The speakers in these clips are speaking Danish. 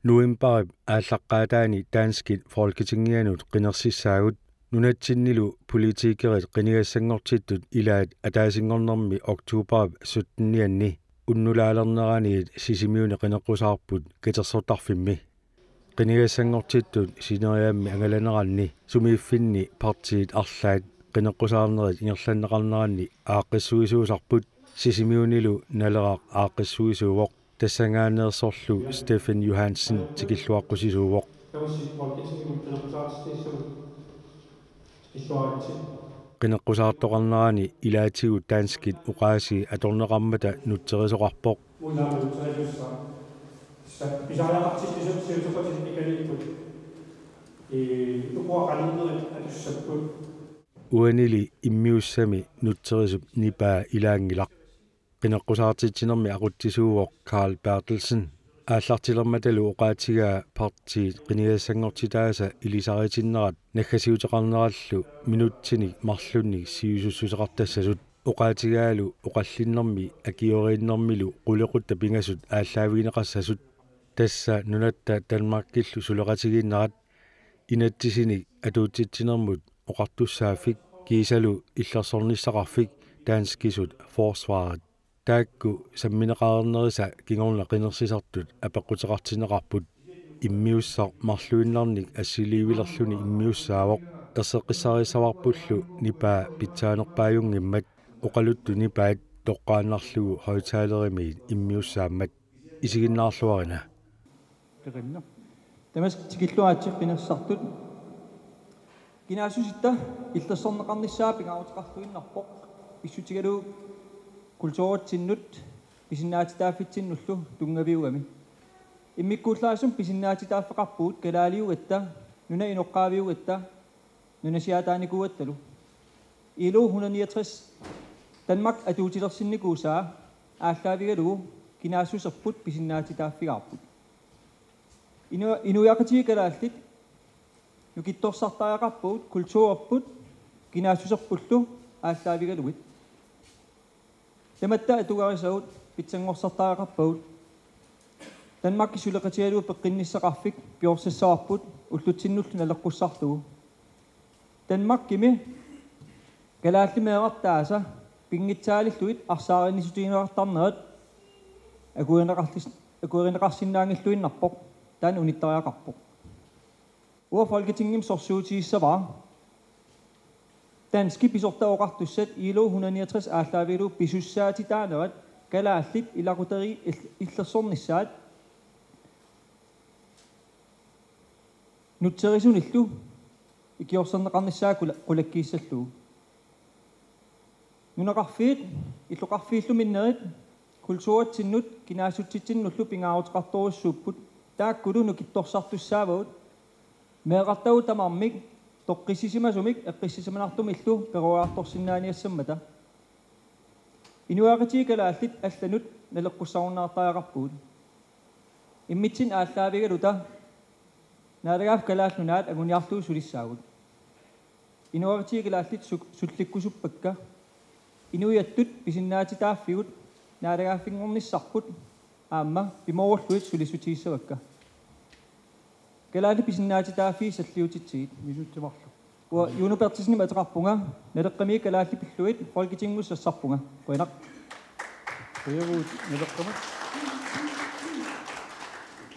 Nuimparip ааllaqqaataani taanskit folketingianut qinersissaagut nunatsinnilu politiikerit qinigassangortittut ilaat ataasingornermi oktuuparip suttennianni unnulaalerneraniit sisimiuni qineqqusaarput katersortarfimmi qinigassangortittut sineriaammi angalaneranni sumiiffinni partiit arlaat qineqqusaarnerit ingerlanneqarneranni aaqqissuisuusarput sisimiunilu naleraq aaqqissuisuuvoq тассангааneersorlu Stefan Johansen tikilluaqqusisuuvoq qineqqusaartoqarnerani ilaatigu taanskit uqaasi atorneqarmata nutterisoqarpoq uanili immiussami nutterisup nipaa ilaangilaq qineqqusaartitsinermi aquttisuuvoq Carl Bertelsen ааллартилерматалу уqaатигаа партиит qinigassangortitaasa илисаритиннерат наггасиутеқарнераллу минутсиник марлунник сиусуссусеқартассасут уqaатигаалу уqаллиннэрми акиорииннэрмилу qулеқутта пингасут ааллаавигинеқассасут тасса нунатта Данмарккиллу сулеқатигииннерат инаттисиник атуутситсинермут оқартуссааффик кисалу иллерсорниссақарфик таанскисут форсварат таакку самминеқарнериса кигорна қинерсисартут апеққутеқартинеқарпут иммиуссар марлуиннарник ассиливилерлүни иммиуссаавоқ ерсеққиссарисаварпуллу нипаа питсаанерпааюнгиммат оқалутту нипаат тоққааннарлугу хойтаалеримиит иммиуссааммат исигиннаарлуарина теқинна тамас тикиллуаатсиқ пинерсартут кинаасуситта иллерсорнеқарниссаа пингаарутеқарлуиннарпоқ иссутигалу kultuurattinnut pisinnaatitaaffitsinullu tungaviugami immikkuullaasum pisinnaatitaaffaqarpuut kalaaliugatta nuna inoqqaaviugatta nunasiataanikuuattalu ilu 169 Danmark atuutilersinnikuusaa ааllaavigalugu kinaasusserput pisinnaatitaaffigaarput inuyaqatigaalaallit nukittorsartaaqarpuut kultuurerput kinaasusserpullu ааllaavigaluit Tamatta atugarisauut pitsangorsertaaqarpaut Danmark suleqatialu peqqinnissaqarfik piorsassarput ullutsinnullun aleqqussarlugu Danmark kimi kalaallimeeqartaasa pingitsaalilluit arsaarinnisutiineqartarnerat akuineqarsinnaangilluinnarpoq taan unittariaqarpoq Uer folketingim sorsuutiissavaa Danski pisortaoqartussat ILO 169 ааllaavilu pisussaatitaanerat kalaallit ilaquteri illersornissaat nutterisunillu ikiorserneqarnissaa qulakkiissallugu nunaqarfiit illuqarfiillu minnerit kultuuratsinnut kinaasutsitsinullu pingaaruteqartorussuupput taakkulu nukittorsartussaavaut meeqartagu tamarmik toqqissisimasumik eqqissisimanartumillu peruaartorsinnaaniassammata inuaqatiikalaallit allanut naleqqussarunnartaaqarpuut immitsin aallaavigaluta naalagaaf kalaallunaat aguniarluu sulissaagut inuaqatiikalaallit sullikkusuppakka inuyattut pisinnaatitaaffigut naalagaaffinngornissarput aamma pimorulluit sulisutiissavakka kalaalli pisinnaatitaaffi salliutitsiit minuttimarlu wa Juno Bertelsen mataqarpunga naleqqami kalaalli pilluit folketingussarpunga qoinaq Peruut naleqqamat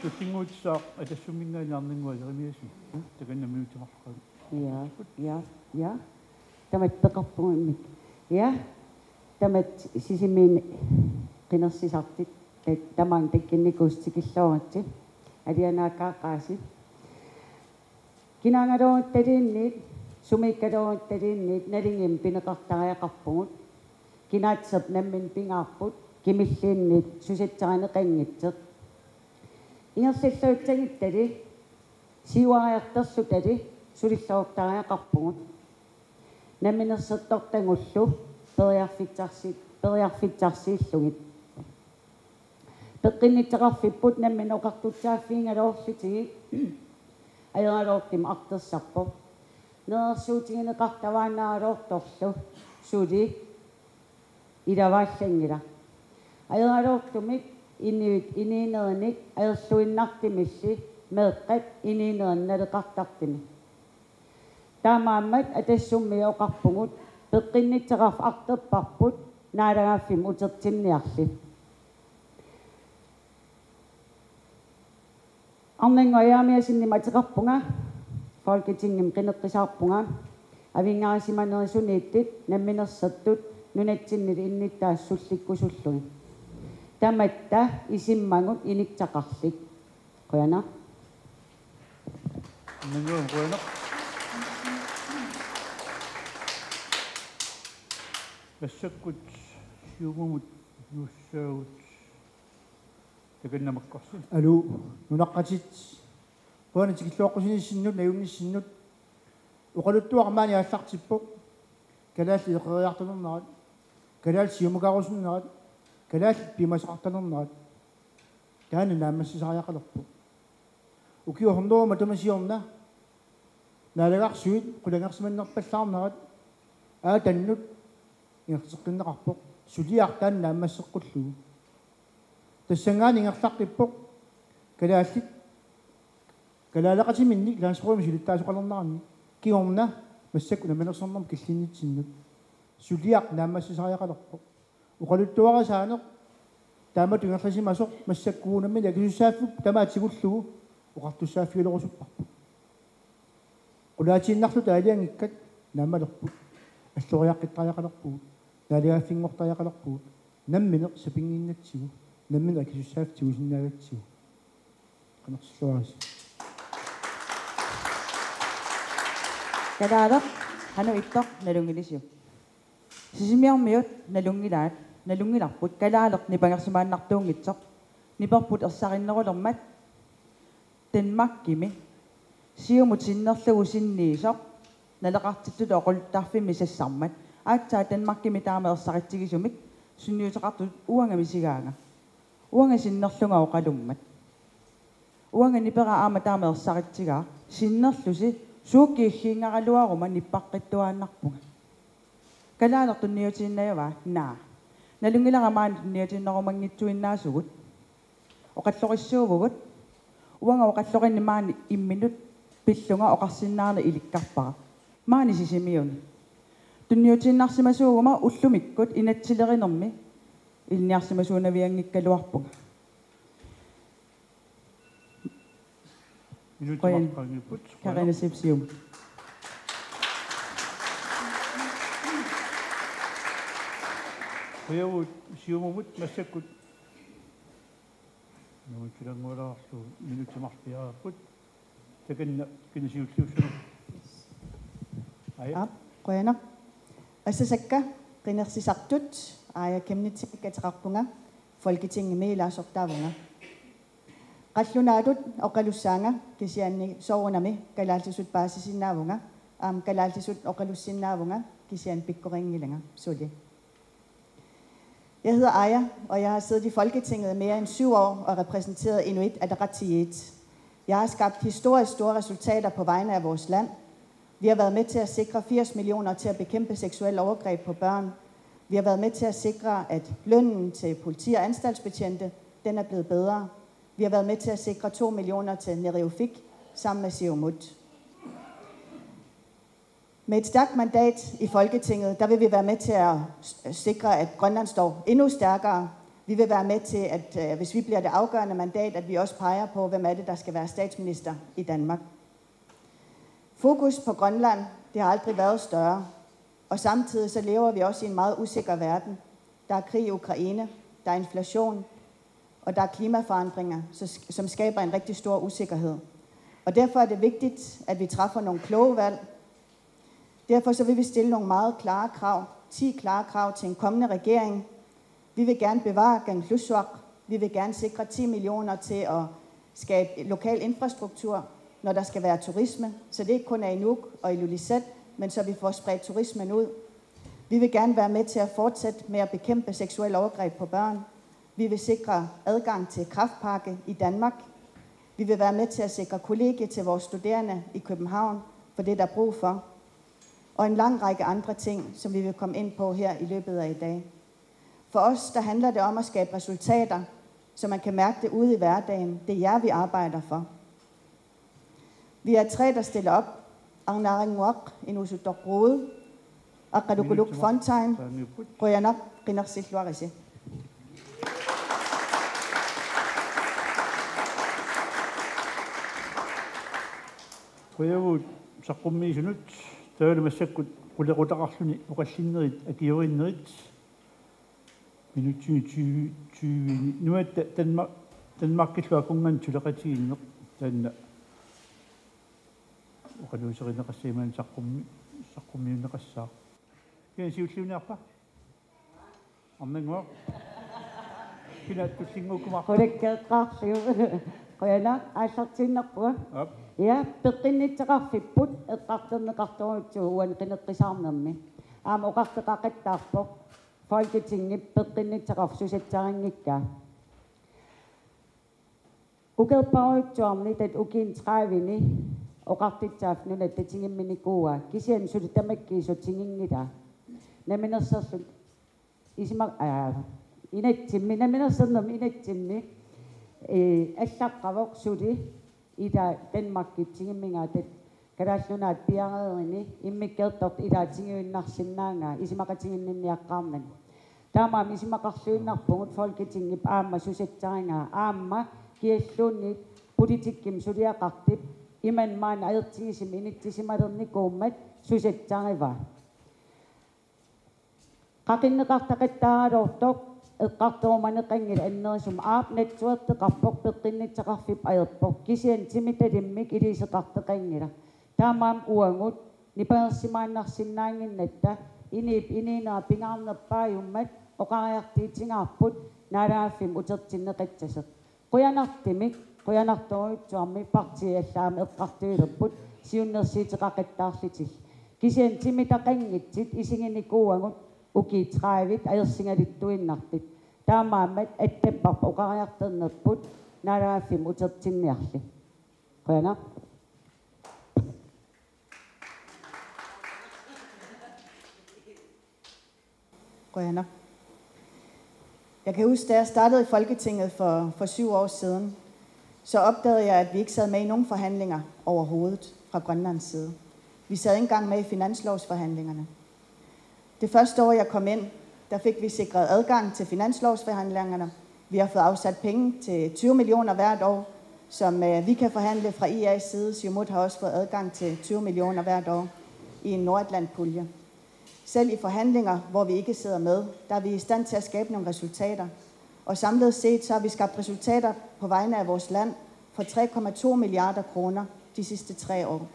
tussinguutsaaq atassummingaaliarningualerimiasu takanna minuttimarlu ja tamat peqarpungimmik ja tamat sisimin qinersisartit tamaan takkinnikuustikillooratsi alianaaqaaqaasi kinaangaluuttaliinniit sumikkaluuttaliinniit nalingim pineqartariaqarpugut kinaatsep nammin pingaarput kimilliinniit susitsarineqanngitseq ingersilluuttagittali siuariartersutali sulilluuqtariaqarpugut namminersertortangullu periarfitsarsiillugit peqqinnitteqarfipput nammin oqartutsaaffiingaluorlutigi ajeraluortim artersarpo neersuutigineqartavaannaaloortorlu suuli ilavaallaangila ajeraluortumik inuit iniinernik aersuinnartimissi meeqqat iniinernaaleqartartimi taamaammat atassummiuqarpugut peqqinnitseqarf arterparput naalagaffim utertinniarli arnangoyaamiasinnimateqarpunga folketingim qineqqisaarpunga avingaasimanerisuniittit namminersattut nunatsinnilit innittaassullikkusullugi tamatta isimmangut iniktaqarlik qoyana Nangong qoyana Kassakut siumumut nussaagut takannamakkarsi Alu nunaqqatit qoyana tikilluaqqusinissinnut nayunnissinnut uqaluttuarmaani аллартиппо калаалли иқериартунернерат калаал сиумукаарусуннерат калаал пимасеқартанернерат таана наамассисариақалерпу укиуорнума тамасиорна наалагарсуит қулангерсиманнерпаллаарнерат аатаннут ингертеққиннеқарпо сулиартаан наамассеққуллугу тассангаани ингерлаққиппо калааллит калаалеқатиминни лаансоруми сулиттаасоқалернарни киорна массакку наманерсорнерм киллиннитсиннут сулиақ наамассисариақалерпо уқалуттуарасаанеқ таамат ингерласимасоқ массаккуунаммина кисуссааффук тамаатсигуллугу уқартуссааффиулерусуппарпу qulaatiinnarlu taaliangikkat naammalerput аллориаққиттариақалерпугут таалиааффингортариақалерпугут намминеқ сапингииннатсигу наммина кисуссаафтигу синнаагатсигу qanерсиллуарис Kadaadaq hanu ittoq nalungilisiu sisimiarmiut nalungilaat nalungilarput kalaaleq nipangersimaannartuungitsoq niperput ersaqinnerulermat Denmarkkimi siumut sinnerlugu sinniisoq naleqartittu oqultarfimmi sassarmat aatsaa Denmarkkimi taama ersaqittigisumik sunniuteqartut uangamisigaanga uanga sinnerlunga oqalummat uanga nipera aama taama ersaqittigaa sinnerlusi suukkiiggiingaraluaruma nippaqqittuaannarpunga kalaalertunniutiinnayava naa nalungilaramaan tunniutiinnerumangitsuinnaasugut oqalloqissuuvugut uanga oqalloqinnimaani imminut pillunga oqarsinnaarne ilikkarpara maani sisimiuni tunniutiinnarsimasuuguma ullumikkut inatsileриnermi ilniarsimasuunaviangikkaluarpunga minuuttimarqaangiput Karina Sipsium qoyavut siumumut massakkut nuutilangualaarlu minuuttimarpiaraaput takanna kinasiulluussunu aya qoyana assasakka qinersisartut aaya kemnitsikkateqarpunga folketingimi ilaasortaavunga qallunaatut oqalussaanga kisianni soorunami kalaaltisut paasisinnaavunga kalaaltisut oqalussinnaavunga kisian pikkoringilanga suli. Jeg hedder Aya, og jeg har siddet i Folketinget i mere end 7 år og repræsenteret Inuit Ataqatigiit. Jeg har skabt historisk store resultater på vegne af vores land. Vi har været med til at sikre 80 millioner til at bekæmpe seksuelle overgreb på børn. Vi har været med til at sikre, at lønnen til politi- og anstaltsbetjente, den er blevet bedre. Vi har været med til at sikre 2 millioner til Neriufik sammen med Siumut. Med et stærkt mandat i Folketinget, der vil vi være med til at sikre, at Grønland står endnu stærkere. Vi vil være med til, at hvis vi bliver det afgørende mandat, at vi også peger på, hvem er det, der skal være statsminister i Danmark. Fokus på Grønland, det har aldrig været større. Og samtidig så lever vi også i en meget usikker verden. Der er krig i Ukraine, der er inflation, og der er klimaforandringer, som skaber en rigtig stor usikkerhed. Og derfor er det vigtigt, at vi træffer nogle kloge valg. Derfor så vil vi stille nogle meget klare krav, 10 klare krav til en kommende regering. Vi vil gerne bevare Kangerlussuaq. Vi vil gerne sikre 10 millioner til at skabe lokal infrastruktur, når der skal være turisme. Så det ikke kun er i Nuuk og i Ilulissat, men så vi får spredt turismen ud. Vi vil gerne være med til at fortsætte med at bekæmpe seksuelle overgreb på børn. Vi vil sikre adgang til kræftpakke i Danmark. Vi vil være med til at sikre kollegie til vores studerende i København, for det der er brug for. Og en lang række andre ting, som vi vil komme ind på her i løbet af i dag. For os, der handler det om at skabe resultater. så man kan mærke det ude i hverdagen. Det er jer, vi arbejder for. Vi er 3, der stiller op. Angnaringwak, Inusuttok Rode, Akadukuluk Fontaine, Royanak, Rinarsilluarisi. Qoyavut saqqummiisunut taalamassakkut qulequtaqarluni uqallinnerit akiurinnerit minutti 20 nuat Danmarkilluakungan tuleqatiginneq taanna uqaluuserineqassiimaan saqqummiunneqassaa kiasiulliuniarpa arnanguaq kinaattullingukuma Qulekkeeqqaarliu qoyanak aallartinnerpua ja peqinnitseqarfipput eqqarterneqartoruutsugu uan qineqqisaarnermi aama oqarteqaqattaarpoq folketingip peqinnitseqarsusatsariнгикка ukelparuutsuarni tat ukiin 30ni oqartitsaafnuna tatingimminikkua kisian sulutamakkiisutingingila naminerserlut isimaq inatsimmi naminersernermi inatsimmi аллаққавоқ сули ида Danmarkittingimmingaat калааллунаат пиареерини иммиккертort илаатингиуннарсиннаанга исимақатингинниаққарнан таамаам исимақарлуиннарпугут folketingip аама сусатсарингаа аама киаллуунни политикким сулиақартип иман маана аертигисим иниттисималерникууммат сусатсарива қақиннеқартақаттааралортоқ эққарторуманеқангил аннерисум аап натсуертеқарпоқ пеққиннитсеқарфип аерпоқ кисиан тимиталиммик илисеқартеқангила таамаам уангут нипаерсимааннарсиннаангиннатта инип ининаа пингаарнерпааюммат оқариартиитингаарпут наалааффим утертиннеқатсасеқ қуянартимик қуянарторуутсуарми партиаллаами эққартуилерпут сиуннерсиитеқақаттаарлитил кисиан тимитақангитсит исигиникууангут ukiitраавит аерсингалиттуиннартит таамаамат аттаппарпа уқариартернерпут наалааффим утертинниарли қуяна Rønner. Jeg kan huske, da jeg startede i Folketinget for 7 år siden, så opdagede jeg, at vi ikke sad med i nogen forhandlinger overhovedet fra Grønlands side. Vi sad ikke engang med i finanslovsforhandlingerne. Det første år, jeg kom ind, der fik vi sikret adgang til finanslovsforhandlingerne. Vi har fået afsat penge til 20 millioner hvert år, som vi kan forhandle fra IA's side. Siumut har også fået adgang til 20 millioner hvert år i en Nordatlant-pulje. Selv i forhandlinger, hvor vi ikke sidder med, der er vi i stand til at skabe nogle resultater. Og samlet set, så har vi skabt resultater på vegne af vores land for 3,2 milliarder kroner de sidste 3 år.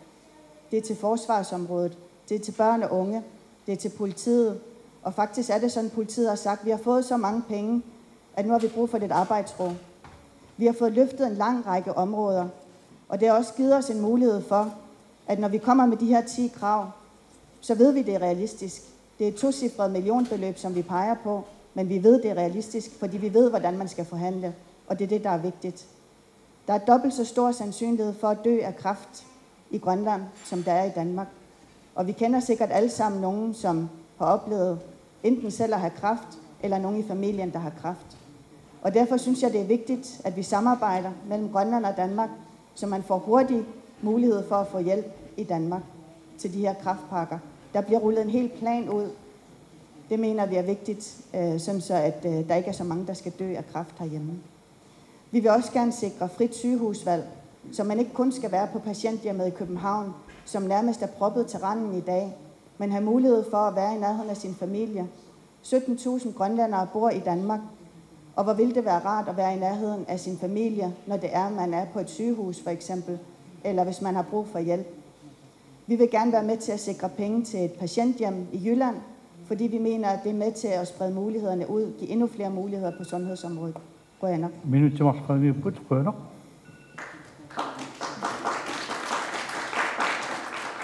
Det er til forsvarsområdet, det er til børn og unge, det er til politiet. Og faktisk er det sådan, politiet har sagt, at vi har fået så mange penge, at nu har vi brug for lidt arbejdsro. Vi har fået løftet en lang række områder, og det har også givet os en mulighed for, at når vi kommer med de her 10 krav, så ved vi, det er realistisk. Det er et 2-cifret millionbeløb, som vi peger på, men vi ved, det er realistisk, fordi vi ved, hvordan man skal forhandle, og det er det, der er vigtigt. Der er dobbelt så stor sandsynlighed for at dø af kræft i Grønland, som der er i Danmark. Og vi kender sikkert alle sammen nogen, som har oplevet enten selv at have kræft, eller nogen i familien, der har kræft. Og derfor synes jeg, det er vigtigt, at vi samarbejder mellem Grønland og Danmark, så man får hurtig mulighed for at få hjælp i Danmark til de her kræftpakker. Der bliver rullet en hel plan ud. Det mener vi er vigtigt, sådan så at der ikke er så mange, der skal dø af kræft herhjemme. Vi vil også gerne sikre frit sygehusvalg, så man ikke kun skal være på patienthjemmet i København, som nærmest er proppet til randen i dag, men have mulighed for at være i nærheden af sin familie. 17.000 grønlændere bor i Danmark, og hvor ville det være rart at være i nærheden af sin familie, når det er, man er på et sygehus for eksempel, eller hvis man har brug for hjælp. Vi vil gerne være med til at sikre penge til et patienthjem i Jylland, fordi vi mener, at det er med til at sprede mulighederne ud, give endnu flere muligheder på sundhedsområdet. Rønner. Minut til Marskrevet, Rønner.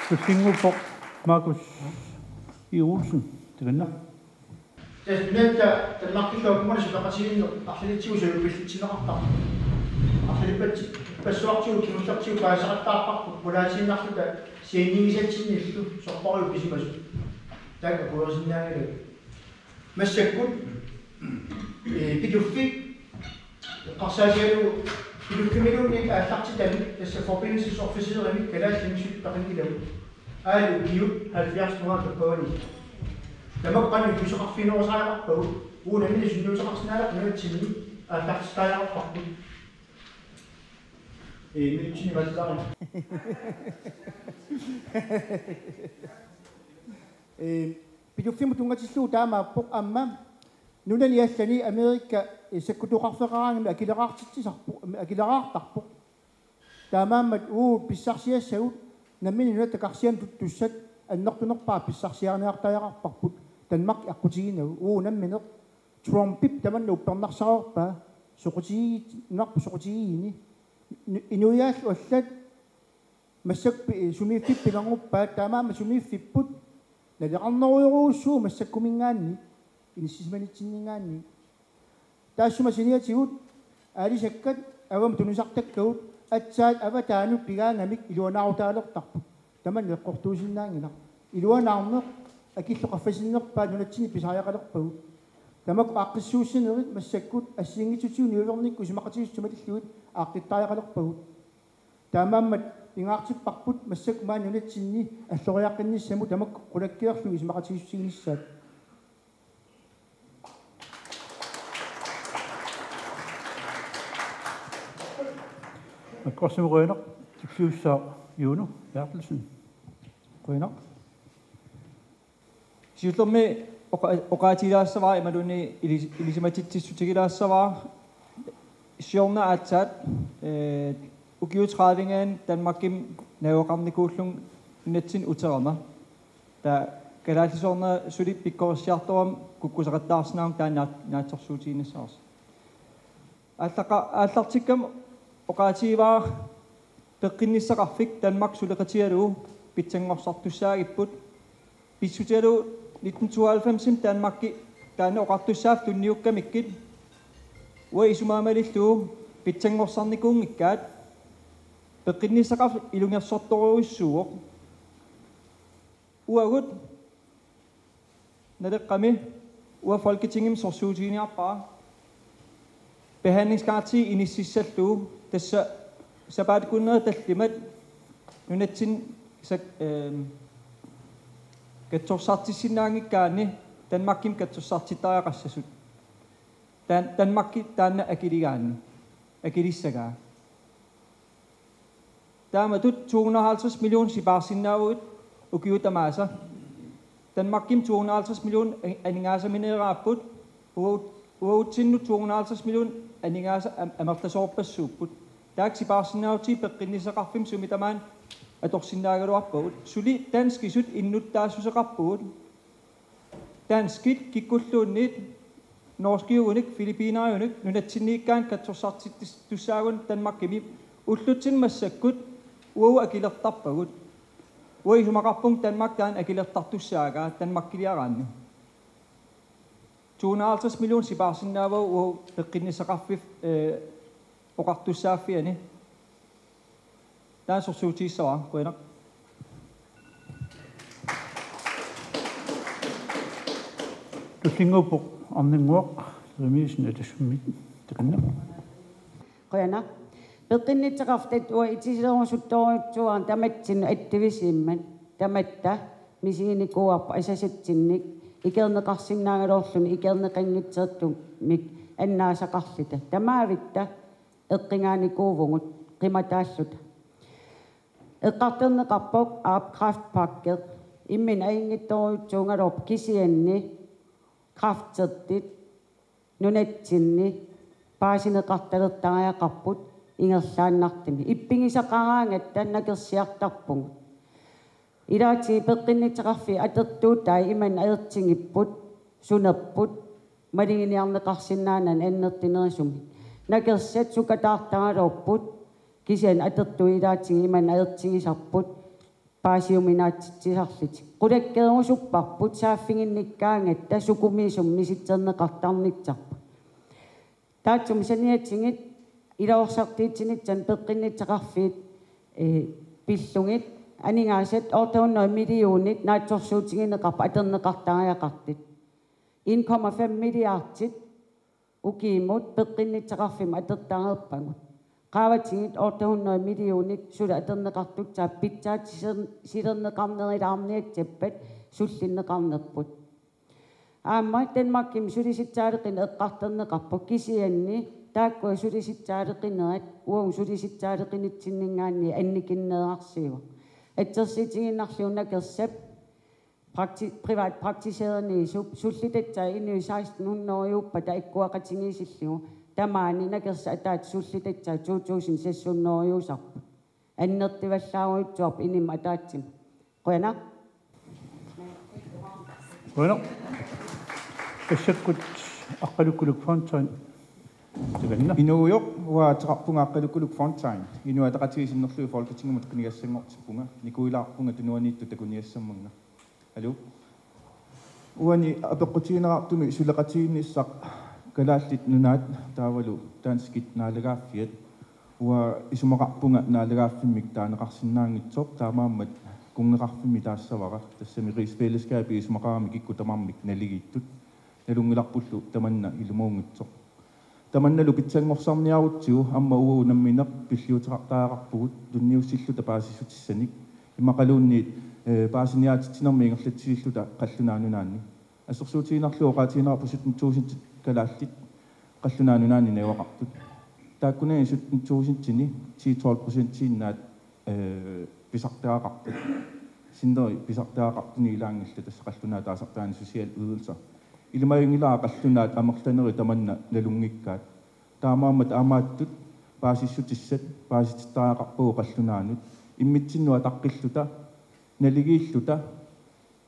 Så skinner på Markus I. Olsen. Det vender. Men den magtlige kommune, som der siger, at det er jo så vigtigt til noget. At det er besøgtiv, konstruktiv, bare så der er på der sin magtlige, siger ni selv til næste, så får jo besøg. Der kan både sådan der. Men så godt. Det jo fik qarsaagialu ilukkamilunnik aallartitami tassa forbindelsesofficerimi kalaallimisuttarnilavu aalu kiut 70 nuat kappavani tamaqqani kusoqarfinuosaaqarpagu uunamini sunnuutaqarsinaalaq nuatsinni aallartitaajarparpu minutini matlaqani Piduffimu tungatillu taamaappoq amma nunaliallani Amerikka sakkutuqarfeqaraangami akileraartarpoq taamaammat pissarsiassagut nammini nuna takarsian tuttussat annertunerpaa pissarsiarniartajaqarparput tanmaq aqutiginagu nammineq Trumpip tamanna uppernarsaqorpaa soqutiginarpu soqutigiini inuyaall allat massak sumiiffippilernguppaat taamaamma sumiiffipput naliqarneruyoruussuu massakkumingaanni inissismanitsinningaanni taassuma siniatigut aalisakkat avam tunusartakkagut atsaat avataanut pigaangamik iluanaarutaalertarpu taman eqqortuusinnaangila iluanaarneq akilloqaffasinnerpaat nunatsini pisariaqalerpagut tamak aaqqissuussinerit massakkut assiingitsutiun niuvernikku simaqatigissumatillugut aaqqittajaqalerpagut taamaammat ingaartipparput massak maan nunatsinni alloriaqqinnissamu tamak qulakkiarlu ismaqatigissusiginissaat Akkorsimuqoinaq tipsiussaa Juno Bertelsen. Qoinaq. Siutlormi oqaatiilaassavaa imaluni ilisimatittissutigilassavaa siorna aatsaat ukiutrævingaan Danmarkim naoqarnikuullung nunatsin uterama ta kalaallisorna suli pikkorsiartoram kukkusaqattaarsinaarum taa naatsorsuutiinassaars аллартиккам оқаативаа пеққинниссақарфик Danmark сулеқатиалу питсангорсартуссаагиппут писсутиалу 1992 Danmarkki таана оқартуссаав тунниуккамиккит уа исумаамалиллуу питсангорсарникуунгиккаат пеққинниссақарф илунгерсорторуиссууоқ уагут налеққами уа Folketingim sorsuutiiniarpaa behandlingsgaranti inississalluu tassa sabaatikunner tallimat nunatsin katsorsartissinnaangikkaani Danmarkim katsorsartitariaqassasut Danmarkki taanna akiligaanni akilissagaa taamatut 250 million sibaarsinnaavuut ukiutamaasa Danmarkim 250 million aningaasamineeraapput uutsinnu 250 million aningaasa amertasoorpassuupput taaksi baarsinnauti peqqinnisaqarfim sumitamaan atorsinnaagaluarpagut suli danskisut innuttaassuseqarpugut danskit kikkulluunniit norskiugunik filipiinariunik nunatsinniikkaan katsorsartittussaagun Danmarkimi ullutsin massakkut uau akilertarpagut uisumaqarpung Danmark taan akilertartussaagaa Danmarkiliaraanni 250 million sibaarsinnaava uau peqqinnisaqarfif oqartussaaffiani taan sorsuutiissawaa qoinaq Tussinguupoq arninguaq remiisen atassummi takanna qoyana peqinnitseqarftat ua itisilorusuttoruutsuaan tamatsin attivisimman tamatta misiinikuarpa asasatsinnik ikerneqarsinnaangalorluni ikerneqanngitseertu mik annaasaqarlita tamaavitta eqqingaanikuuvungut qimataalluta eqqarterneqarpoq aapkraftpakket immin aingittoruutsuungalorp kisianni kraftertit nunatsinni paasineqartalertariaqarput ingerlaannartimi ippingisaqaraangatta nakersiartarpungut ilaati peqinnitseqarfi atertuutai iman aertingipput sunerput malinginiarneqarsinnaanan annertinerisumi nakersat sukataartaralorput kisian atertu ilaati iman aertingisarput paasiuminaatitsisarlit qulakkeerusupparput saaffinginnikkaangatta sukumiisum misitserneqartarnitsarpa taatsum saniatingit ilaorsartiitsinitsan peqinnitseqarfiit pillungit aningaasat ortuunnoi millionit naatsorsuutigineqarpa aterneqartariaqartit 1,5 milliardit ukimut peqinnitaqarfim atertaqerpangut qaavatingit 800 millionit sula aterneqartutsaa pitsaat silerneqarnerilaarniatjappat sullinneqarnerput аама Денмарким сулиситсаалеқин эққартернеқарпу кисианни тааккуа сулиситсаалеқинерат уун сулиситсаалеқинитсиннингаанни анникиннеарсиуа атсерситигиннарлуна керсап privat praktiserende sullitetsai inu 1600-årjuppa taikkuaqatingiisillugu tamaani nakers ataat sullitetsai 2600-årjusarpu annertivallaaruitsuarp inim ataatsim qoyana Bueno, эсэккут аққалуккулук фонтайн тиганна инуйоқ уаатеқарпунга аққалуккулук фонтайн инуатақатигисиннерлуи folketingumut қинигассангортиппунга никуилаарпунга тунуаниитту такуниассамманга алу уани апеққутигинераартуми сулеқатигинниссақ калааллит нунаат таавалу таанскит наалагааффиат уа исумақарпунга наалагааффиммик таанеқарсинаангитсоқ таамааммат кунгеқарфимми таассавара тассами рисфелескаапи исумақарами киккутамармик налигиттут налунгиларпуллу таманна илумуунгитсоқ таманналу питсангорсарниарутсигу амма уу намминеқ пиллиутеқартаагарпугут тунниуссиллута паасиссутиссаник имақалуунниит паасиниаатитсинерми ингерлатсигиллута қаллунаанунаанни ассерсуутигинарлуу оqaатигинерапусут туусинтит калааллит қаллунаанунаанни навақартут тааккунаи суттин туусинтини 10-12% pisartaaqartut sinderi pisartaaqartuni ilaangilla tassaqallunaa taasartaani social ydelser ilmayungilaa qallunaat amerlaneri tamanna nalungikkaat taamaammat aamaattut paasissutissat paasititaaqarpuu qallunaanut immitsinnuа taqqilluta naligiilluta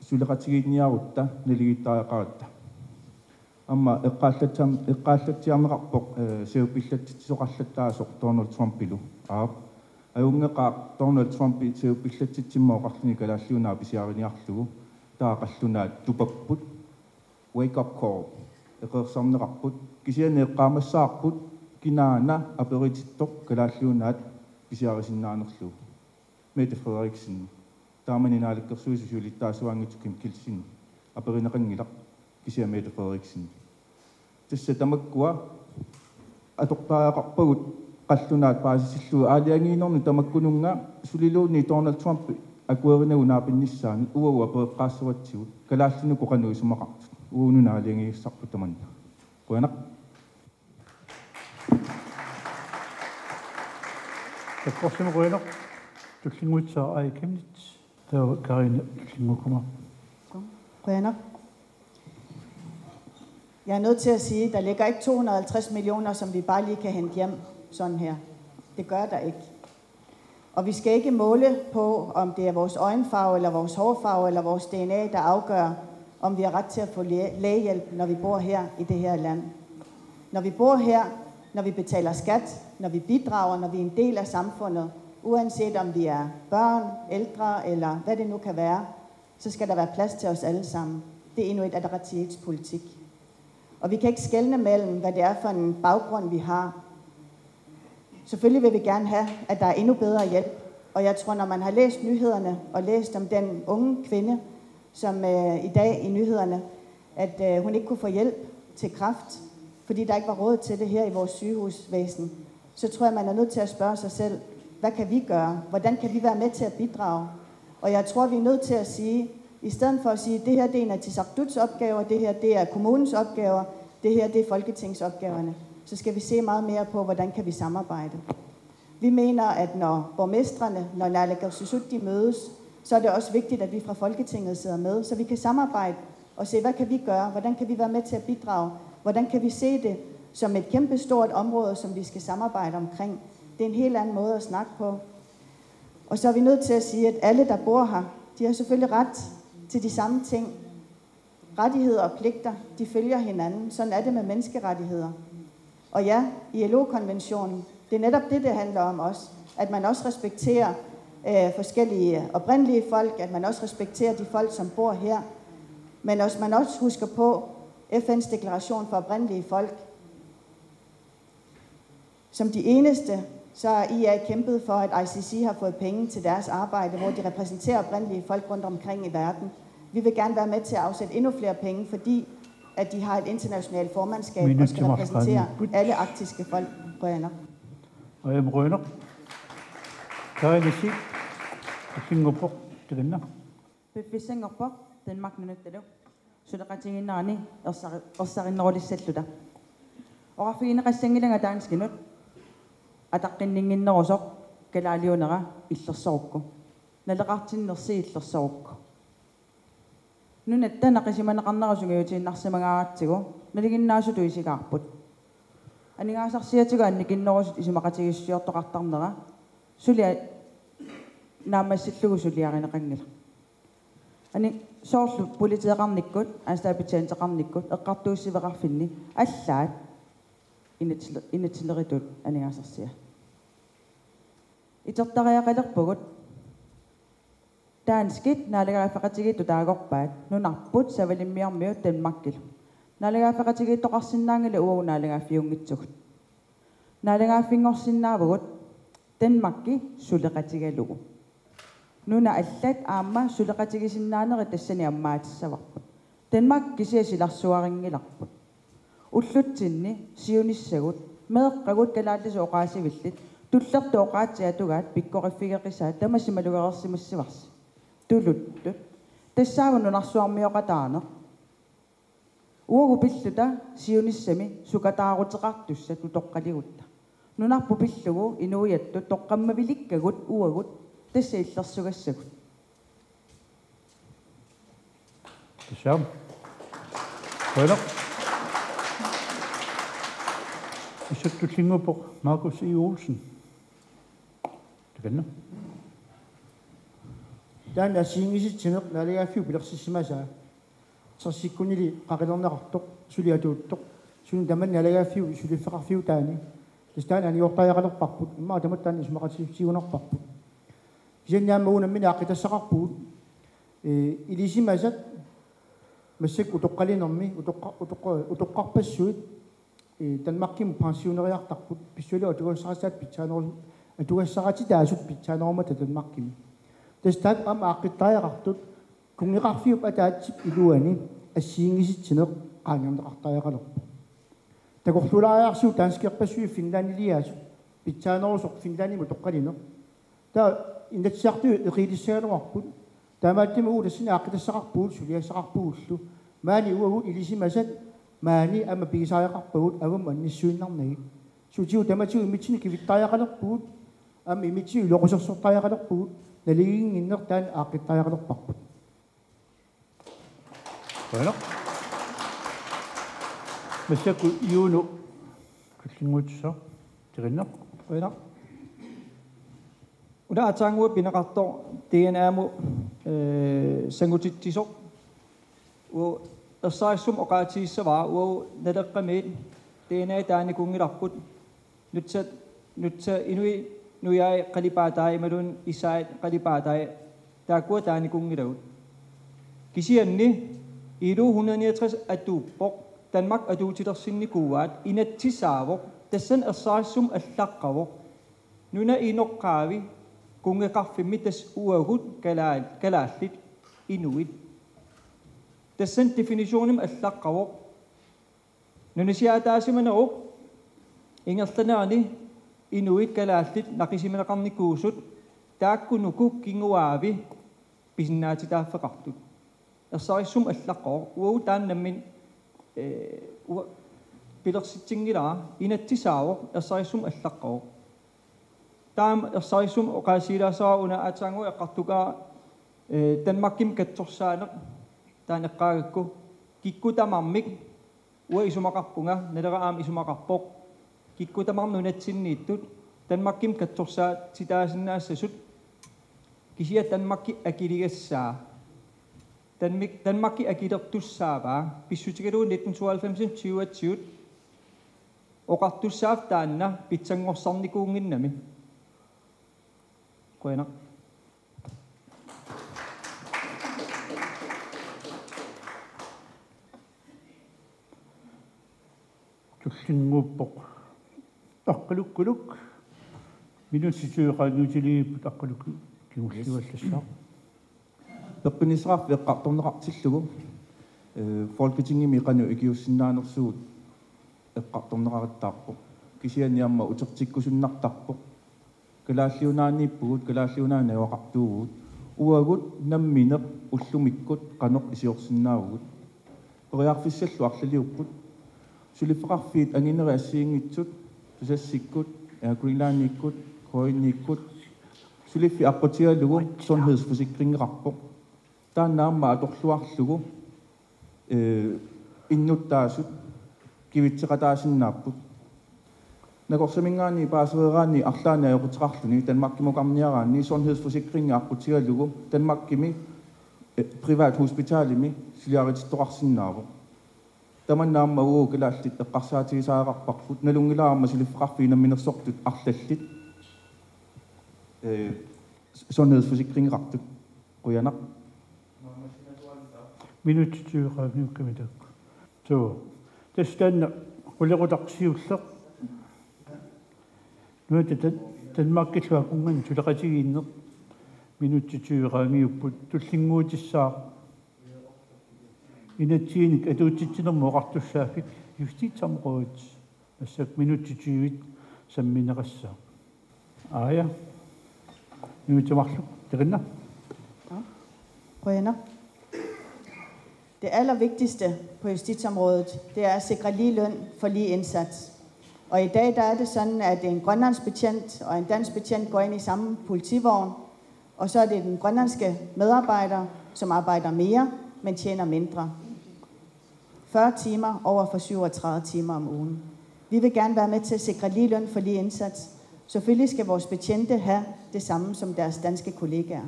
suleqatigiinniarutta naligiittaaqaaratta amma eqqaallatsiarneqarpoq seupillattisoqarlattaasoq Donald Trumpilu aap ajungeqaaq Donald Trump seupillatitsimmoqarluni kalaallunaa pisiariniarlugu taaqallunaat tupapput wake up call eqersarneqarput kisiani eqqaamassaarput kinaana aperitittoq kalaallunaat pisiarisinnaanерlugu Mette Frederiksen taamani naalikkersuisusulittaasuangitukim kilsin aperineqangilaq kisia Mette Frederiksen tassa tamakkua atoqtaaqarpagut qallunaat paasisilluu aaliangiinornu tamakkununga suliluuni Donald Trump akuerinaunaapinnissaan uua peeqqaassavatsigut kalaallunu koqanu isumaqartut uununa aaliangiissarpu tamanna qoyanaq таккорсима qoyanaq tullinguitsaa aikemnit tao Karine tullingukuma Qoyanaq. Jeg er nødt til at sige, at der ligger ikke 250 millioner, som vi bare lige kan hente hjem sådan her. Det gør der ikke. Og vi skal ikke måle på, om det er vores øjenfarve, eller vores hårfarve, eller vores DNA, der afgør, om vi har ret til at få lægehjælp, når vi bor her i det her land. Når vi bor her, når vi betaler skat, når vi bidrager, når vi er en del af samfundet, uanset om vi er børn, ældre, eller hvad det nu kan være, så skal der være plads til os alle sammen. Det er Inuit Ataqatigiits politik. Og vi kan ikke skelne mellem, hvad det er for en baggrund, vi har. Selvfølgelig vil vi gerne have, at der er endnu bedre hjælp. Og jeg tror, når man har læst nyhederne og læst om den unge kvinde, som i dag i nyhederne, at hun ikke kunne få hjælp til kræft, fordi der ikke var råd til det her i vores sygehusvæsen, så tror jeg, man er nødt til at spørge sig selv, hvad kan vi gøre? Hvordan kan vi være med til at bidrage? Og jeg tror, vi er nødt til at sige, i stedet for at sige, at det her det er Inatsisartuts opgaver, det her det er kommunens opgaver, det her det er folketingsopgaverne, så skal vi se meget mere på, hvordan kan vi samarbejde. Vi mener, at når borgmestrene, når naalakkersuisut de mødes, så er det også vigtigt, at vi fra Folketinget sidder med, så vi kan samarbejde og se, hvad kan vi gøre, hvordan kan vi være med til at bidrage, hvordan kan vi se det som et kæmpe stort område, som vi skal samarbejde omkring. Det er en helt anden måde at snakke på. Og så er vi nødt til at sige, at alle, der bor her, de har selvfølgelig ret til de samme ting. Rettigheder og pligter, de følger hinanden. Sådan er det med menneskerettigheder. Og ja, ILO-konventionen, det er netop det, det handler om også. At man også respekterer forskellige oprindelige folk, at man også respekterer de folk, som bor her. Men også, man også husker på FN's deklaration for oprindelige folk. Som de eneste, så har IA kæmpet for, at ICC har fået penge til deres arbejde, hvor de repræsenterer oprindelige folk rundt omkring i verden. Vi vil gerne være med til at afsætte endnu flere penge, fordi at de har et internationalt formandskab Minut og skal til repræsentere Margrethe. alle arktiske folk. Rønner. Og jeg rønner. Karine Sig. Singapore. Det vender. Singapore, Danmark nunuttalu. Sulaqitinnaani ersarinnerilissalluta. Orafiinaqassangilanga taanskinut. Ataqqinninginnerusoq kalaaliunera illersorukku. Naleqartinnersi illersorukku. Nunat tanaqisimanaqarnarasugiutiinnarsimagaatigu naliginnaasutu isigaarput. Aningaasarsiatigu annikinnerusut isimaqatigissiortoqartarnera sulia naamassилlugu suliarineqangila. Ani soorlu politieqarnikkut aastaapitsaanteqarnikkut eqqartuussiveqarfinni allaat inatilleritut aningaasarsia. Itertariaqalerpugut Danskit naalagaafaqatigittu taagorpaat nunarput savalimmiarmiut Danmarkil. Naalagaafaqatigittu qarsinnaangila uagu naalagaafiunngitsugut. Naalagaaffingorsinnaavugut Danmarkki suleqatigalugu. Nuna allat aamma suleqatigisinnaaneri tassani ammaatissavaqput. Danmark kisiasilarsuaringilarput. Ullutsinni siunissagut meeqqagut kalaallisu oqaasivillit tullertu oqaatsiatugaat pikkoqiffigeqisaat tamassimalugerersimassivarsi. Tuluttut tassaavununarsuarmioqataaneq. Uagu pilluta siunissami sukataaruteqartussat utoqqaligutta. Nunarpu pillugu inuiattu toqqammavilikkagut uagut tassa illersugassagut. Tasham. Rønner. Isattu Singapore. Markus E. Olsen. Det vender. Taан ассиингиситсинеқ налигаффиу пилерсиссимасаа сарсиккунили қақилернеқартоқ сулиатуутtoq сун таман налигаффиу сулиффеқарфиу таани тастаан аниортаяқалерпарпут имма таматтаани исмақатсиунарпарпут кисаннаамагунаммини ақитассақарпуут илисимасат массак утоққалинерми утоққарпассуит Danmarkim pensioneriartarput pissuli atugassarasaat pitsaanеру atugassarati taasut pitsaanерумата Danmarkim Testat am aqittaajarartut kungiqarfiup ataatip iluani assiingisitsineq qaangamneqartaajaralorpu takorlulaariarsiu taanskierpassui Finlandiliasu pitsaanerusoq Finlandimu toqqalino ta innatsiartu eqilissaaluarput taamaattimu ulassina aqitassaqarpuut suliassaqarpuullu maani uagu ilisimasat maani ama pigisaajaqarpagut agum annissuinnarnagi suutiu tamatiu imitsini kivittaajaqalerpuut am imitsiu iloqusersortaajaqalerpuut naligingиннертаан аақиттаajaqalerparput Rønner. Massakku iunu kullinguutsa. Det vender. Rønner. Udaatangua pinaqartor TNAmu sangutittisoq u ersaissum oqaatiissavaa u naleqqamiit TNA taanikungilarput nutsa inui nuyai qalipaatai malun isai qalipaatai taakua taanikungilagut kisianni ilu 169 atuuppoq Danmark atuutilersinnikuuaat inattissaavoq tassan ersaissum allaqqavoq nuna inoqqaavi kungeqarfimmi tas uagut kalaallit inuit tassan definitionim allaqqavoq nunasiaataasimaneruq ingerlanerni inuit kalaallit naqisimaneqarnikuusut taakkunuku kinguaavi pisinnaatitaaffeqartut ersaissum allaqqoo uagu taannammin pilersitsingilara inattisaawoq ersaissum allaqqoo taam ersaissum oqaasiilaasaraa una aataangu eqqartukaa Danmarkim katsorsaaneq taaneqqaagakku kikkutamarmik ua isumaqarpunga naleraam isumaqarpoq kikkutamarnu natsinniittut Danmarkim katsorsaa sitaasinnaassassut kisia Danmarki akiligassaa Danmarki akilertussaavaa pissutigalu 1992 20 oqartussaaf taanna pitsangorsornikuunginnami qoina Tullinguuppoq. Taqqalukkuluk. Minussituuqaanutiliipput taqqalukku kingulluallassaa. Peqqiniseraf eqqartorneqartillugu Folketinget miqanu ikiussinaanersuut eqqartorneqarittarpo kisianiamma utertikkusunnartarpo kalaalliunaaniippugut kalaalliunaaniawaqartuugut uagut nammineq ullumikkut qanoq isiorsinnaavugut periarfissallu arlaliuqqut sulifeqarfiit angineri assiingitsut tusassikkut Greenlandikkut koinnikkut suliffi aqqutialugu sundhedsforsikringerarpo taannaamma atorluarlugu innuttaasut kivitseqataasinnaaput naqorsamingaani paasereeraani arlaani ajoqutiqarluni Danmarkimuqarniaraani sundhedsforsikringe aqqutialugu Danmarkimi privat hospitalimi siliaritittoqarsinnaavu tamannaamma uu kalaallit eqqarsaatigisaareqarparput nalungilaarma silifeqarfiinamminersortut arlallit sundhedsforsikringerartut quyanaq минутитсуиqaagniukkamitaak тоо тастанна qullequtaqsiulleq нуата танмаккиллуакунган сулеқатигииннеқ минутитсуиqaagniupпут туллингуутиссаа инатсииник атуутитсинерму оқартуссаафик юститсамоқуут ассак минутитсуивит самминеқассаа аая минутимарлу теқинна Rønner. Det allervigtigste på justitsområdet, det er at sikre lige løn for lige indsats. Og i dag der er det sådan, at en grønlandsbetjent og en dansk betjent går ind i samme politivogn, og så er det den grønlandske medarbejder, som arbejder mere, men tjener mindre. 40 timer over for 37 timer om ugen. Vi vil gerne være med til at sikre lige løn for lige indsats. Selvfølgelig skal vores betjente have det samme som deres danske kollegaer.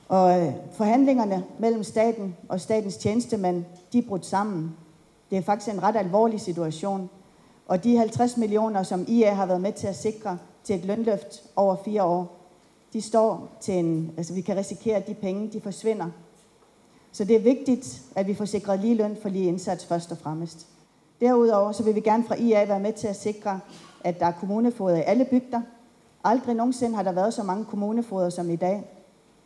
Og forhandlingerne mellem staten og statens tjenestemænd, de er brudt sammen. Det er faktisk en ret alvorlig situation. Og de 50 millioner, som IA har været med til at sikre til et lønløft over 4 år, de står til vi kan risikere, at de penge, de forsvinder. Så det er vigtigt, at vi får sikret lige løn for lige indsats først og fremmest. Derudover så vil vi gerne fra IA være med til at sikre, at der er kommunefoder i alle bygder. Aldrig nogensinde har der været så mange kommunefoder som i dag.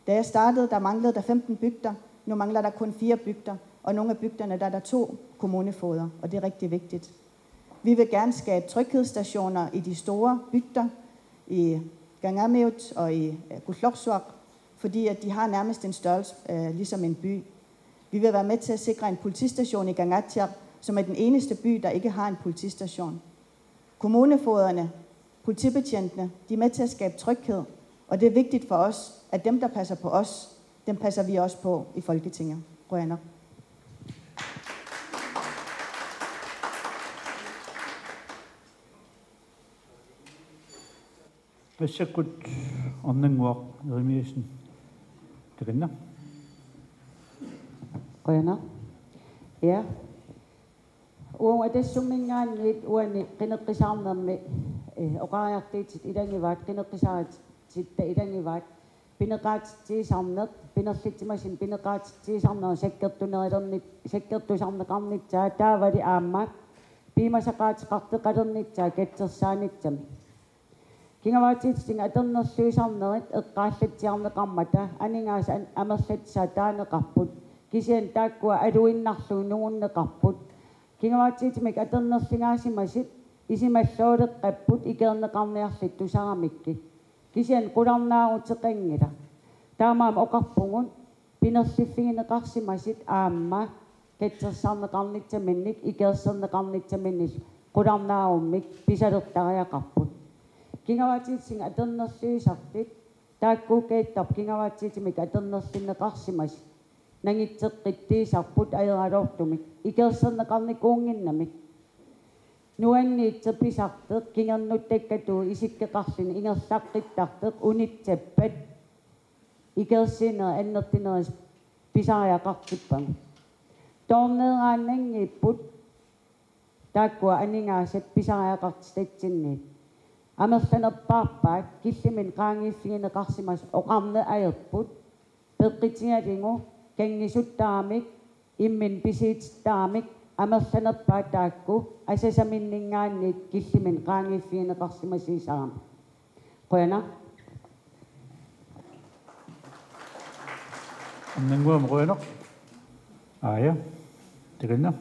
Da jeg startede, der manglede der 15 bygder. Nu mangler der kun 4 bygder. Og nogle af bygderne, der er der 2 kommunefoder. Og det er rigtig vigtigt. Vi vil gerne skabe tryghedsstationer i de store bygder. I Gangameut og i Kutloksuaq. Fordi at de har nærmest en størrelse ligesom en by. Vi vil være med til at sikre en politistation i Gangatjar, som er den eneste by, der ikke har en politistation. Kommunefoderne, politibetjentene, de er med til at skabe tryghed. Og det er vigtigt for os, at dem, der passer på os, dem passer vi også på i Folketinget. Rønner. ассаккут орнангуақ еримиасин таканна Rønner. Ja. Uang atassummingaanniit uani qineqqisаарnermi oqaariartiitit ilangivaat qineqqisaarit ilangivaat pineqaatitisarneq pinerlittimasin pineqaatitisarner sakkertusarneqarnitsaa taavali aammaak piimasaqaatiqarteqalernitsaa katsersaanitsam kingavaatiitsinga aternerluisarnerit eqqaallatsiarneqarmata aningaas amerlatsaa taaneqarput kisian taakkua aluinnarluu nuunneqarput kingavaatiitmik aternerlingaasimasit isimalluuleqqapput ikeerneqarniarlit tusaramikki kisian qularnaarutеqангила таамаам оқарпугун пинерлиффигинеқарсимасит аамма катсерсаарнеқарнитсаминник икеерсернеқарнитсаминнис qulарнааруммик писалертариақарпут кингаваатиитсинга атернерлуисартит тааккуукеиттар кингаваатиитимик атернерлиннеқарсимас нагитсеққиттиисарпут аералоортумик икеерсернеқарникуунгиннамик нуанниитсеписартеқ кингернуттаккатуу исиккеқарлини ингерлаққиттартеқ унитсаппат икерсинер аннертинерис писариақартиппам тоорнерааннангиппут тааккуа анингаасат писариақартитатсинниит амерланерпаарпаат киллимин qaangiiffигинеқарсимас оқарне аерпут пеққитигалингу кангисуттаамик иммин писиититтаамик амерланерпаатаакку асасаминнингаанниит киллимин qaangiiffигинеқарсимасисарам қуяна орнангуам руйнеқ Ja, det er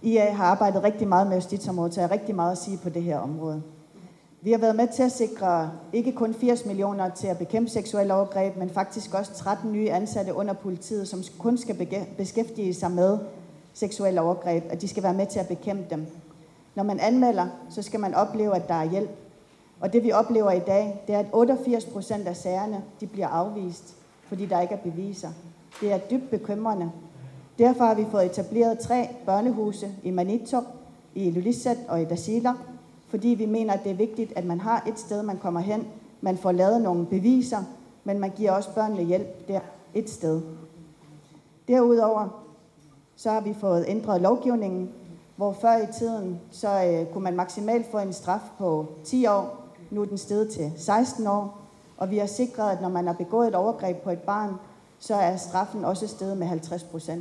IA har arbejdet rigtig meget med justitsområdet, så jeg har rigtig meget at sige på det her område. Vi har været med til at sikre ikke kun 80 millioner til at bekæmpe seksuelle overgreb, men faktisk også 13 nye ansatte under politiet, som kun skal beskæftige sig med seksuelle overgreb, at de skal være med til at bekæmpe dem. Når man anmelder, så skal man opleve, at der er hjælp. Og det vi oplever i dag, det er, at 88% af sagerne de bliver afvist, fordi der ikke er beviser. Det er dybt bekymrende. Derfor har vi fået etableret 3 børnehuse i Maniitsoq, i Ilulissat og i Tasiilaq, fordi vi mener, at det er vigtigt, at man har et sted, man kommer hen, man får lavet nogle beviser, men man giver også børnene hjælp der et sted. Derudover så har vi fået ændret lovgivningen, hvor før i tiden så kunne man maksimalt få en straf på 10 år, nu er den steget til 16 år, og vi har sikret, at når man har begået et overgreb på et barn, så er straffen også steget med 50%.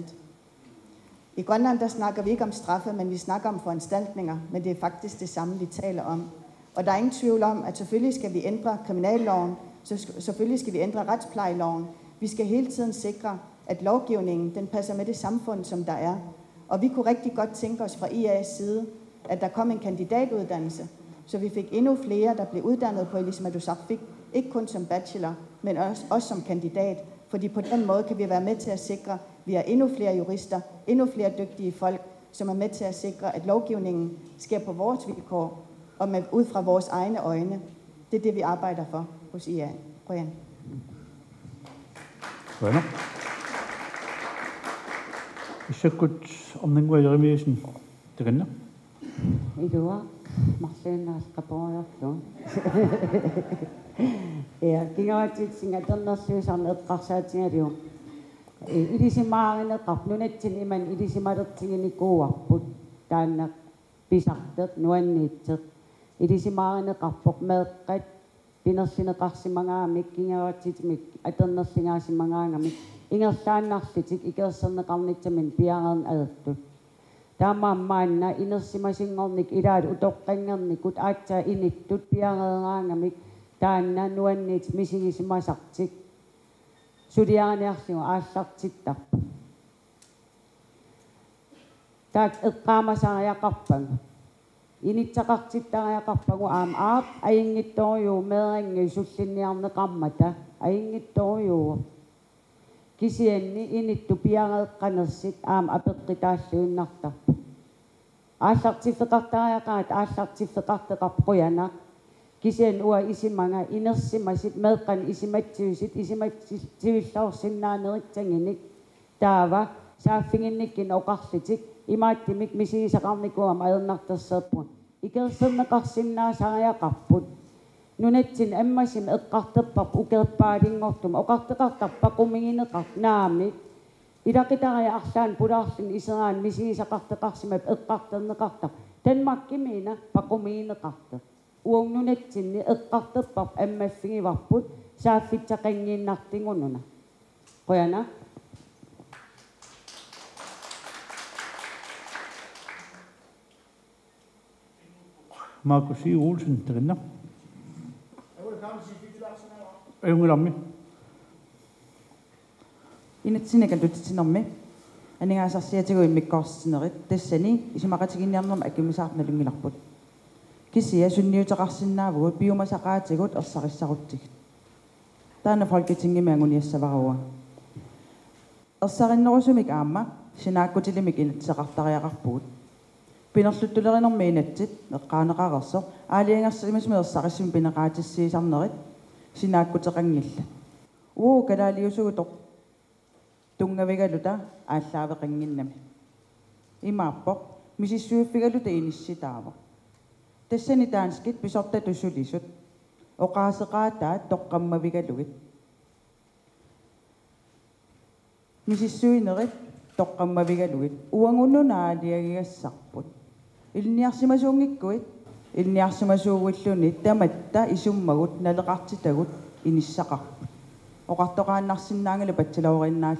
I Grønland der snakker vi ikke om straffe, men vi snakker om foranstaltninger, men det er faktisk det samme, vi taler om. Og der er ingen tvivl om, at selvfølgelig skal vi ændre kriminalloven, så selvfølgelig skal vi ændre retsplejeloven. Vi skal hele tiden sikre, at lovgivningen den passer med det samfund, som der er. Og vi kunne rigtig godt tænke os fra IA's side, at der kom en kandidatuddannelse, så vi fik endnu flere, der blev uddannet på Ilisimatusarfik, ikke kun som bachelor, men også som kandidat. Fordi på den måde kan vi være med til at sikre, at vi har endnu flere jurister, endnu flere dygtige folk, som er med til at sikre, at lovgivningen sker på vores vilkår og ud fra vores egne øjne. Det er det, vi arbejder for hos IA. Brian. Bueno. Исекут орнингуалеримиисин таганна. Идуа марлуунаас qaporiorlu. Kingaratitsingaternersuusarne eqqarsaatigaluu. Ilisimaarineqqarp nunatsin iman ilisimalertinginikuuarput taanna pisarteq nuanniitteq. Ilisimaarineqqarpoq meeqqat pinersineqarsimangaamik kingaratitmik aternersingaasimangaangamik ingerlaannarlitik ikerserneqarnitsamin piareern adertut. Taamaammaanna inersimasinngernik ilaat utoqqangernikut aatsaa inittut piareeraangamik taanna nuanniit misigisimasartik suliaaniarligu aallartittarpu taak eqqaamasariaqarpagu initsaqartittariaqarpagu aap aingittoriu meeringi sullinniarneqarmata aingittoriu kisianni inittu piareeqqanersit apeqqitaalluinnartarpu aallartiffeqartariaqaat aallartiffeqarteqarpuyana kisian ua isimanga inersimasit meeqqan isimatsiusit taava saaffinginnikkin oqarlitik imaattimik misigisaqarnikuam aernarterserpun ikerserneqarsinnaasariaqarput nunatsin ammasim eqqartepparp ukerpaalinnngortum oqarteqartarpaqumigineqart naamik ilaqitaria arlaan pulaarlun iseraan misigisaqarteqarsimap eqqarterneqartar tanmakkimiina paqumigineqarteq uungnunatsinni eqqartepparp ammaffigivarput saaffitsaqangiinnartingununa qoyana Markus E. Olsen taganda. Ayungulammi. Inatsinakallutitsinermi aningaasarsiatigu immikkoorsinerit tassani isimaqatiginniarnerma akimisaarnalungilarput kisia sunniutaqarsinnaavugut piumasaqaatigut ersarissaruttig taana folketingimianguniassavaruga ersarinnерусумик аама синааккутилимик инатсеқартариақарпугут пинерлуттулеринерми инатсит эққаанеқарерсо аалиангерсимасмеерсарissimi пинеқаатиссиисарнерит синааккутеқангилла калаалиусугутоқ тунгавигалута ааллаавеқангиннами имааппоқ мисиссуиффигалута инисситаава тассани таанскит писортатусулисут оқаасеқаатаат тоққаммавигалугит мисиссуинерит тоққаммавигалугит уангуннунаалиагигассарпут илниарсимасуунгиккуит илниарсимасуугуллуни таматта исуммагут налеқартитагут иниссақарпут оқартоқааннарсиннаангала патсалаориннаал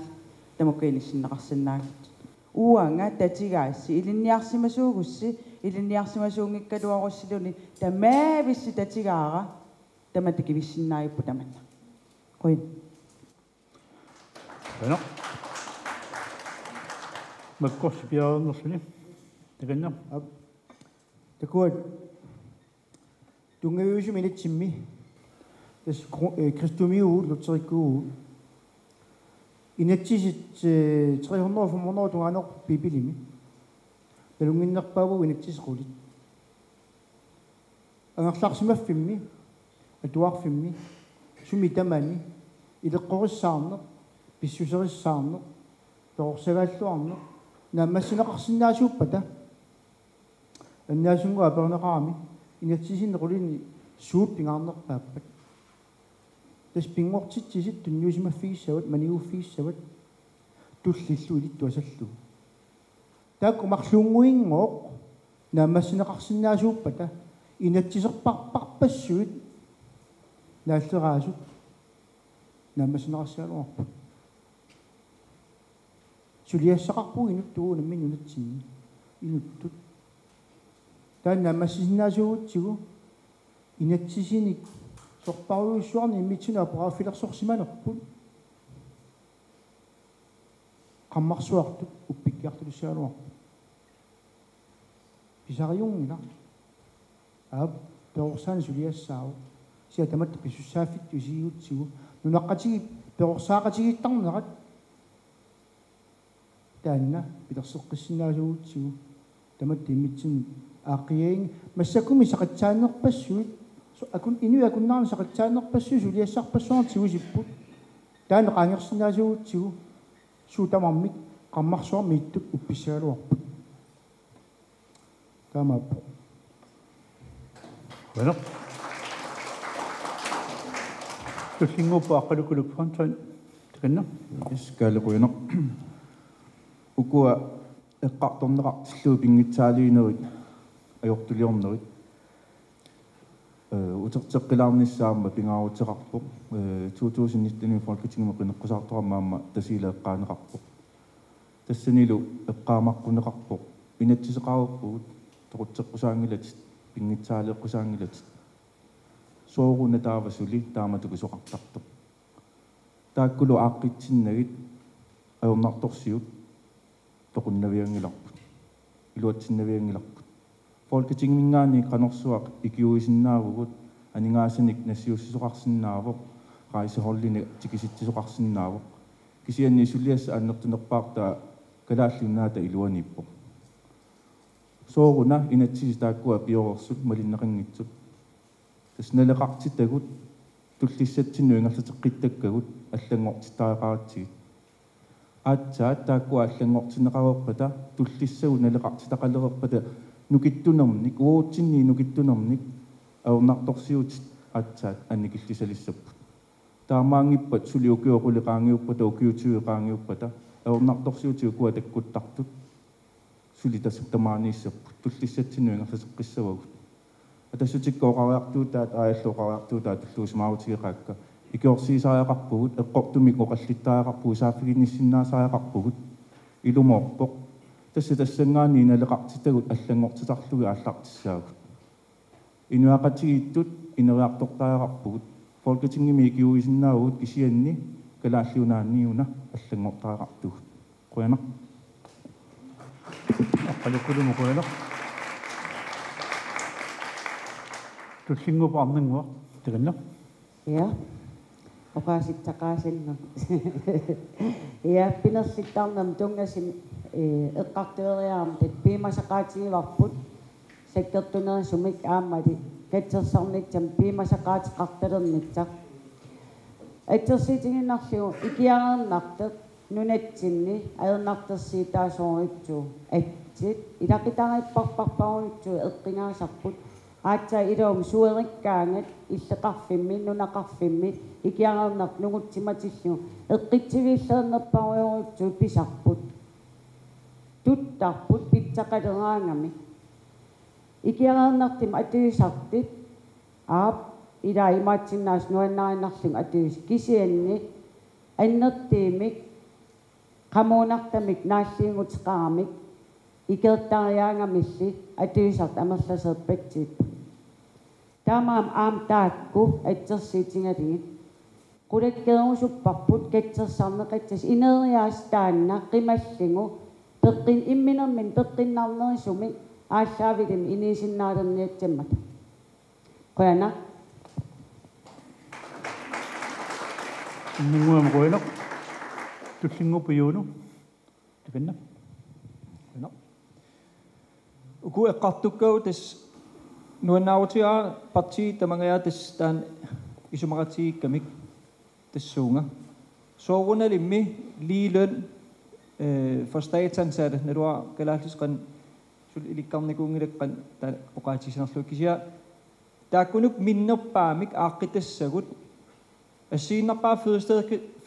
тамуккаиниссиннеқарсиннаагит уанга татигаасси илинниарсимасуугусси илинниарсимасуунгиккалуаруссилуни тамаависси татигаара таматакивиссиннаайппу таманна қуин Bueno. Makkos piaannersuni. Takanna. Takuat tungajuusu minitsimmi tas kristumiu lutserikkuu inatsisit 300 tungaanoq pipilimi talunginnerpaavu inatsisqulit angarlarsimaffimmi atuarfimmi sumi tamani ileqqorissaarneq pissuserissaarneq toorsagalluarneq naammassinaqarsinnaasuuppata аннаасунгуа апернеқарами ингатсисиннеқулини сууппингарнерпааппат тас пингортитсисит тунниусимаффигиссават маниуффигиссават туллиллу илиттуасаллу таакку марлуунгуингооқ наамассинеқарсинаасууппата инатсисерпарпарпассуит нааллераасут наамассинеқарсиалуарпут сулиассақарпуг инуттуу наммин унатсинни инуттут таанна массиннаасуутсигу инатсисиник сорпаруйуссуарни иммитсуна паафилерсорсиманерпут qammarsuartut uppikkiartulusaaluarput pisariungila aap peorsaani suliassaavu sia tamat pissussaaffittu isiutsigu nunaqqatigi peorsaaqatigittarnerat taanna pilerseqqissinnaasuutsigu tamat immitsin aaqiyaing massakumi saqatsaannerpassuit akun inu akunnaarni saqatsaannerpassu suliassarpassuartigu sipput taanne qaangersinnaasuutsigu suutamarmik qammarsuarmi ittut uppissaaluarput taamaappu Bueno. Tullingupa aqalukuluk fantan. Takanna. Iskaalekuineq ukua eqqartorneqartilluu pinngitsaaliinerit ajortuliornerit uterteqqilaarnissaamma pingaaruteqarpoq 2019 folketinget qinneqqusartorammaamma tasiileeqqaaneqarpoq тассанилу эққаамаққунеқарпоқ инатсисеқаруппугут тоқутсеққусаангилатит пингитсаалеққусаангилатит сооруна таавасули тааматуку соқартартоқ тааккулу ааққитсиннагит аёрнарторсиут тоқуннавиангиларпут илуатсиннавиангиларпут folketingmingaani qanorsuaq ikiuisinnaavugут анигаасаник нассиуссисоқарсинаавоқ раисихорлини тикиситсисоқарсинаавоқ кисианни сулиасса аннертунерпаарта калааллуннаата илуаниппо сооруна инатсис тааккуа пиорерсут малиннеқингитсут таснелеқартитагут туллиссатсинну ингерлатеққиттаккагут аллангортитаақаратсигит аатсаат тааккуа аллангортинеқарерпата туллиссагу налеқартитақалерерпата нукиттунерник уутсинни нукиттунерник аунарторсиутит аатсаат анникиллисалиссаппут таамаангиппат сулиукиоқулеқаангиуппата укиутиуеқаангиуппата аунарторсиутиу куа таккуттартут сулитасуттамаанииссаппут туллиссатсинну ингерлатеққиссавагут атассутиккооқариартуутаат ааллооқариартуутаат туллуусмаавутигеқаакка икиорсиисааяқарпугут эққортумик оқаллиттааяқарпугу сааффигинниссиннаасааяқарпугут илумоорпоқ тассангаани налеқартитагут аллангортитарлуги ааллартиссаагут инуақатигиттут инериартортааяқарпугут folketingimi ikиуисиннаавут кисианни калааллунаанниуна аллангортаақартугут қуяна Aqalukulumu quyanaq. Tullingupa arningua takanna. Ja. Oqaasittaqaasinna. Ja pinersittarnam tungasin eqqartueriaam tat piimasaqaatigivarput sakkertunerisumik aammati katsersarnittam piimasaqaatiqartalernitsa атсерситигиннарлугу икиареернартат нунатсинни аернартерсиитаасооrittu атсит илақитариппарпарпаруитсу эққингаасарпут аатса илуум суериккаангат иллеқарфимми нунақарфимми икиареернарт нугутсиматиллу эққитсивииллернерпаруйорутсу писарпут туттарпут питсақалераангами икиареернартим атуисартит аап ila imatsinnaas nuannaarinarlung atuus kisianni annertiimik qamuunartamik naalliingutiqaramik ikeertariaangamilli atuusart amerlaserpatsit taamaam aam taakku atsersiitingaligit qulakkeerusupparput katsersarneqatsis ineriaastaanna qimallingu peqqin imminermin peqqinnarnerisumi аассаавилим инисиннаалерниатсаммата qoyana Nunguam qoyana tullingupuyuunu tikanna qoyana uku eqqartukkau tas nuannaawutiaa parti tamangaya tas taan isumaqatiikkamik tassuunga soorunnalimmi liiløn for statsansatte når du har kalaallisqan sul ilikkarnikuungilekkan ta oqaatisanerlukkisia taakkunuk minnerpaamik aaqqittassagut assiinnerpaa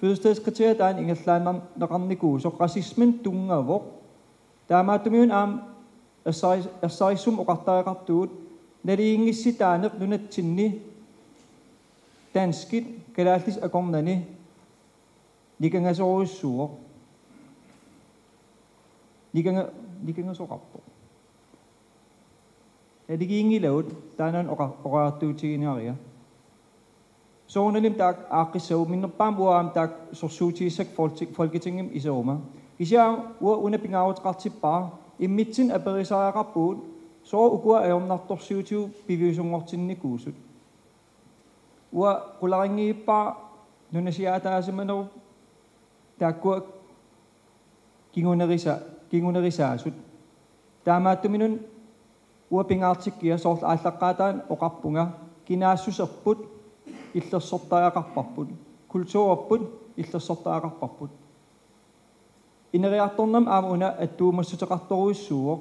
fødestedskriteriet taan ingallaannerneqarnikuu so racismen tungavoq taamaattumiun aam assarisum oqartaareqartugut naliingissitaaneq nunatsinni danskit kalaallis akornani nikangasoruissuuq nikangasoqarpo adigiingilaut taanan oqaartuutiginearia soornalim taak aaqqissau minnerpaam uaam taak sorsuutiissak folketingim iseuma kisia ua unapingaavutqartippaa immitsin aperisaaqarpuut soo ukua aornartorsiutiu piviusungortinnikuusut ua qularingiippaa nunasiaataasimaneru taakkua kingunerisaasut taamaattuminun uapingaartikkia soorla aallaqqaataan oqarpunga kinaassuserput illersortaaqarparput kultuurerput illersortaaqarparput ineriartornam aama una attuumassuteqartoruissuuq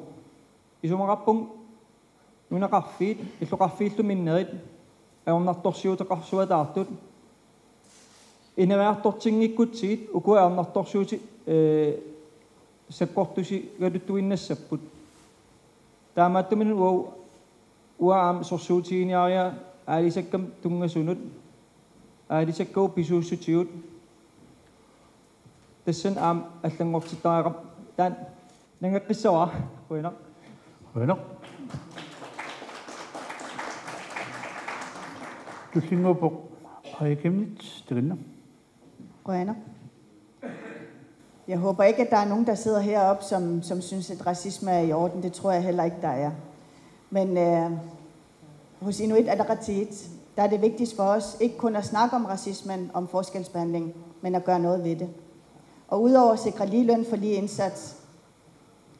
isumaqarpung nunaqarfiit illoqarfiillu minnerit aornartorsiuteqarsuataartut ineriartortingikkutsigit ukua aornartorsuuti sakkortusi gaduttuinnassaput taamaattuminun uaam sorsuutiiniaria aalisakkam tungasunut aalisakkau pisuussutigut tassan aam allangortitaareq taan nangaqqissawaa qoyana qoyana tullingupoq ayakimnit tikanna Rønner. Jeg håber ikke, at der er nogen, der sidder heroppe, som synes, at racisme er i orden. Det tror jeg heller ikke, der er. Men hos Inuit Ataqatigiit, der er det vigtigst for os ikke kun at snakke om racismen, om forskelsbehandling, men at gøre noget ved det. Og udover at sikre lige løn for lige indsats,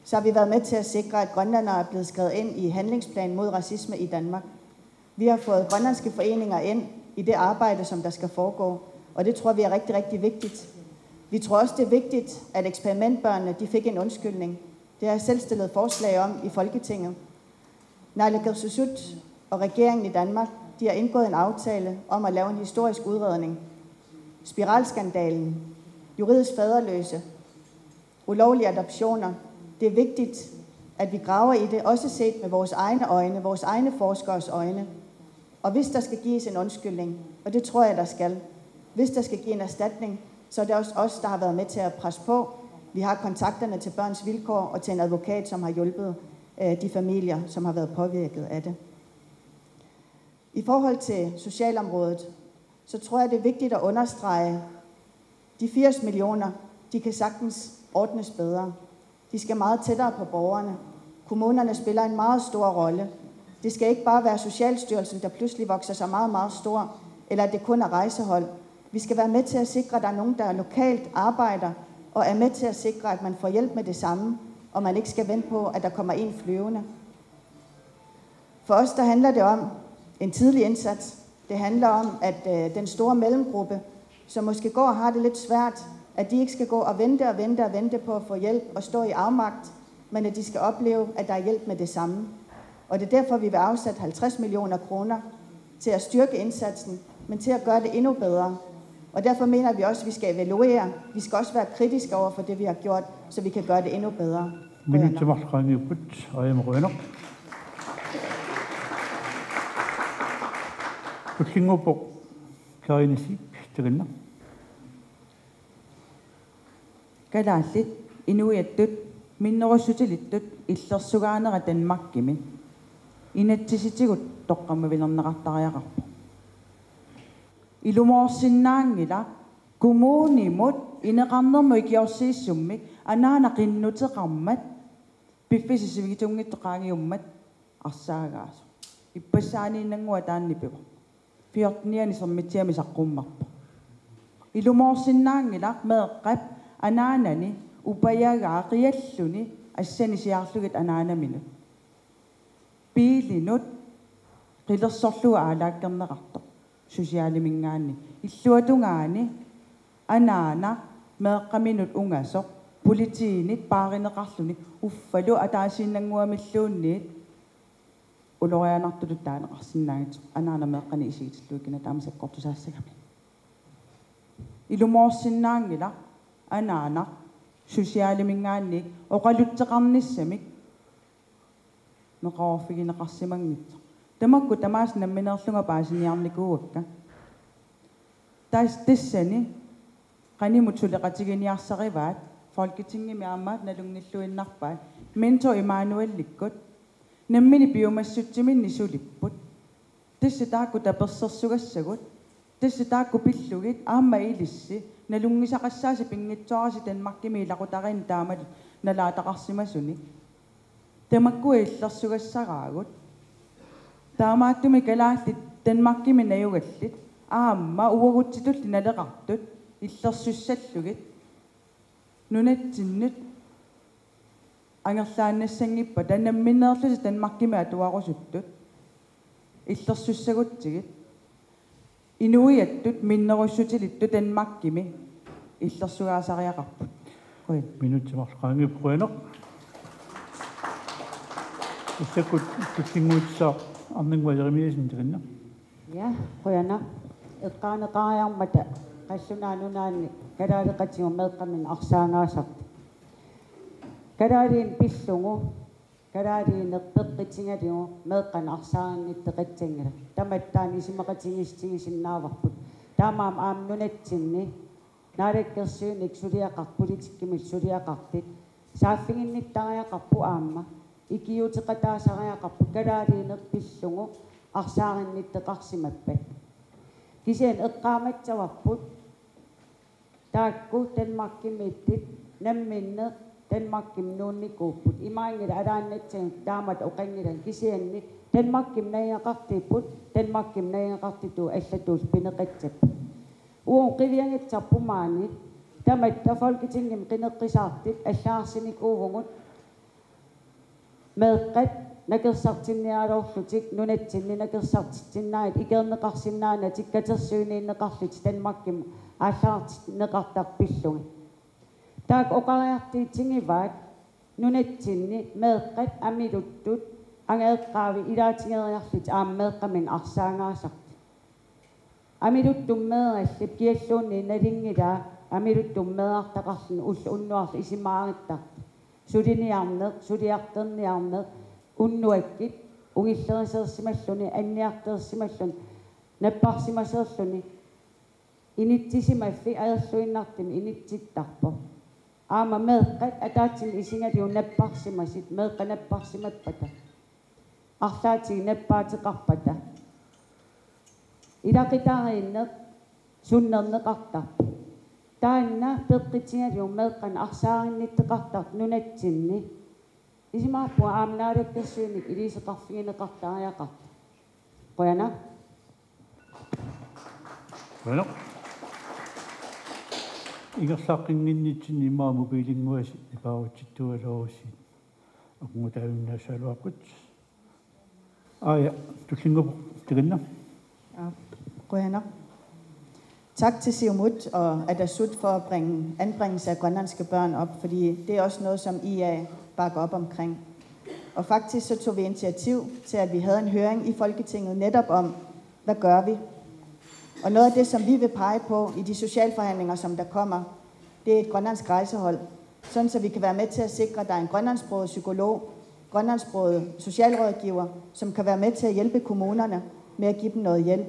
så har vi været med til at sikre, at grønlandere er blevet skrevet ind i handlingsplanen mod racisme i Danmark. Vi har fået grønlandske foreninger ind i det arbejde, som der skal foregå, og det tror vi er rigtig, rigtig vigtigt. Vi tror også, det er vigtigt, at eksperimentbørnene de fik en undskyldning. Det har jeg selv stillet forslag om i Folketinget. Naalakkersuisut og regeringen i Danmark, de har indgået en aftale om at lave en historisk udredning. Spiralskandalen, juridisk faderløse, ulovlige adoptioner. Det er vigtigt, at vi graver i det, også set med vores egne øjne, vores egne forskers øjne. Og hvis der skal gives en undskyldning, og det tror jeg, der skal, hvis der skal give en erstatning, så er det også os, der har været med til at presse på. Vi har kontakterne til Børns Vilkår og til en advokat, som har hjulpet de familier, som har været påvirket af det. I forhold til socialområdet, så tror jeg, det er vigtigt at understrege, de 80 millioner, de kan sagtens ordnes bedre. De skal meget tættere på borgerne. Kommunerne spiller en meget stor rolle. Det skal ikke bare være Socialstyrelsen, der pludselig vokser sig meget, meget stor, eller at det kun er rejsehold. Vi skal være med til at sikre, at der er nogen, der lokalt arbejder, og er med til at sikre, at man får hjælp med det samme, og man ikke skal vente på, at der kommer en flyvende. For os, der handler det om en tidlig indsats. Det handler om, at den store mellemgruppe, som måske går og har det lidt svært, at de ikke skal gå og vente på at få hjælp og stå i afmagt, men at de skal opleve, at der er hjælp med det samme. Og det er derfor, vi vil afsætte 50 millioner kroner til at styrke indsatsen, men til at gøre det endnu bedre. Og derfor mener vi også, at vi skal evaluere. Vi skal også være kritiske over for det, vi har gjort, så vi kan gøre det endnu bedre. Kalaallit inuiattut minnerussutilittut illersugaanera Danmarkimi inatsisitigut toqqamavilerneqartariaqarpu Ilumorsinnaangila kommunimut ineqarnermuikiorsiissummi anaanaqinnuteqarmat piffisisivigitungittoqaangiummat arsaagaasu ippasaaniinnangua taannipiva fiortniani sormitiami saqqummarpa ilumorsinnaangila meeqqap anaanani upayagaa qialluni assani siarlugit anaanaminut piilinut qilersorluga aalaakkerneqartoq sosiaalimingaanni illuatungaani anaana meeqqaminut ungasoq politiinit paarineqarluni uffalu ataasiinnanguamilluunniit ulorianartulut taaneqarsinnaagit anaana meeqqani isigitilluukina taamasakkortusaassagami ilumorsinnaangila anaana sosiaalimingaanni oqalutteqarnissamik meqorfigineqarsimangitso tamakku tamaas nammineerlunga paasiniarnikuuakka tassani qanimut suleqatiginiarsarivaat folketingimi aammaat nalungilluinnarpaat mentor Emanuel likkut nammini piumassuttiminni sulipput tassi taakku tapersersugassagut tassi taakku pillugit aamma ilissi nalungisaqassaasi pingitsoarasi tanmarkimi ilaqutarin taamat nalaataqarsimasuni tamakku illersugassaraagut taamaattumi kalaallit tanmarkimi nayugallit aamma uaguttitulli naleqartut illersussallugit nunattinnut angerlaannassangippa tanammineerlusi tanmarkimi atuarusuttut illersussagutsigit inuiattut minnerussutilittut tanmarkimi illersugaasariaqarput qoin минутсимарлqaangi quanoq issakut tullinguutsaa арнингуалеримиасин таканна ja qoyana eqqaaneqaariarmata qassунааnunaanni kalaaleqatigu meeqqamin arsaangaasarta kalaaliin pillungu kalaaliineqpeqqitingaligu meeqqan arsaannittaqatsangala tamattaan isimeqatingistigisinnaarvarput taamaam aamnunatsinni naalakkersuunik suliaqarpolitikkimit suliaqartit saaffiginnittariaqarpu aamma ikiuteqataasariaqarpu kalaaliinerpillungu arsaarinnittaqarsimappat kiseen eqqaamatsavarput taakku tanmarkimittit namminne tanmarkim nuunnikuupput imaangila alaannatsin taamat oqangilan kisianni tanmarkim naiaqartipput tanmarkim naiaqartitu allatuus pineqatsappu uun qiviangitsarpumaani tamatta folketingim qineqqisaartit allaarsiniikuuvungut meeqqat nakersartinnialorlutik nunatsinni nakersartitsinnaat ikerneqarsinnaana tikkatersuuniinneqarlut tanmarkim aallaartinneqartarpillungi taak oqariartiitsingivaat nunatsinni meeqqat amiluttut angeeqqaavi ilaatingeriarlut aammeeqqamin arsaangaasarti amiluttummeerallip kialluunni nalingilaa amiluttummeerartaqarlun unnuarlu isimaarittart suliniarneq suliarterniarneq unnuakkit ungillerisersimalluni anniartersimallun napparsimaseerluni initsisimaffi aerluinnartim initsittarpo aama meeqqat ataatsin isingaliu napparsimasit meeqqa napparsimappata arlaatigi nappaateqarpata ilaqitaariinneq sunnerneqartarpi taanna peqqitingaliu meeqqan arsaarinnittaqartart nunatsinni isimaappu aamnaalakkersuunik iliiseqarfigineqartariaqarta qoyana quanoq игерсааққингиннитсин имаа мобилингуаси ипааруттитуалоорусси акунгутаавиннаасаалуаққут ая туллингуп таканна Qoyana. Tak til Siumut og Adasut for at bringe anbringelse af grønlandske børn op, fordi det er også noget, som IA bakker op omkring. Og faktisk så tog vi initiativ til, at vi havde en høring i Folketinget netop om, hvad gør vi? Og noget af det, som vi vil pege på i de socialforhandlinger, som der kommer, det er et grønlandsk rejsehold, sådan så vi kan være med til at sikre, at der er en grønlandsksproget psykolog, grønlandsksproget socialrådgiver, som kan være med til at hjælpe kommunerne med at give dem noget hjælp.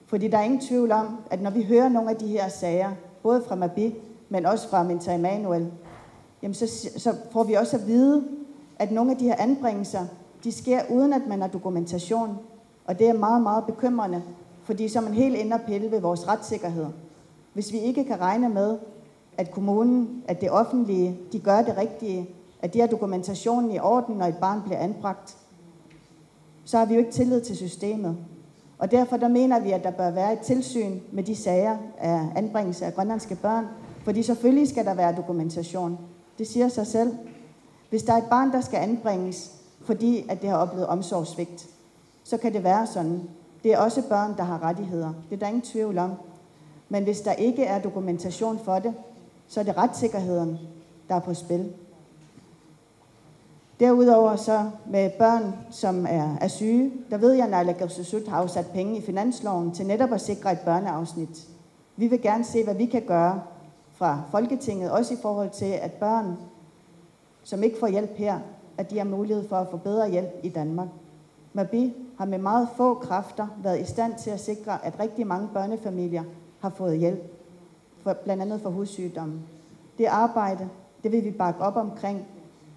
Fordi der er ingen tvivl om, at når vi hører nogle af de her sager, både fra Mabi, men også fra Mentor Emanuel, jamen så får vi også at vide, at nogle af de her anbringelser, de sker uden at man har dokumentation. Og det er meget, meget bekymrende fordi så er man helt inde og pille ved vores retssikkerhed. Hvis vi ikke kan regne med, at kommunen, at det offentlige, de gør det rigtige, at de har dokumentationen i orden, når et barn bliver anbragt, så har vi jo ikke tillid til systemet. Og derfor der mener vi, at der bør være et tilsyn med de sager af anbringelse af grønlandske børn, fordi selvfølgelig skal der være dokumentation. Det siger sig selv. Hvis der er et barn, der skal anbringes, fordi at det har oplevet omsorgssvigt, så kan det være sådan. Det er også børn, der har rettigheder. Det er der ingen tvivl om. Men hvis der ikke er dokumentation for det, så er det retssikkerheden, der er på spil. Derudover så med børn, som er syge, der ved jeg, at naalakkersuisut har afsat penge i finansloven til netop at sikre et børneafsnit. Vi vil gerne se, hvad vi kan gøre fra Folketinget, også i forhold til, at børn, som ikke får hjælp her, at de har mulighed for at få bedre hjælp i Danmark. Mabi har med meget få kræfter været i stand til at sikre, at rigtig mange børnefamilier har fået hjælp, blandt andet for hudsygdomme. Det arbejde, det vil vi bakke op omkring.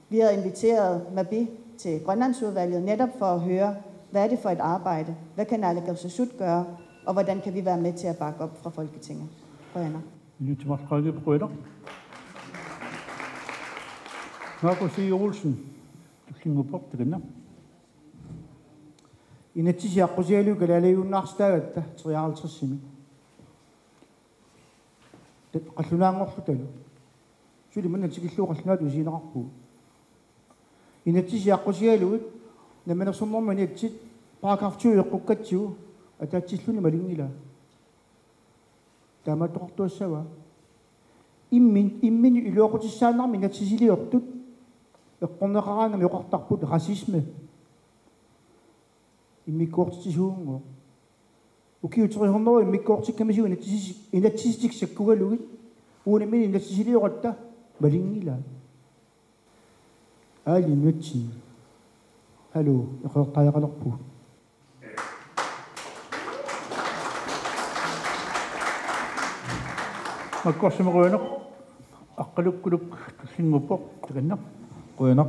Vi har inviteret Mabi til Grønlandsudvalget netop for at høre, hvad er det for et arbejde, hvad kan naalakkersuisut gøre, og hvordan kan vi være med til at bakke op fra Folketinget. Nyt Margrethe Brøder. Markus E. Olsen. Du klinger på det. Inatsisiaqqusiyaluu kalaalajunnaarstaaгаtta 53-simi tat qallunaangorlutalu suli mannatikilluuqallnaat usiinaqarpuu inatsisiaqqusiyaluu namanersornormani atsit paragraf 20 eqqukkatsiu ataatilluni malingila taamatoqortuassava immin iluoqutissaanermi inatsisiliortut eqqorneqaraanami oqartarput rasisme imikkortisuungo ukiuteriornero imikkortikkamisiu inatsistiksakkugallugit uunimini inatsisiliorta malingila aali nutsi hallo eqortaajaqalerpu makkorsumerøner aqqalukkuluk tullinguppoq taganna qoyana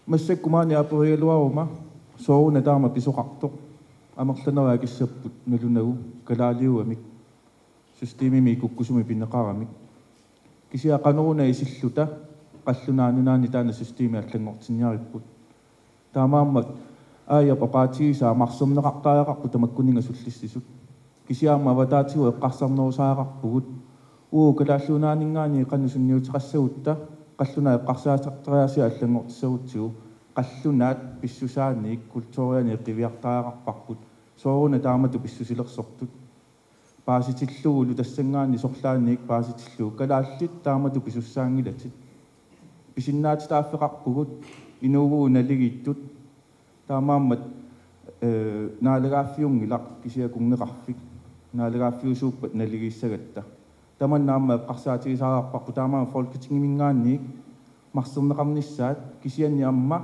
массаккумаани апериалуарума соруна таама писоқарто амерланераа киссаппут нулунагу калаалиуамик системими куккусуми пиннеқарамик кисиақанеруна исиллута қаллунаанунаани таана системи аллангортинниариппут таамааммак аая папаатигисаа марсернеқартааяқарпу тамаккунинга суллиссисут кисиаама аватаатигу эққарсарнерусаақарпугут калааллунаанингаани қаннусунниутеқассагутта qalлунаа эққарсаатартариаси аллангортиссагутсигу qallunaat pissusaaniik kultuuriani qiviartaaqarparput sooruna taamatu pissusilersortut paasitillugulu tassangaani sorlaaniik paasitilluu kalaallit taamatu pisussaangilatit pisinnaat taaffeqarpugut inuuguu naligiittut taamaammat naalagaaffiungilaq kisiakungeqarfik naalagaaffiusuuppat naligissagatta tamannaamma eqqarsaatigisaaqarparpu taamaama folketingimingaanniik марсернеқарнissaat кисианни амма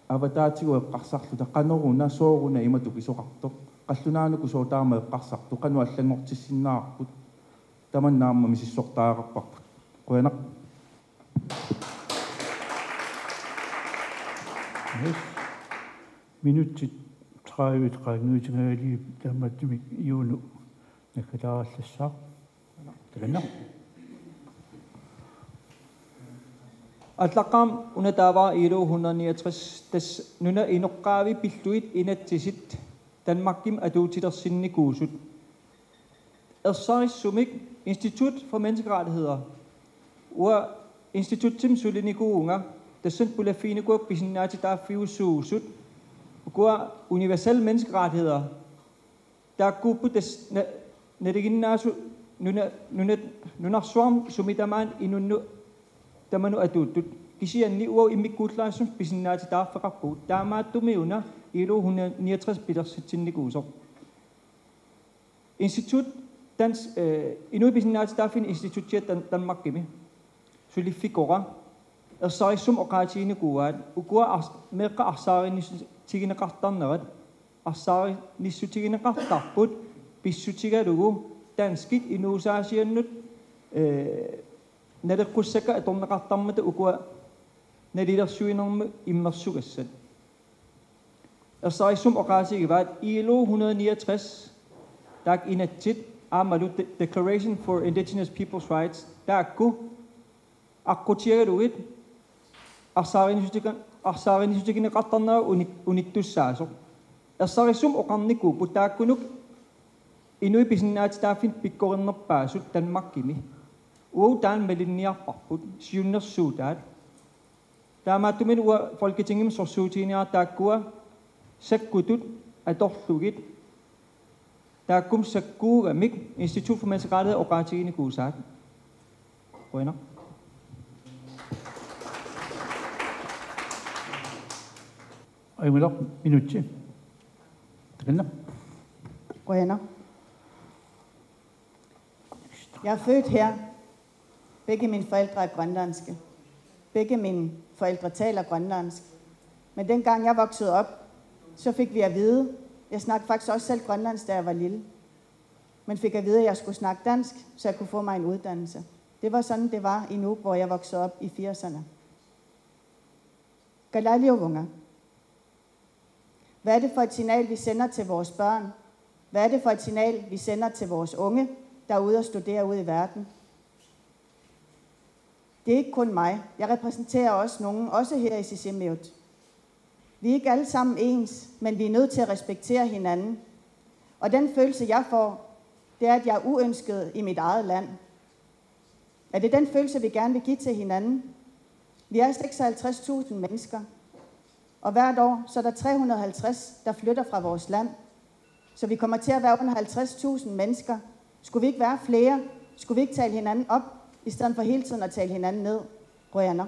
аватаатигу эққарсарлута қанеруна соорuna имату писоқарто қаллунаануку соотаама эққарсарто қану аллангортиссиннаарпут таманнаамма мисиссортаагаарпарпут қуянақ минутит 30-30 таматтумик иуну накалаарлассаа таганна Allaqam unataava ilu 169 tas nuna inoqqaavi pilluit inatsisit Danmarkim atuutilersinni kuusut Ersarissumik Institut for Menneskerettigheder ua instituttim sulinikuunga tassan pulafiinikuak pisinnaati taaffiussuusut ukua universelle menneskerettigheder taakkuuppu tas nadiginnaasu nunarsuarm sumitamaan inunnu tamanu atutut kisianni uo immikkuullaasum pisinnaati taaffeqarpu taamaattumiuna ilu 169 pilersitsinnikusor institut dans inu pisinnaati taaffin instituttiat Danmarkimi suliffikora ersaarissum oqaatiinikuaat ukua meqqa arsaarinissutigineqartarnerat arsaarinissutigineqartarput pissutigalugu danskit inuusaasiannut naleqqussaqa atorneqartarmata ukua nalilersuinermu immersugassat Ersarissum oqaasigivaat ILO 169 taak inatsit aamalu Declaration for Indigenous Peoples' Rights taakku aqqutiagaluit arsaarinisutikine unittussaasoq ersarissum oqarniku putaakkunuk inui pisinnaatitaaffin pikkorinnerpaasut Danmarkimi uu taan melinniarparput siunnersuutaat taamaattumin ua folketingim sorsuutiiniartaakkua sakkutut atorlugit taakkum sakkuugamik Institut for Menneskerettigheder oqaatiginikuusaat qoina Aymalaq minutsi. Tagna. Rønner. Jeg er født her. Begge mine forældre er grønlandske. Begge mine forældre taler grønlandsk. Men dengang jeg voksede op, så fik vi at vide, jeg snakkede faktisk også selv grønlandsk, da jeg var lille. Men fik at vide, at jeg skulle snakke dansk, så jeg kunne få mig en uddannelse. Det var sådan, det var i Nuuk, hvor jeg voksede op i 80'erne. Galaliovunga. Hvad er det for et signal, vi sender til vores børn? Hvad er det for et signal, vi sender til vores unge, der er ude og studere ude i verden? Det er ikke kun mig. Jeg repræsenterer også nogen, også her i Sisimiut. Vi er ikke alle sammen ens, men vi er nødt til at respektere hinanden. Og den følelse, jeg får, det er, at jeg er uønsket i mit eget land. Er det den følelse, vi gerne vil give til hinanden? Vi er 56.000 mennesker. Og hvert år, så er der 350, der flytter fra vores land. Så vi kommer til at være under 50.000 mennesker. Skulle vi ikke være flere? Skulle vi ikke tale hinanden op, i stedet for hele tiden at tale hinanden ned? Rønner.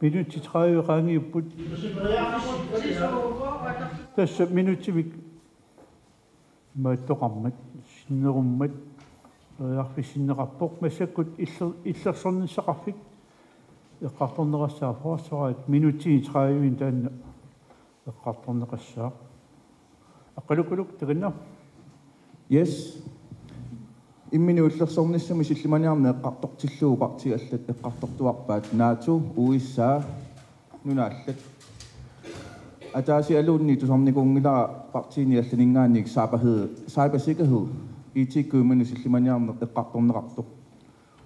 Minutti 30 rangi put. Tässä minutti vi toqammat sinnerummat arfisinnerappoq masakkut illersornisaqarfik eqqartornerassaaforossaraat minutti 30 taanna eqqartorneqassaa aqalukuluk taganna. Yes. Immini ullersornissami sillimaniarne eqqartortilluuqartigallat eqqartortuarpaat naatu uissaa nunaallat ataasi aluunni tusornikuungilaa partiini allaningaannik cybersikkerhed IT-kuumani sillimaniarne eqqartorneqartoq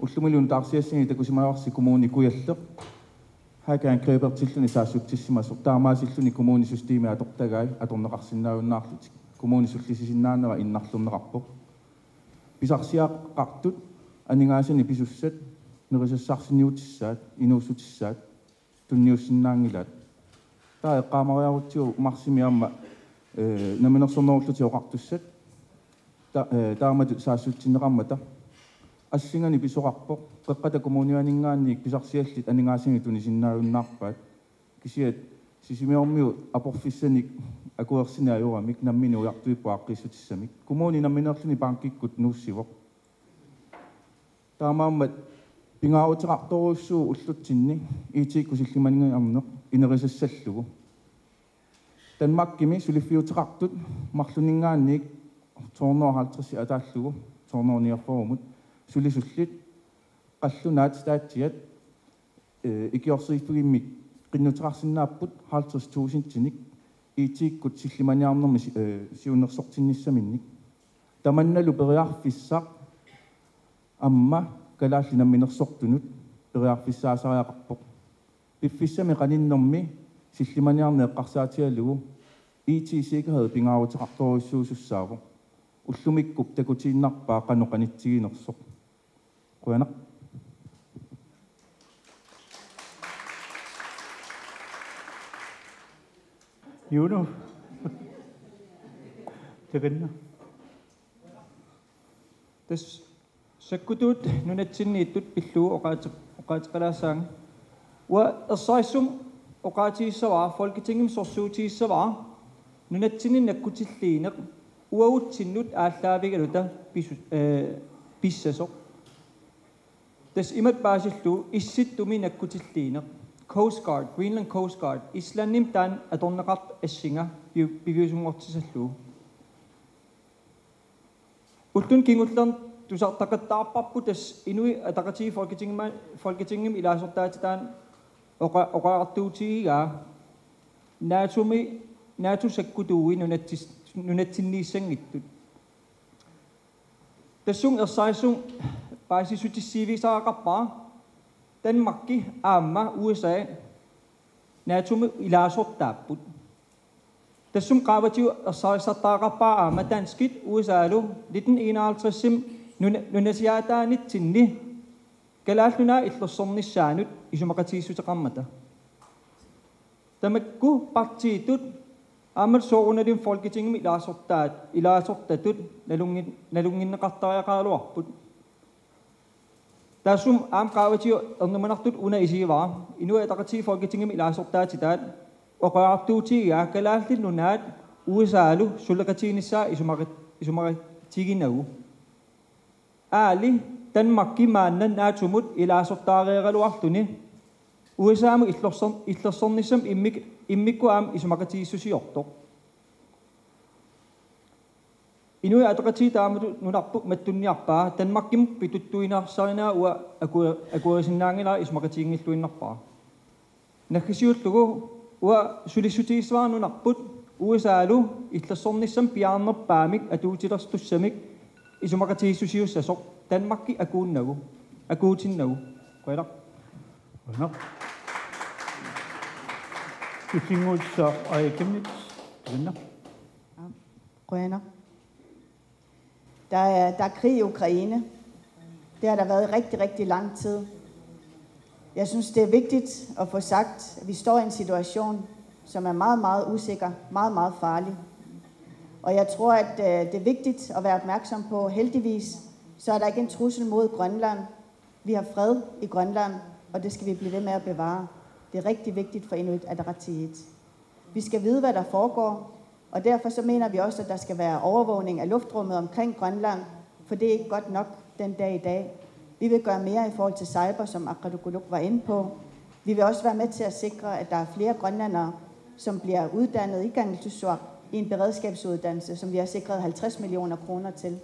ullumilun taarsiassini takusimaarsi kommuni kujalleq hakaan kreepertilluni saassuttissimasoq taamaasilluni kommuni systeemi atortagai atorneqarsinnaaunnаарlut kommuni sullisisinnaanera innarlunneqarpoq pisarsiaqqartut aningaasani pisussat nerisassarsinuutissaat inuussutissaat tunniussinnaangilaat taa eqqaamariaruttiu marsimiamma naminersornerulluti oqartussat taamatut saassutsinneqarmata assingani pisoqarpoq qeqqata kommunianingaanniik pisarsiallit aningaasani tunisinnaarunnаарpaat kisiat sisimiormiu aporfissanik akuersinaajurramik nammini ujartuippuaqqissutissamik kommuni namminerluni pankkikkut nuussivoq taamaammat pingaauteqartoruussuu ullutsinni iitiikku sillimanniarneq inerisassаллугу Danmarkimi suliffiuteqartut marluningaanniik 250 ataallugu 249 sulisullit qallunaat staatsiat ikiorsiiffigimmik qinnuteqarsinnaapput 50.000 tinik iitiikkut sillimaniarnermi siunersortinnissaminnik tamannalu periarfissaq amma kalaallinamminersortunut periarfissaasariaqarpoq piffissami qaninnermi sillimaniarne eqqarsaatialugu IT-sikkerhed pingaauteqartoruissuusussaavu ullumikkup takutiinnarpaa qanoqanitsigiinersoq quanaq Juno. Taganna. Tas sakkutut nunatsinniittut pilluu oqaatiqalaasaang wa ersaissum oqaatiissavaa folketingim sorsuutiissavaa nunatsinnin nakkutilliineq uagutsinnut aallaavikaluta pissasoq tas imat paasillu issittumi nakkutilliineq Coast Guard, Greenland Coast Guard, Islandim taan atorneqart assinga piviusungortisallu. Uttun kingullern du sagde, der kan på des endnu, at der kan sige folketinget i laser der til den, og røre du til, ja. NATO sekkudu i nu til niseng. Det sung er sejsung, bare sig til CV så rappa. Den makki amma USA. NATO i laser der på. Det sung grabativ er sejsa der rappa amma danskit USA lo 1951 sim nu siger der nit til ni. Kalalt nu et lo som ni sanut i som makati su takammata. Tamakku partitut amal so una din folketinget i lasortatut nalungin naqattariya qaaluarput tasum am qaawati ernumanartut una isiva inu ataqati folketinget i lasortaatitat oqaartuuti ya kalaaltin nunaat uisaalu sulaqatiinissa isumaratiginnagu aali tanmakki maannan naatumut i lasortaarieraluartuni USAmu illersornissam immikku am isumakatiissusiortoq inui ataqati taamatu nunarpu mattunniarpaa tanmakkim pituttuinaarsarina ua akuerisinnaangila isumakatiingilluinnarpaa nakkisiullugu ua sulissutiisvaa nunarput USAlu illersornissam piaarnerpaamik atuutilertussamik isumakatiissusiussasoq tanmakki akuutinnagu qoilaq Bueno. Utinguitsa aikemnit. Rønner. Der er krig i Ukraine. Det har der været rigtig, rigtig lang tid. Jeg synes, det er vigtigt at få sagt, at vi står i en situation, som er meget, meget usikker, meget, meget farlig. Og jeg tror, at det er vigtigt at være opmærksom på, heldigvis, så er der ikke en trussel mod Grønland. Vi har fred i Grønland, og det skal vi blive ved med at bevare. Det er rigtig vigtigt for Inuit Ataqatigiit. Vi skal vide, hvad der foregår, og derfor så mener vi også, at der skal være overvågning af luftrummet omkring Grønland, for det er ikke godt nok den dag i dag. Vi vil gøre mere i forhold til cyber, som Aqalukuluq var inde på. Vi vil også være med til at sikre, at der er flere grønlandere, som bliver uddannet i Kangerlussuaq i en beredskabsuddannelse, som vi har sikret 50 millioner kroner til.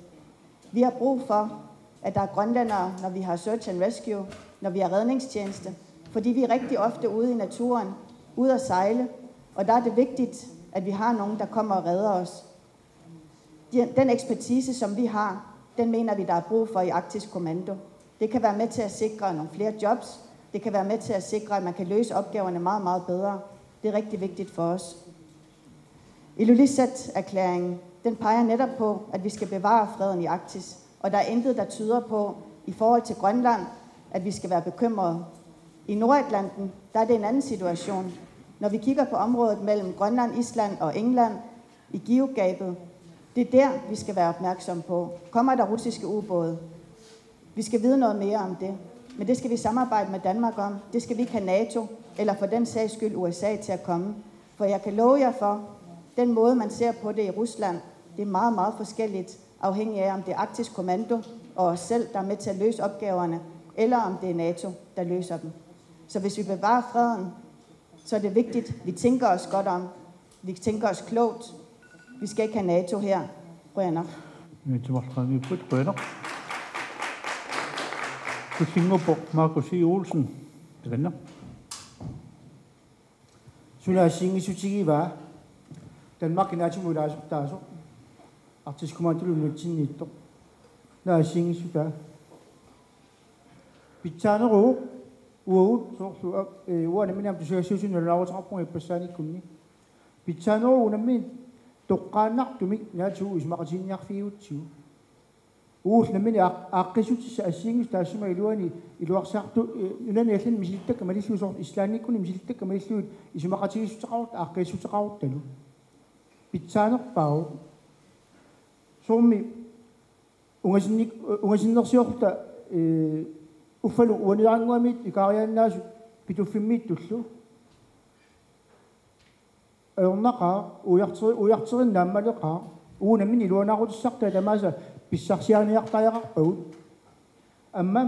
Vi har brug for, at der er grønlandere, når vi har search and rescue, når vi har redningstjeneste, fordi vi er rigtig ofte ude i naturen, ude at sejle, og der er det vigtigt, at vi har nogen, der kommer og redder os. Den ekspertise, som vi har, den mener vi, der er brug for i Arktisk Kommando. Det kan være med til at sikre nogle flere jobs. Det kan være med til at sikre, at man kan løse opgaverne meget, meget bedre. Det er rigtig vigtigt for os. Ilulissat-erklæringen, den peger netop på, at vi skal bevare freden i Arktis, og der er intet, der tyder på, i forhold til Grønland, at vi skal være bekymrede. I Nordatlanten, der er det en anden situation. Når vi kigger på området mellem Grønland, Island og England, i Givegabet, det er der, vi skal være opmærksom på. Kommer der russiske ubåde? Vi skal vide noget mere om det. Men det skal vi samarbejde med Danmark om. Det skal vi ikke have NATO, eller for den sags skyld USA til at komme. For jeg kan love jer for, den måde, man ser på det i Rusland, det er meget, meget forskelligt, afhængig af, om det er Arktisk Kommando og os selv, der er med til at løse opgaverne, eller om det er NATO, der løser dem. Så hvis vi bevarer freden, så er det vigtigt, vi tænker os godt om. Vi tænker os klogt. Vi skal ikke have NATO her. Rønner. Markus E. Olsen. Venner. Sunasingi sutigiva. Danmark inatimulaasutaasuq. Arktisk Kommando lunutsinniittoq. Naasingi suta. Pitsaneru uanamminam tusuassiusunnerlaarutarpung ippassaanikkunni. Pitsaneru unammin toqqaannartumik naatu ismaqatinniarfiutsiu. Nammin aaqqisutissa assiingus taassuma iluani iluarsaartu unani allan misilittakka malisluusort islaannikkunni misilittakka malisluut ismaqatigisutaqarut aaqqisutaqaruttalu. Pitsanerpau sommi ungasinnersiorta uffalu uaniranguamit ikariannaasu pituffimmit-tullu aornaqa uyarterinnaammalaqaa uunammin iluanaarutussarta tamaasa pissarsiaaniartayaqarpagut amma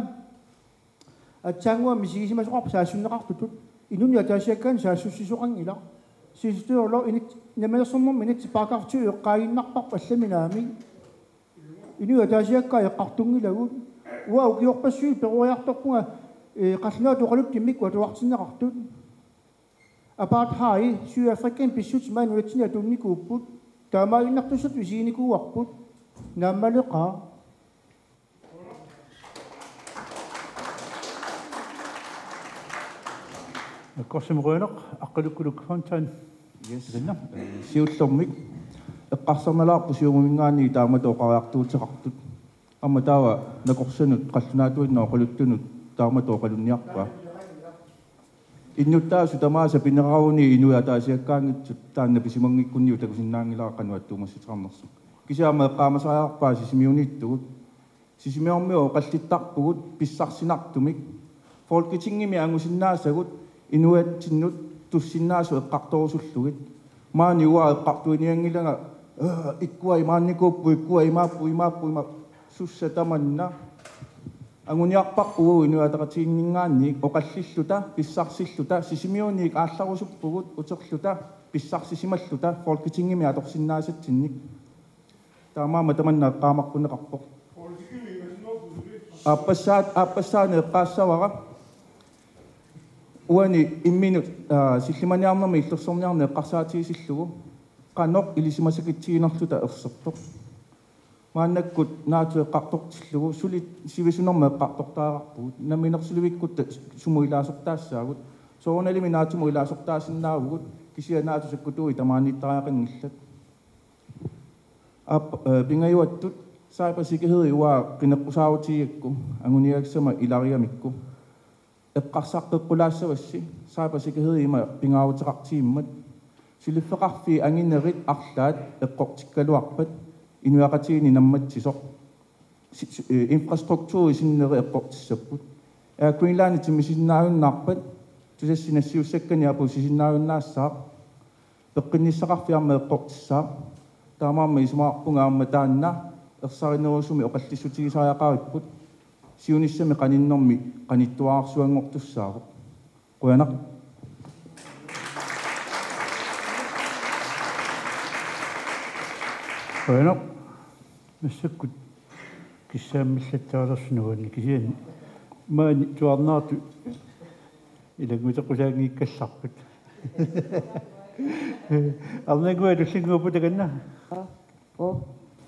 atsaangua misigisimasuqarpa saassunneqartutut inuni ataasiakkaan saassussisuqangila sistuorlo init namalersormum init paaqartu eqqaaginnarparpa allaminaami Inu ataasiakkaa eqqartungilagut. Ua ukiorpassui peruariartorpunga qallinaa tuqaluptimmik uatuartinneqartut. Apartheid Sydafrikan pissut manulatsin atunnikuupput. Taamaaginnartussut visiinikuuarput. Naamaleqaa. Korsimrønaq aqqalukkuluk fontan. Yes. Siullormik eqqarsermalаарpu siumumingaani taamatooqariartuuteqartut. Ammataawa nakorsanut qallunaatuinna oqaluttunut taamatooqalunniarpa. Innutaasu tamaasa pineravuni inuataasiakkaangitsut taanna pisimangikkunniu takusinnaangilaaqanuattuumassiternersu. Kisiama eqqaamasariarpaa sisimiunittugut. Sisimiormio qallittarpugut pissarsinartumik. Folketingimi angusinnaasagut inuatsinnut tussinaasu eqqartorusullugit. Maani ua eqqartuiniangilanga ikkuai maannikuuppu ikkua imaappu sussa tamanna. Anguniarpaqqugu inuataqatiinningaanni oqallilluta pissarsilluta sisimiuniik aallarusuppugut uterluta pissarsissimalluta folketingimi atorsinnaasatsinnik. Taamaama tamanna eqqaamarpunneqarpoq. Appassaani eqqaassavara uani imminut sillimaniarnermi illersorniarne eqqarsaatiisillugu qanoq ilisimasakittiinerluta ersertoq. Maannakkut naatu eqqartortillugu sulit sivisunerma eqqartortaaqarpugut naminersulivikkut sumuilaasortaassaagut soornalimi naatumu ilaasortaasinnaavagut kisia naatu sakkutuui tamaanittariaqangillat pingajuattut cybersikkerhed ua qinneqqusaavutiigakku anguniaksama ilariamikku eqqarsaqqeqqulaassavassi cybersikkerhed ima pingaavutеqartiimmat siliffeqarfi anginerit arlaat eqqortikkaluarpat inuaqatiini nammatsisoq infrastruktuur isinneri eqqortissapput Greenland timisinnaajunnaarpat tusassinassiussakkani apu sisinnaajunnaassaaq peqqinissaqarfiarma eqqortissaaq taamaarma isumaarpungaarma taanna ersarinerusumi oqallissutigisaajaqaaripпут siunissami qaninnermi qanittuaarsuangortussaaruq quyanaq Quyanaq massakkut kissaammillattaалерсинуани кисиан маани туарнаарту илагмитеқусаангиккалларпут арнагуа туллингуупутаганна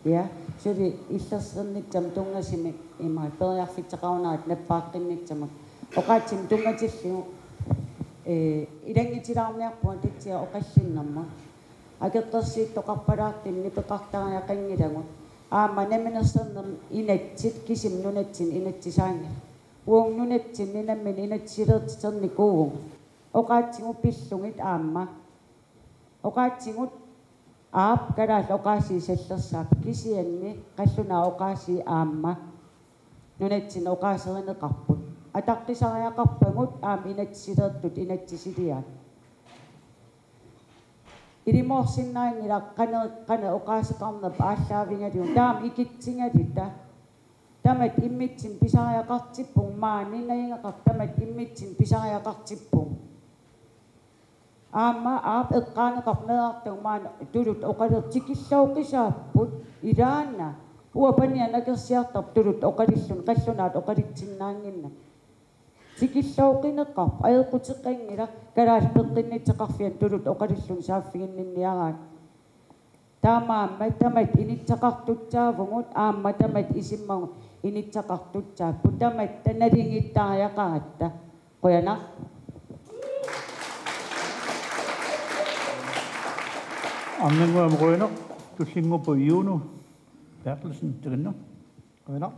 Ja, suri иллерсернитсам тунгасими има периарфитеқарунарат наппааққиннитсамак оқаатсим тунгатиллу илангитилаарниарпуа татсиа оқаллиннэрма акертэрсииттоқарпалаартинни пеқартариақангилагут аама наминерсернер инатсит кисим нунатсин инатсисаанги уун нунатсин нинаммин инатсилертитерникуугу оқаатсигу пиллугит аама оқаатсигут aap kadaal oqaasi sallersaap kisianni qalluna oqaasi aamma nunatsin oqaaserineqarput ataqqisariaqarpagut aam inatsilertut inatsisiliaat ilimorsinnaangila qane oqaaseqarnerp ааllaavingaliun taam ikitsingalita tamat immitsin pisariaqartippung maaninnaingaqar tamat immitsin pisariaqartippung Amma aap eqqaaneqarneartagmaan tulut oqalertikillauqisaapпут ilaanna uapania nakersiartarp tulut oqalillun qallunaat oqalitsinnaanginna tikillauqineqqarp aequtiqqangila kalaal peqqinnitseqarfian tulut oqalillun saaffiginninniaraat taamaamma tamat initsaqartutsaavungut aamma tamat isimmagu initsaqartutsaapпут tamat tanalingittaariaqaratta qoyana Amnangua mruinaq tullinguppu iunu Bertelsen tiganna Qoyana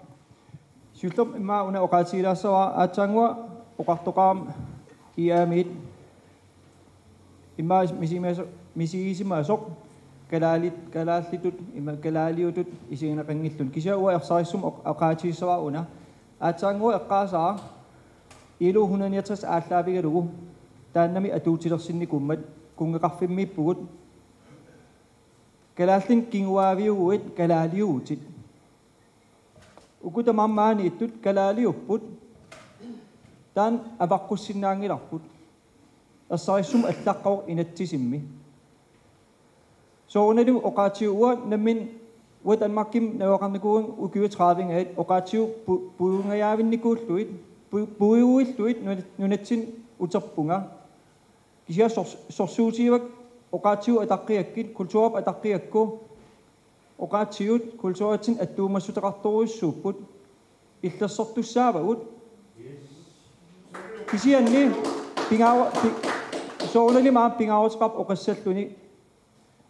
Syutlum imma una oqaatiilaassava aatsangua oqartoqaam iamit imma misiisimasoq kalaallitut imma kalaaliutut isiginaqangillun kisia ua ersarissum oqaatiissava una aatsangua eqqaasaa ilu 169 aallaavigalugu taannami atuutilersinnikummat kungeqarfimmiippugut kalaaltin kinguaaviuguit kalaaliugutit ukutamammaani ittut kalaaliupput taan avaqqussinnaangilarput ersarissum allaqqaruq inattisimmi soornalu oqaatiuua nammin Ua Danmarkim naoqarnikuun ukiutravingaat oqaatiu puungayaavinnikуулluit puiuilluit nunatsin uterpunga kisia sorsuutiivak oqaatiu ataqqiakkit kultuurap ataqqiakku oqaatiut kultuuratsin attuumassutaqartoruissuupput illersortussaavaut kisianni pingawa soonali maa pingaawasqap oqassalluni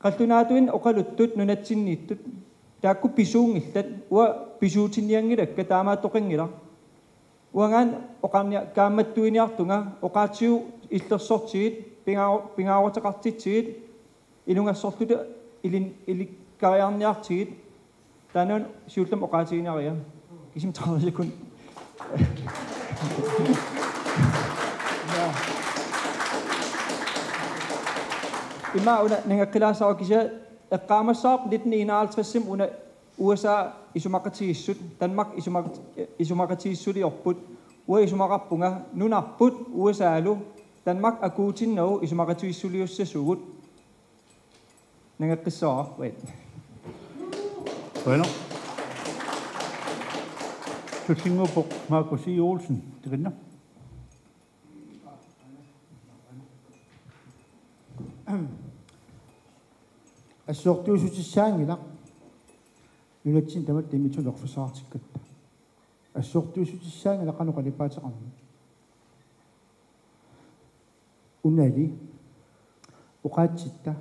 qallunaatuin oqaluttut nunatsinniittut taakku pisuungillat ua pisuutiniangilakka taamaattoqingila uangaan oqarnia kaammattuiniartunga oqaatiu illersortiit pingaawataqartitsiit ilungassorluta ilikariarniartiit taanun siullam oqaatiiniaria kisim 30 sekund Ima una nangakilaasawa kisia eqqaamassaaq 1951 una USA isumaqatiissut Danmark isumaqatiissuli ua isumaqarpunga nunarput USAlu Danmark akuutinnau isumaqatiissuliussasugut nangaqqissawa wait Bueno. Tutsingupuq Markus I. Olsen, tirinna. Assortuusutissaaangila nunatsin tamat timitsunerfusaartikkatta assortuusutissaaangila qanuqalipaateqarni unali uqaatsitta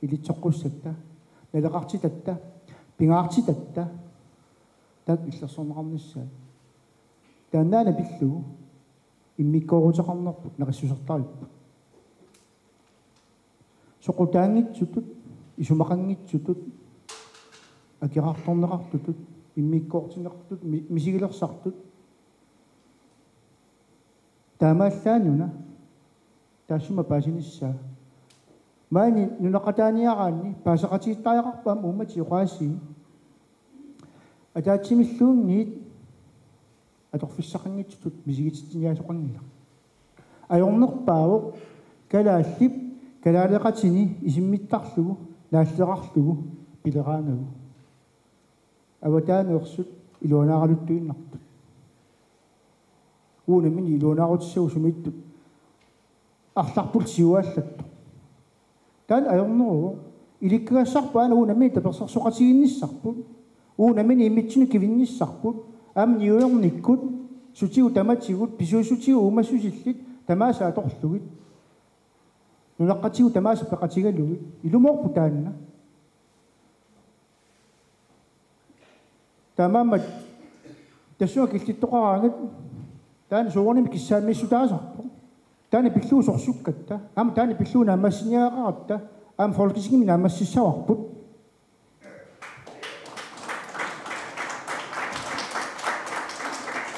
ilitsoqqussatta nalaqartitatta pingaartitatta taak illersorneqarnissaa taannaana pillugu immikkoorutaqarnerput naqissusertarippu soqutaangitsutut isumaqanngitsutut akirartorneqartutut immikkoortineqartut misigilersartut taamaallaanuna taassuma paasinissaa maani nunaqataaniaraanni paasaqatiittaajararpaam ummati oqaasii ataatimilluunniit atorfissaqanngitsutut misigititiniasoqangila ajornerpaavuq kalaallip kalaaleqatini isimmittarlugu naalleqarlugu pileraanagu avataanеерсут илуанааралуттуиннартут уунамини илуанаарутиссагу сумиттут арларпул сиуааллатту таан ajornerugu иликкагассарпаана уунами таперсерсоqatiginнissarput уунамини иммитсину кивиннissarput аам ниуерниккут сутигу таматигут писуусутигу уумассусиллит тамааса аторлугит нунаққатигу тамааса пеқатигалугит илумоорпу таанна тамамат тассуа киллиттоқараангат таана суорними киссаамиссутаасарпу таана пиллуусорсуккатта аама таана пиллууна аммассиниақаратта аама фолкисигими наамассиссаварпут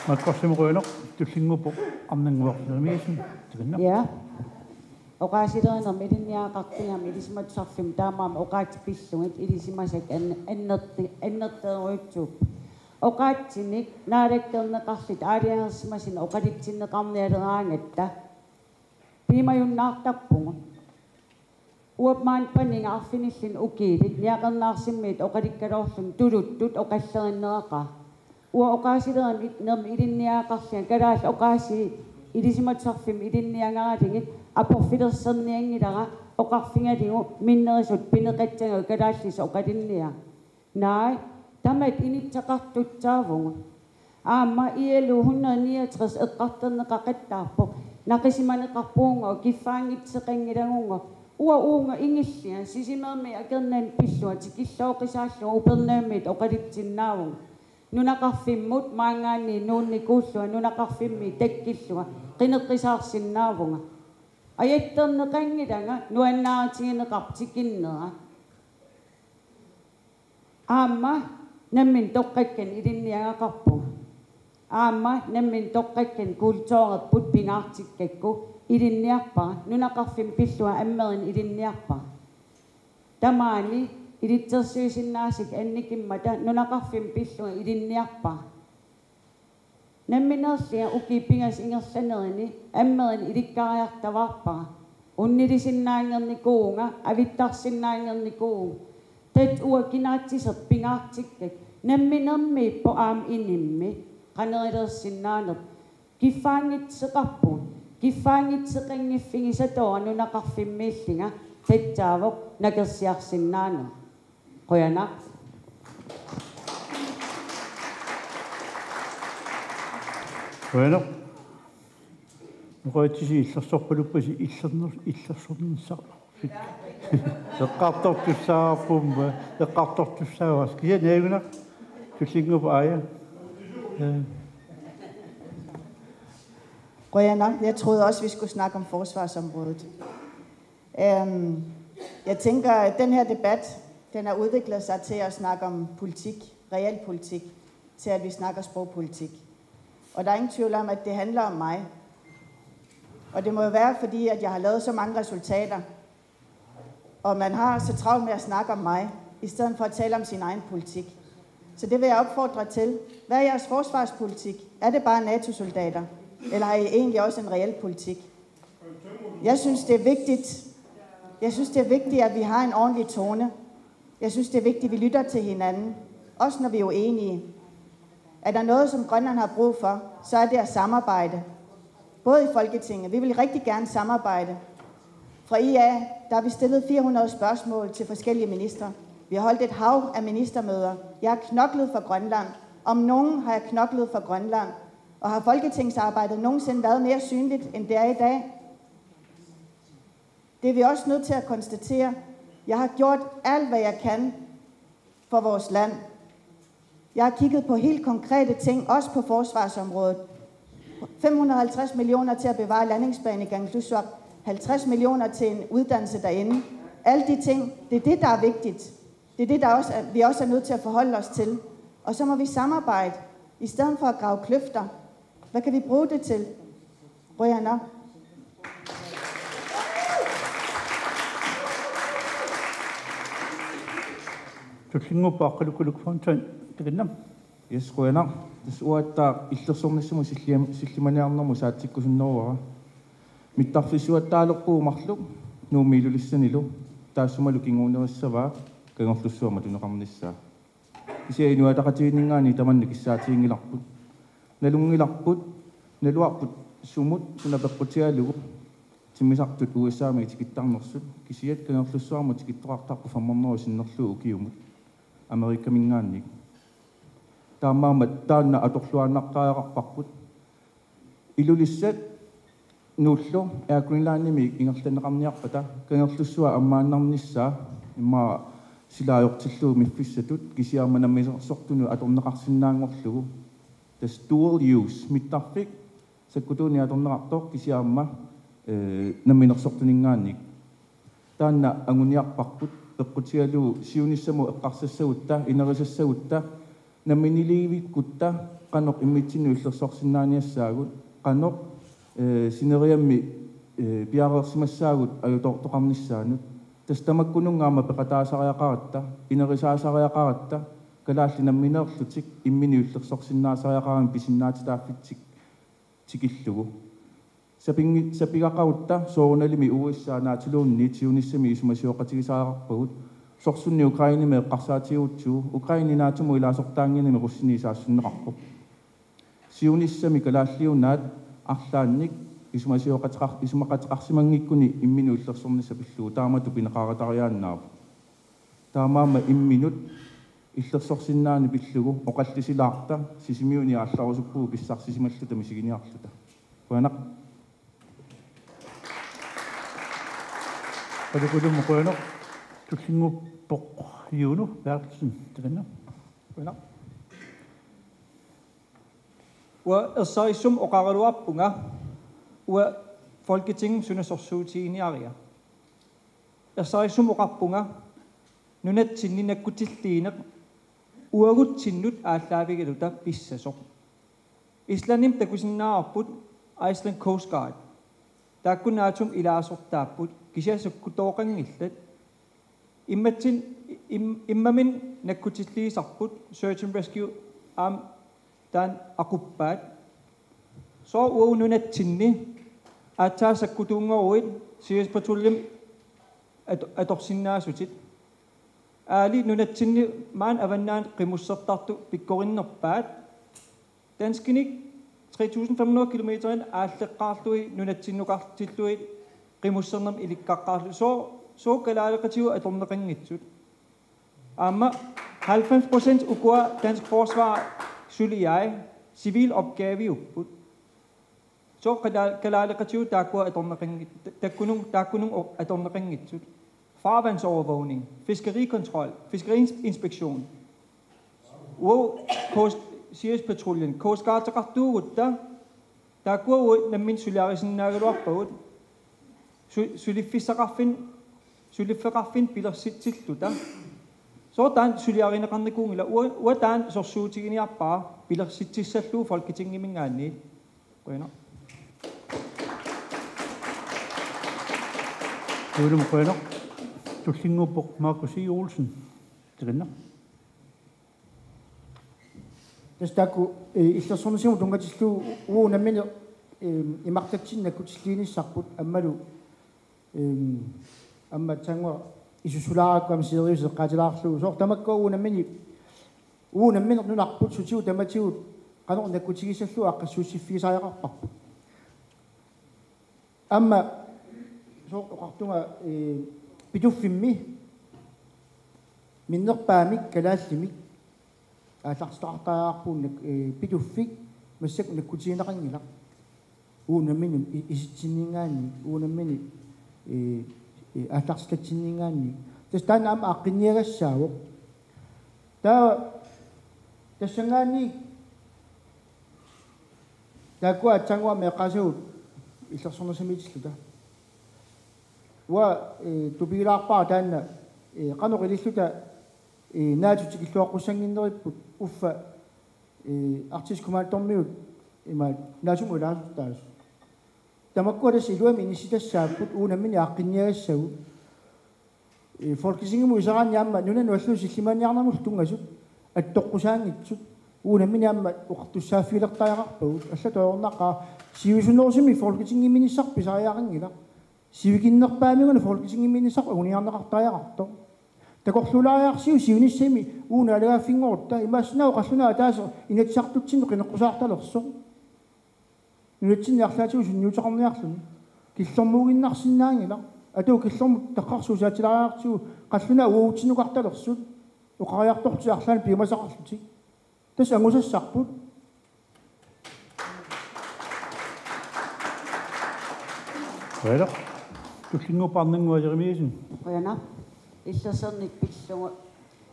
Makkorsimruineq tullinguppoq arnanguarnermiisun tiganna. Ja. Oqaasileernermi ilinniaqartugami ilismatsarfim taamaama oqaatipillungit ilisimasak annerteeruitsuup. Oqaatsinik naalakkerneqarlit aaliangersimasina oqalitsinneqarnialeraangatta piimajunnaartarpunga. Uapmaan paningaarfinillin ukiilit niaqernaarsimmiit oqalikkaloorlun tuluttut oqallerinneeqa. Ua oqaasileernermi ilinniaqarlian kalaalla oqaasi ilisimatsarfim ilinniangaringit aporfilerserniangilara oqarfingaligu minnerisut pineqatsangu kalaallisa oqalinnia naai tamat initsaqartutsaavunga aamma ielu 169 eqqarterneqaqattaarpo naqisimaneqarpuunga kiffaangitseqangilagunga ua uunga ingillia sisimermi akernan pillua tikillooqisaallu upernaamit oqalitsinnaavunga nunaqarfimmut maangaanni nuunnikuullua nunaqarfimmi takkillua qineqqisaarsinnaavunga ajatterneqangilanga nuannaaritigineqartikinnera aamma nammin toqqakkan ilinniangaqarpunga aamma nammin toqqakkan kultuurepput pingaartikkakku ilinniarpara nunaqarfim pillua ammerin ilinniarpara tamaani ilitsersuisinnaasik annikimmata nunaqarfim pillua ilinniarpara namminerlia ukipingas ingersanerini ammerin ilikkariartavarpara unnilisinnaangernikuunga avittarsinnaangernikuunga tet uakinaatisser pingaartikkak namminermi po aam inimmi qanerillersinnaanert kiffaangitseqarpu kiffaangitseqinngiffigisatoa nunaqarfimmiillinga tetsaavoq nakersiarsinnaanu qoyanaq Bueno. Qoitisi illersorpalupasi illersornissaq. Eqqartortussaarpumma eqqartortussaawas kia naaguna tullingup aaya. Jeg troede også, vi skulle snakke om forsvarsområdet. Jeg tænker, at den her debat, den har udviklet sig til at snakke om politik, realpolitik, til at vi snakker sprogpolitik. Og der er ingen tvivl om, at det handler om mig. Og det må jo være, fordi at jeg har lavet så mange resultater, og man har så travlt med at snakke om mig, i stedet for at tale om sin egen politik. Så det vil jeg opfordre til. Hvad er jeres forsvarspolitik? Er det bare NATO-soldater? Eller har I egentlig også en reel politik? Jeg synes, det er vigtigt. Jeg synes, det er vigtigt, at vi har en ordentlig tone. Jeg synes, det er vigtigt, at vi lytter til hinanden. Også når vi er uenige. Er der noget, som Grønland har brug for, så er det at samarbejde. Både i Folketinget. Vi vil rigtig gerne samarbejde. Fra IA, der har vi stillet 400 spørgsmål til forskellige ministre. Vi har holdt et hav af ministermøder. Jeg har knoklet for Grønland. Om nogen har jeg knoklet for Grønland. Og har folketingsarbejdet nogensinde været mere synligt, end det er i dag? Det er vi også nødt til at konstatere. Jeg har gjort alt, hvad jeg kan for vores land. Jeg har kigget på helt konkrete ting, også på forsvarsområdet. 550 millioner til at bevare landingsbanen i Kangerlussuaq. 50 millioner til en uddannelse derinde. Alle de ting, det er det, der er vigtigt. Det er det, vi også er nødt til at forholde os til. Og så må vi samarbejde, i stedet for at grave kløfter. Hvad kan vi bruge det til? Røyana. Yes, Røyana. Das uatta illersornissumu sillimaniarnermu saatsikkusunnerua. Mittarfisuattaalerpuumarluk nuumilulissanilu taassumalu kinguunerissavaa kangerlussuama tuneqarnissaa. Isia inuataqatiinningaani tamanni kissaatiingilarput. Nalungilarput naluarput sumut sunapeqqutialugu timmisartut USAami tikittarnersut kisiat kangerlussuarmu tikittoqartarpu fammarnerusinnerlu ukiumut Amerikka mingaannik. Taamaamat taanna atorluannaqqaaqarparput ilulissat nuullu Greenlandimi ingerlaneqarniarpata kangerlussua ammaannarnissaa imma silaajortillugu miffissatut kisiarmanammisersortunu atorneqarsinnaangorlugu tas dual use mittarfik sakkutuuni atorneqartoq kisiaamma namminersortuningaannik taanna anguniarparput peqqutialugu siunissamu eqqarsassagutta inerisassagutta namminiliivikkutta qanoq immitsinnu illersorsinnaaniassaagut qanoq sineriammi piareersimassaagut ajutortoqarnissaanut tastamakkunungaama peqataasariaqaratta inerisaasariaqaratta kalaallinammineerlutik immini illersorsinnaasariaqarami pisinnaatitaaffittik tikillugu sapigaqarutta soorunalimi uissaanaatiluunni tiunissami isumasioqatigisaaqarpagut sorsunni Ukrainimi eqqarsaatigut Ukraininaatumu ilaasortaanginimi russiniisaassunneqarpuq siunissami kalaalliunaat арлаанник исумақатеқарсимангиккуни иммину иллерсорнисса пиллугу таамату пинеқаратариааннаап таамаама имминут иллерсорсиннаани пиллугу оқаллисилаарта сисимиуни аалларусуппугу писсарсисималлута мисигиниарлута пуанақ Padukudum mukono tullinguppoq yuunu Bertelsen taganna. Pуанақ. Ersaisum oqaraluarpunga ua Folketinget sunnasorsuutiiniaria. Ersaisum oqarpunga nunatsinni nakkutilliineq uaguttinnut aallaaviguluta pissasoq. Islanim takusinnaarput Iceland Coast Guard. Taakkunaatum ilaasortaapput kisiasukkutoqangillat immamin nakkutilliisarput search and rescue tan aquppaat so uununatsinni aattaasakkutuungeruit Sirius Petroleum atorsinnaasutit Ali nunatsinni maan avannaan qimussartartu pikkorinnerpaat danskinik 3500 kilometeren aalleqqaarlui nunatsinnuqartillui qimussernam ilikkaqqaarlu så kalaaleqatiu atorneqanngitsut amma 90% ukua dansk forsvar suli jeg civil opgave upput så kalaaleqatiu taakua atorneqanngit takkunung atorneqanngitsut farvandsovervågning, fiskerikontrol, fiskeriinspektion, Siriuspatruljen, Coast Guard taqartuugutta taakkuagu nammin suliarisinnaagaluarpagut suliffeqarfin pilersitsilluta soortaan suliarineqarnikuungila uataan sorsuutiginiarpaa pilersitsissalluu folketingimingaanni qoina Uudum qoina tullingupoq Markus I. Olsen tirinna Tastaku illersornisimu tungatillu uunamini imartatsinnakkutilliniissarput ammalu amma tangua isusulaaqam seriuseqqatilaarlu soor tamakka uunamini nunarput sutiu tamatiu qanornakkutigisallu aqqassuussiffiisaajaqarparput amma soor oqartunga pituffimmi minnerpaamik kalaallimik аалларстартааарпууннак питуффик массак наккутиинеқангила уунаммини иситсиннингаанни уунаммини аалларслатсиннингаанни тастаана ама аққинниагассаавоқ тассангаани такуа тангуа меқасуут иллерсорнасамитиллута уа тупигилаарпаа таанна қанорилиллута наатутикиллуаққуссангиннериппут уффа артискумааттормиут има наасумулаасуттаас тамаккуалас илуами иниситассааппут уунаммини аққинниагассагу фолкисингиму исараанниамма нунану силлиманиарнамул тунгасут аттоққусаангитсут уунаммини амма уқартуссааффилертаярарпагут аллатоорнақаа сиусунерсими фолкисингиминиссар писариарангила сивикиннерпаамигуна фолкисингиминиссар униарнеқартаяқарто такорлулаариарсиу сиуниссами uunaalaгаффингорта имааснаа оқаллунаа тааса инатсартутсинну қинеққусаарталерсо нунатсинниарлаатигу сунниутеқарниарлуни киллормуугиннарсинаангила атуу киллорму таққарсуусаатилаариартигу қаллунаа уутиннуқарталерсут оқариарторти арлаани пимасақарлути тас ангусассарпут Qoina tullinguparnanguajerimisen qoina иллерсерник пиллугу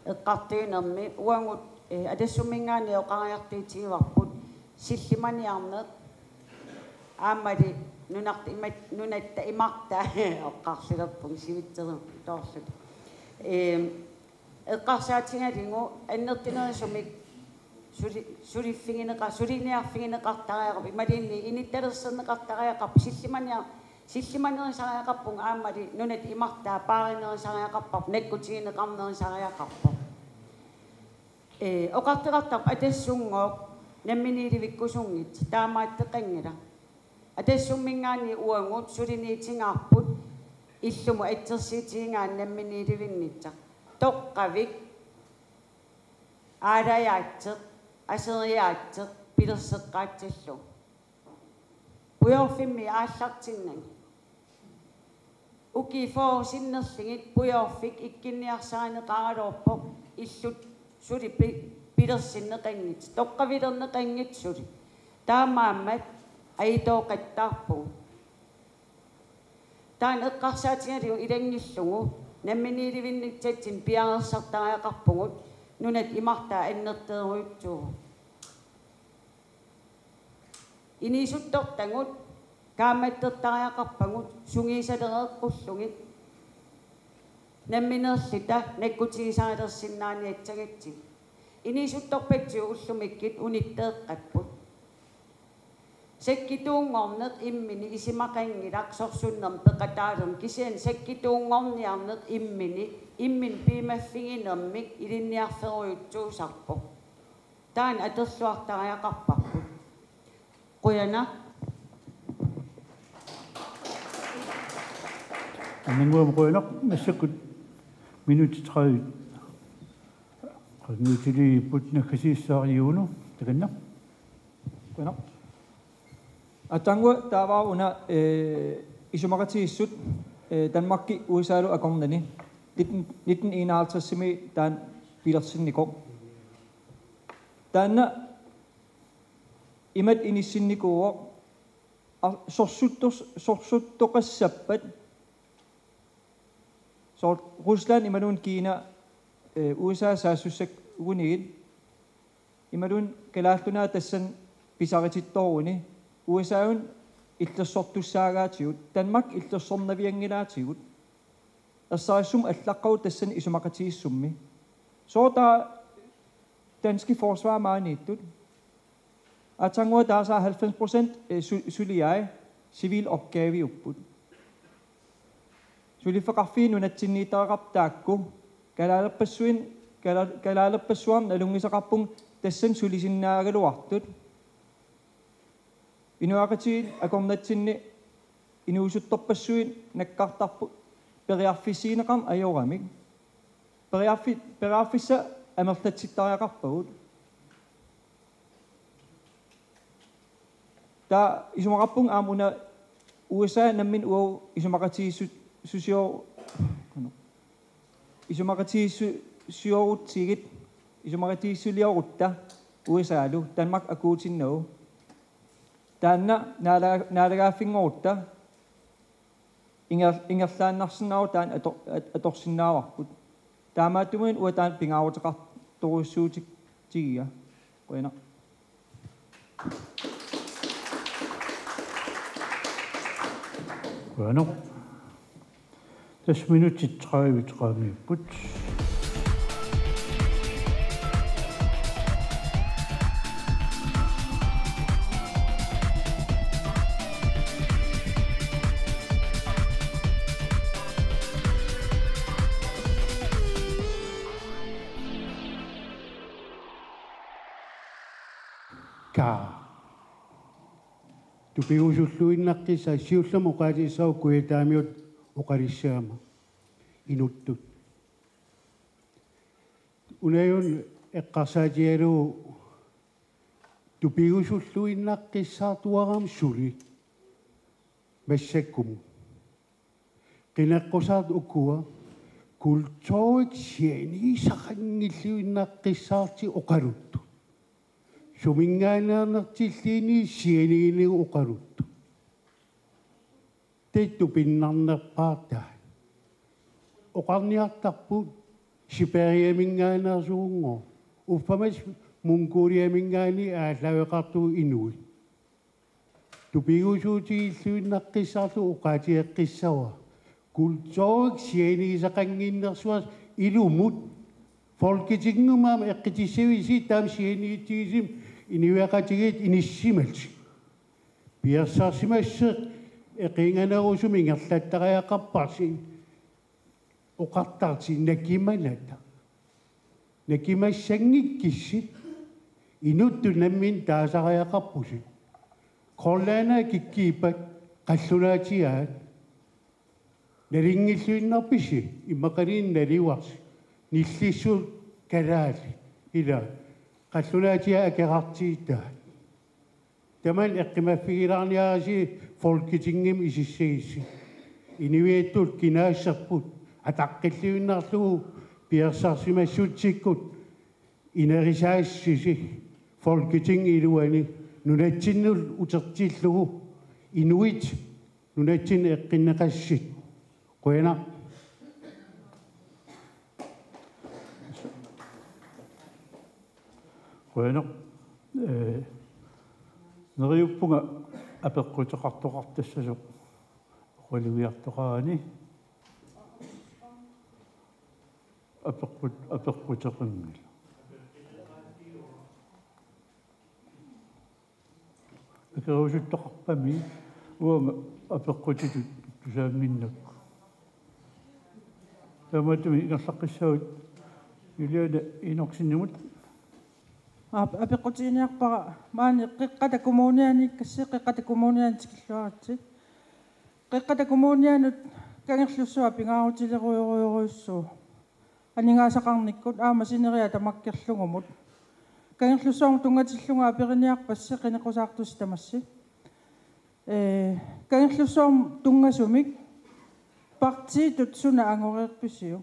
эққартиинерми уангут атассумингаани оқариартиитигиварпут силлиманиарнеқ ааммали нунатта имарта оққарлилерпун сивиттеру тоорлут эққарсаатингалингу аннертинерисумик сулиниарфигинеқартариақап ималиинни инитталерсернеқартариақап силлиманерисариақарпун ааммали нунат имартаа пааринерисариақарпар наккутигинеқарнерисариақарпар оқартеқартар атассунгоқ намминиливиккусунгит таамааттеқангила атассуммингаани уангут сулиниитингаарпут иллуму аттерсиитигингаан намминиливиннитсақ тоққавик аалаяатсеқ асериаатсеқ пилерсеққаатсаллу пуйорфимми ааллартиннани уки фоорсиннерлигит пуйорфик иккинниарсаанеқаралуорпо иллут сули пилерсиннеқангит тоққавилернеқангит сули таамааммат аитооқаттаарпу таан эққарсаатингалиу илангиллугу намминиливиннитсатсин пиарерсартариақарпугут нунат имартаа аннертеруйутсуу инисуттортангут кааматтертариақарпагут сунгисалереэққуллугит намминерлита наккутигисарилерсиннаани атсагатсиг инисутторпатсиу уллумиккит униттеэққаппут саккитуунгорнеқ иммини исимақангилақ сорсуннерм пеқатаалум кисиан саккитуунгорниарнеқ иммин пимаффигинермик илинниарферуйутсуусарпо таан атерлуартариақарпарпут qoyana аннангуам qoyana массаккут минут 30 Nutili putnakasiissariuunu takanna. Bueno. Atangwa tava una isumakatiissut Danmarkki USA:lu akornani 1951 taan pilersinniko. Taanna imat inissinnikuuq sorsuttoqassappat Rusland imalun Kiina USA saassussak ugunigit imalun kalaallunaa tassan pisaritittoruni USA:un illersortussaagaatigut Danmark illersornaviangilaatigut ersaissum allaqqaru tassan isumaqatiissummi soota danske forsvar maaniittut atangua taasa 90% suliai civil opgave upput sulifaqarfiin unatsinniitaqartaakku kalaalerpassuam nalungisaqarpung tassan sulisinnaagaluartut inuaqatiin akornatsinni inuusuttorpassuin nakkartarpu periarfisiineqam ajoramik periarfissa amerlatsittariaqarpagut ta isumaqarpung aamuna USA nammin uau isumaqatiissuorutsigit isumaqatiissuliorutta USA:lu Danmark akuutinnau taanna naalagaaffingorutta ingerlaannarsinnaaru taan atorsinnaavarput taamaattumin uataan pingaavutaqartoruissuutik tigiga qoina. Bueno. 10 minutter 30 minutter. Tu piusulluinnaqqissa siullama uqaatiissau kuitaamiut uqarissaama inuttut unayun eqqarsaatialu tu piusulluinnaqqissaartuaram suli massakkumu qinaqqussaart ukua kultuurik sianiisaqangilluinnaqqissaarti uqaluttu sumingaanaarnertilliini sianiini uqaluttu tettu pinnarnerpaartaa oqarniartarput siperiamingaanaarsuungo uffamas munkuliamingaani aallaveqartuu inuit tupigusuutiilluinnaqqissaarlu uqaatieqqissawa kultuurik sianiisaqanginnersuas ilumut folketingumaam eqqitissavisi taam sianiittiisim iniuaqatigit inissimals piassarsimasseq eqinganerusum ingerlattariaqarparsin oqartarti nakimanata nakimassangikkissit inuttu nammin taasariaqarpusi qorlaana kikkiipat qallunaatiaat naringilluinnarpisi immaqaliin naliuarsi nillissu kalaali ila qallunaatiaa akeqartiittaat taman eqqimaffigilаарniarasi folketingim isissagissi iniviittut kinaasserput ataqqilluinnarlugu piarsarsimassuttikkut inerisaissisi folketing iluani nunatsinnul utertillugu inuit nunatsin eqqinneqassit qoina. Bueno, neriuppunga apeqqutaqartoqartassasuq qualuiartoqaani apeqqutaqanngil akerusuttaqarpami uanga apeqqutitut tusaamminnakku tamatumi ingerlaqqissaut юлиада иноксиннумут апеқутиниарпара маани қиққата коммунианиккасси қиққата коммуниаантикиллуаратси қиққата коммунианут кангерлуссуа пингаарутилеруйоруйоруйссуу анингаасақарниккут аамасинериа тамаккерлугумут кангерлусоорн тунгатиллунга апериниарпассе qinеқусаартус тамасси кангерлусоорн тунгасумик партиитут суна ангориерписиу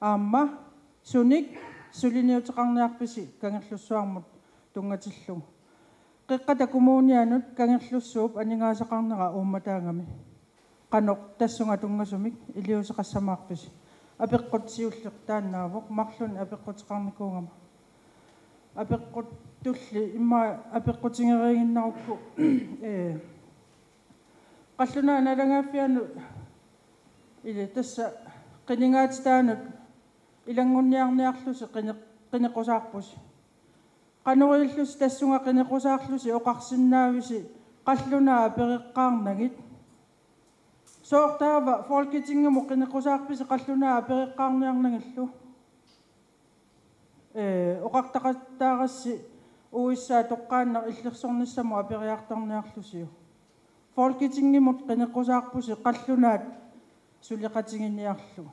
аама суник сулиниутеқарниарписи кангерлуссуармут тунгатиллугу qeqqata kommunianut kangerlussuup aningaasaqarnera uumataangami qanoq tassunga tungasumik iliuseqassamaarpisi apeqqutiullertaannaavoq marlun apeqqutiqarnikuungama apeqqut tulli imma apeqqutingeriinginnarupu qalluna analangaafianu ile tassa qiningaatitaanut ilangunniarniarlusi qinequsaarpusi qanurilus tassunga qinequsaarlusi oqarsinnaavisi qalluna apereqqaarnagit soortaava folketingumu qinequsaarpisi qalluna apereqqaarniarnagallu oqartaqattaarassi uissaa toqqaanna illersornissamu aperiartarniarlusiu folketingimut qinequsaarpusi qallunaat suliqatinginiarlu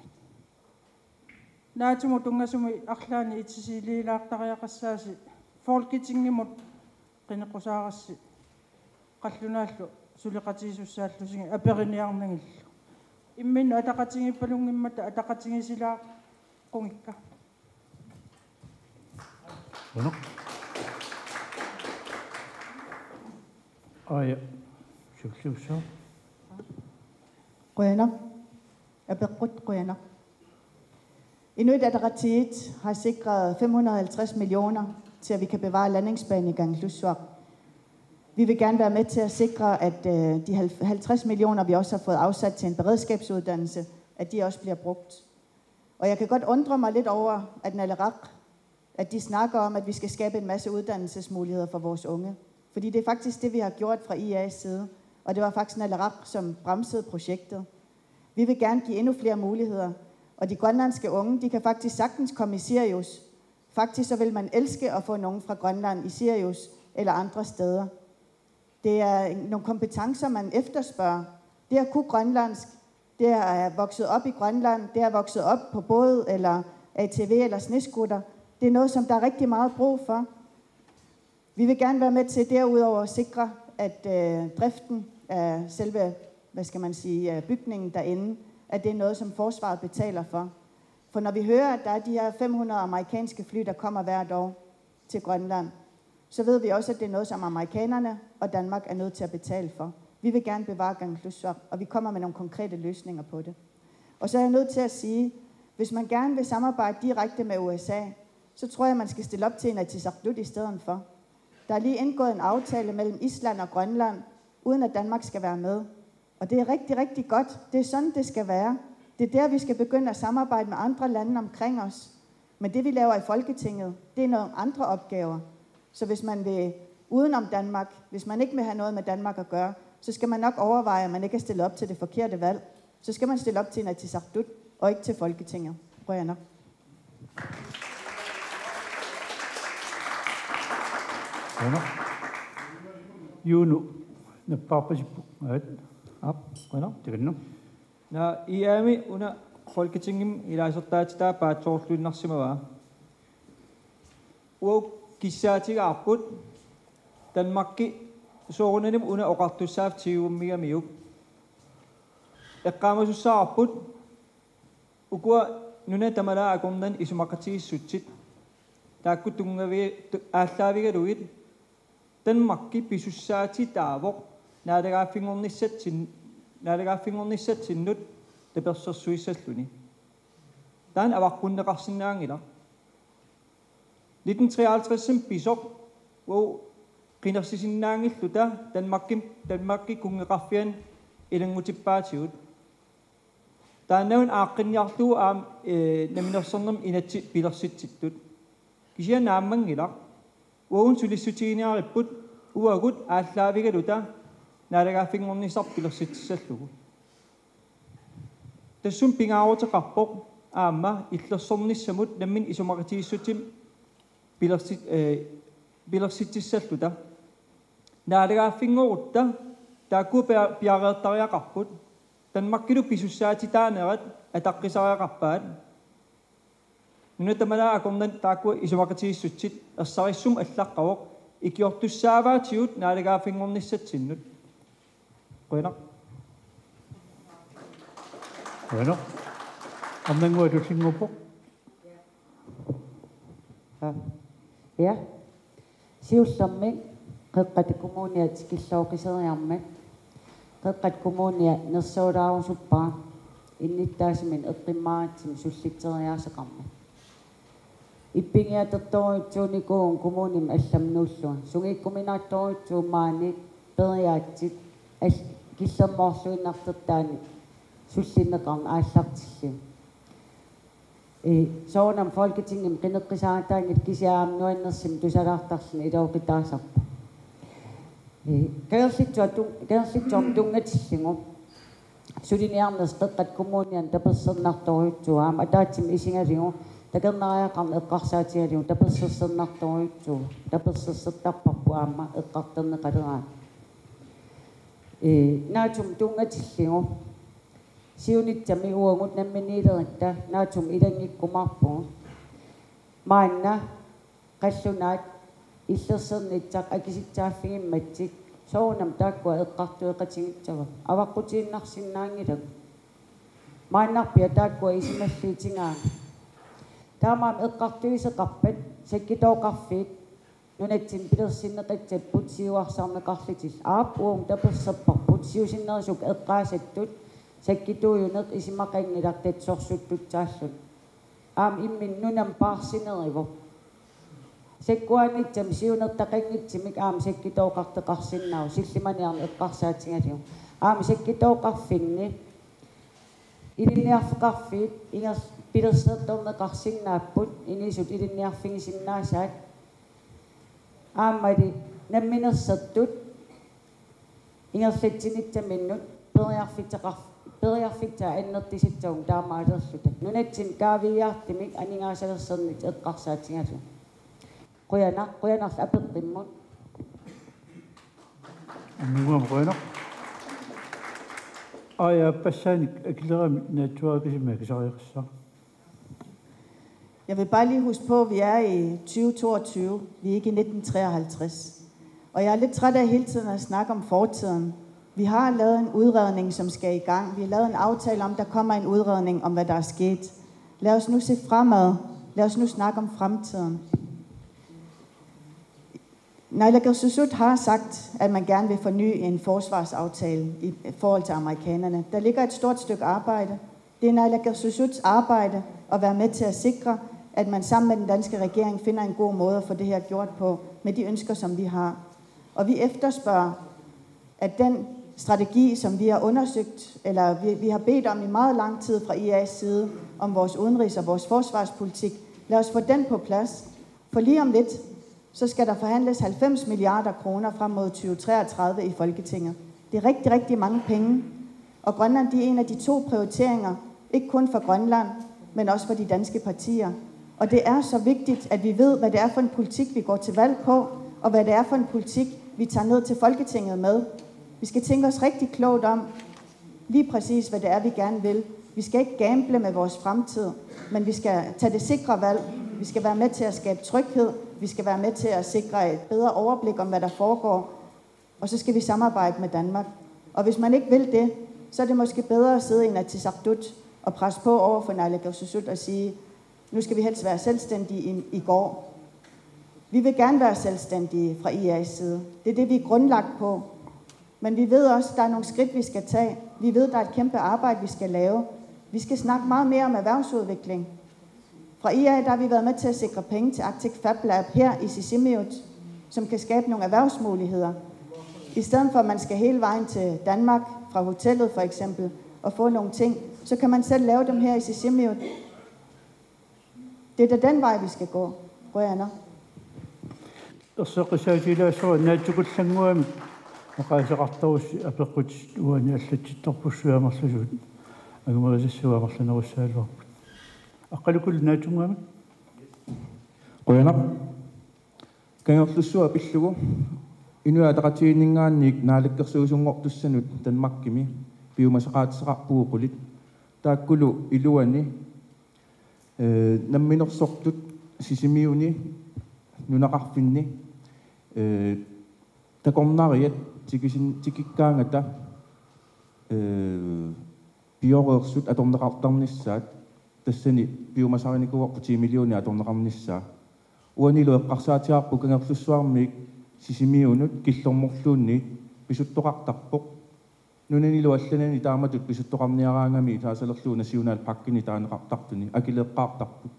naatumu tungasumi arlaani itsisiliilaartariaqassaasi folketingimut qinequsaarassi qallunaallu suliqatiisussaallusingi aperiniarnagillu imminnu ataqatingippalungimmata ataqatingisilaa qungikka Bueno. Aya. Shukshusha. Quyana. Apeqqut quyana. Inuit Ataqatigiit har sikret 550 millioner til, at vi kan bevare landingsbanen i Kangerlussuaq. Vi vil gerne være med til at sikre, at de 50 millioner, vi også har fået afsat til en beredskabsuddannelse, at de også bliver brugt. Og jeg kan godt undre mig lidt over, at Naleraq, at de snakker om, at vi skal skabe en masse uddannelsesmuligheder for vores unge. Fordi det er faktisk det, vi har gjort fra IA's side. Og det var faktisk Naleraq, som bremsede projektet. Vi vil gerne give endnu flere muligheder. Og de grønlandske unge, de kan faktisk sagtens komme i Sirius. Faktisk så vil man elske at få nogen fra Grønland i Sirius eller andre steder. Det er nogle kompetencer, man efterspørger. Det at kunne grønlandsk, det er vokset op i Grønland, det er vokset op på båd eller ATV eller sneskutter. Det er noget, som der er rigtig meget brug for. Vi vil gerne være med til derudover at sikre, at driften af selve, bygningen derinde, at det er noget, som forsvaret betaler for. For når vi hører, at der er de her 500 amerikanske fly, der kommer hvert år til Grønland, så ved vi også, at det er noget, som amerikanerne og Danmark er nødt til at betale for. Vi vil gerne bevare Kangerlussuaq, og vi kommer med nogle konkrete løsninger på det. Og så er jeg nødt til at sige, hvis man gerne vil samarbejde direkte med USA, så tror jeg, man skal stille op til Inatsisartut i stedet for. Der er lige indgået en aftale mellem Island og Grønland, uden at Danmark skal være med. Og det er rigtig, rigtig godt. Det er sådan, det skal være. Det er der, vi skal begynde at samarbejde med andre lande omkring os. Men det, vi laver i Folketinget, det er nogle andre opgaver. Så hvis man vil udenom Danmark, hvis man ikke vil have noget med Danmark at gøre, så skal man nok overveje, at man ikke er stillet op til det forkerte valg. Så skal man stille op til Inatsisartut, og ikke til Folketinget. Prøv jeg nok. Bueno. Juno. Na papasi op. Bueno, det kan Na iami una folketingim ilasortaatitaa paatsoorluinnarsimava. Uo kissaatigaarput Danmarkki soorunanim una oqartussaaf tiuummigamiuk. Eqqaamasussaarput ukua nuna tamala akornan isumaqatigissutit. Taakkut tungavi aallaavigaluit Danmarkki pisussaatitaavoq naalaggaaffingornissatinnut tapersersuissalluni. Taan avaqqunnaqarsinnaangila. 1953 pisoq wo qinersisinnaangilluta Danmarkki kungeqarfian ilangutippaatigut. Taannaun aaqqinniarluu aam naminersornerm inatsi pilersitsittut. Kisia naammangilaq woun sulissutiiniaripput uagut aallaavigaluta naalaggaaffingornissar pilersitsallugu. Tassum pingaaruteqarpoq aamma illersornissamut nammin isumaqatigissutim pilersitsalluta. Naalaggaaffingorutta taakku piareertariaqarput Danmarkkilu pisussaatitaanerat ataqqisariaqarpaat Nuna tamala akornan taakku isuaqatiissutsit ersarisum allaqqavoq ikiortussaavaatigut naalagaafingornissatsinut. Qoinaq. Bueno. Amnangua tusingupo. Ja. Siussammik qeqqat kommunia tikillooqiseriarmak qeqqat kommunia nersuulaarusuppaa innittaasimin eqqimmaatsim sullitseriaasaqarma ippigiatertoruitsuunikuun kommunim allamnuullua sungikkuminaattoruitsuumaani periaatsit killermoorluinnartertaani sullineqarna aallartillu soonam folketingim qineqqisaataangit kisiaamnuannersim tusalaartarsin ilooqitaasarpa Kærsitsuam tungatillingu suliniarnes qeqqat kommunian tapersernertoruitsuaam ataatsim isingalingu takernariaqarna eqqarsaatigalingu tapersersernertoruitsuu tapersersertarparpu aamma eqqarterneqaleraat naatum tungatillingu siunitsami uangut namminiileritta naatum ilangikkumarpu maanna qallunaat иллерсернитсақ акиситсааффигимматсик соонам тааккуа эққартуеқатингитсава аваққутииннарсиннаангилак мааннарпиа тааккуа исималлиитингаа таамаам эққартуисеқарпат саккитооқарфиит нунатсин пилерсиннеқатсаппут сиуарсаарнеқарлитил ааппуум таперсерпарпут сиусиннерисук эққаасаттут саккитууюнеқ исимақангилартат сорсуттутсааллут аам иммин нунам паарсинериво Sekkuanitsam siunertaqanngitsimik aam sekkitooqarteqarsinnau sillimaniarni eqqarsaatigalliu aam sekkitooqarfinni ilinniarfeqarfiit ingers pilersertorneqarsinnaapput inisut ilinniarfingisinnaassaat aammali namminersertut ingerlatsinitsaminnut periarfittaa annertisitsaum taamaalerluta nunatsin kaaviyaartimik aningaasalersernit eqqarsaatigalliu Qoyanaq apeqqimmut Amnangua qoyanaq aya passaanik akillerami naatsuaakisimaa kisariaqassa. Jeg vil bare lige huske på, at vi er i 2022. Vi er ikke i 1953. Og jeg er lidt træt af hele tiden at snakke om fortiden. Vi har lavet en udredning, som skal i gang. Vi har lavet en aftale om, at der kommer en udredning om, hvad der er sket. Lad os nu se fremad. Lad os nu snakke om fremtiden. Naalakkersuisut har sagt, at man gerne vil forny en forsvarsaftale i forhold til amerikanerne. Der ligger et stort stykke arbejde. Det er Naalakkersuisuts arbejde at være med til at sikre, at man sammen med den danske regering finder en god måde at få det her gjort på, med de ønsker, som vi har. Og vi efterspørger, at den strategi, som vi har undersøgt, eller vi har bedt om i meget lang tid fra IA's side, om vores udenrigs- og vores forsvarspolitik, lad os få den på plads. For lige om lidt, så skal der forhandles 90 milliarder kroner frem mod 2033 i Folketinget. Det er rigtig, rigtig mange penge. Og Grønland, de er en af de 2 prioriteringer, ikke kun for Grønland, men også for de danske partier. Og det er så vigtigt, at vi ved, hvad det er for en politik, vi går til valg på, og hvad det er for en politik, vi tager ned til Folketinget med. Vi skal tænke os rigtig klogt om, lige præcis, hvad det er, vi gerne vil. Vi skal ikke gamble med vores fremtid, men vi skal tage det sikre valg. Vi skal være med til at skabe tryghed. Vi skal være med til at sikre et bedre overblik om, hvad der foregår. Og så skal vi samarbejde med Danmark. Og hvis man ikke vil det, så er det måske bedre at sidde i Inatsisartut og presse på over for Naalakkersuisut og sige, nu skal vi helst være selvstændige i går. Vi vil gerne være selvstændige fra IA's side. Det er det, vi er grundlagt på. Men vi ved også, at der er nogle skridt, vi skal tage. Vi ved, at der er et kæmpe arbejde, vi skal lave. Vi skal snakke meget mere om erhvervsudvikling. Fra IA der har vi været med til at sikre penge til Arctic Fab Lab her i Sisimiut, som kan skabe nogle erhvervsmuligheder. I stedet for, at man skal hele vejen til Danmark, fra hotellet for eksempel, og få nogle ting, så kan man selv lave dem her i Sisimiut. Det er da den vej, vi skal gå. Rønner. Erseqisaatilaassua naatsukullanguami maqaasaqartarussi apeqqut uani allattittorpussuamarlusut agumerisussuamarlanerussaalluarput aqalukul naatungami qoyanaq kangerlussua pillugu inuataqatiiningaanniik naalakkersuusungortussanut tanmakkimi piumasaqaatisaqarpuuqulit taakkulu iluani намминерсортут сисимиуни нунақарфинни такорнариат тикиккаангата биореерсут аторнеқартарнissaат тассани биомасариникуарпу 10 миллиони аторнеқарнissaa уанилу эққарсаатиарпу кангерлуссуармик сисимиунут киллорморлуунни писуттоқартарпоқ нунанилу алланани тааматут писуттоқарниараангами таасалерлуuna сиунаал паккини таанеқартартуни акилеққаартарпут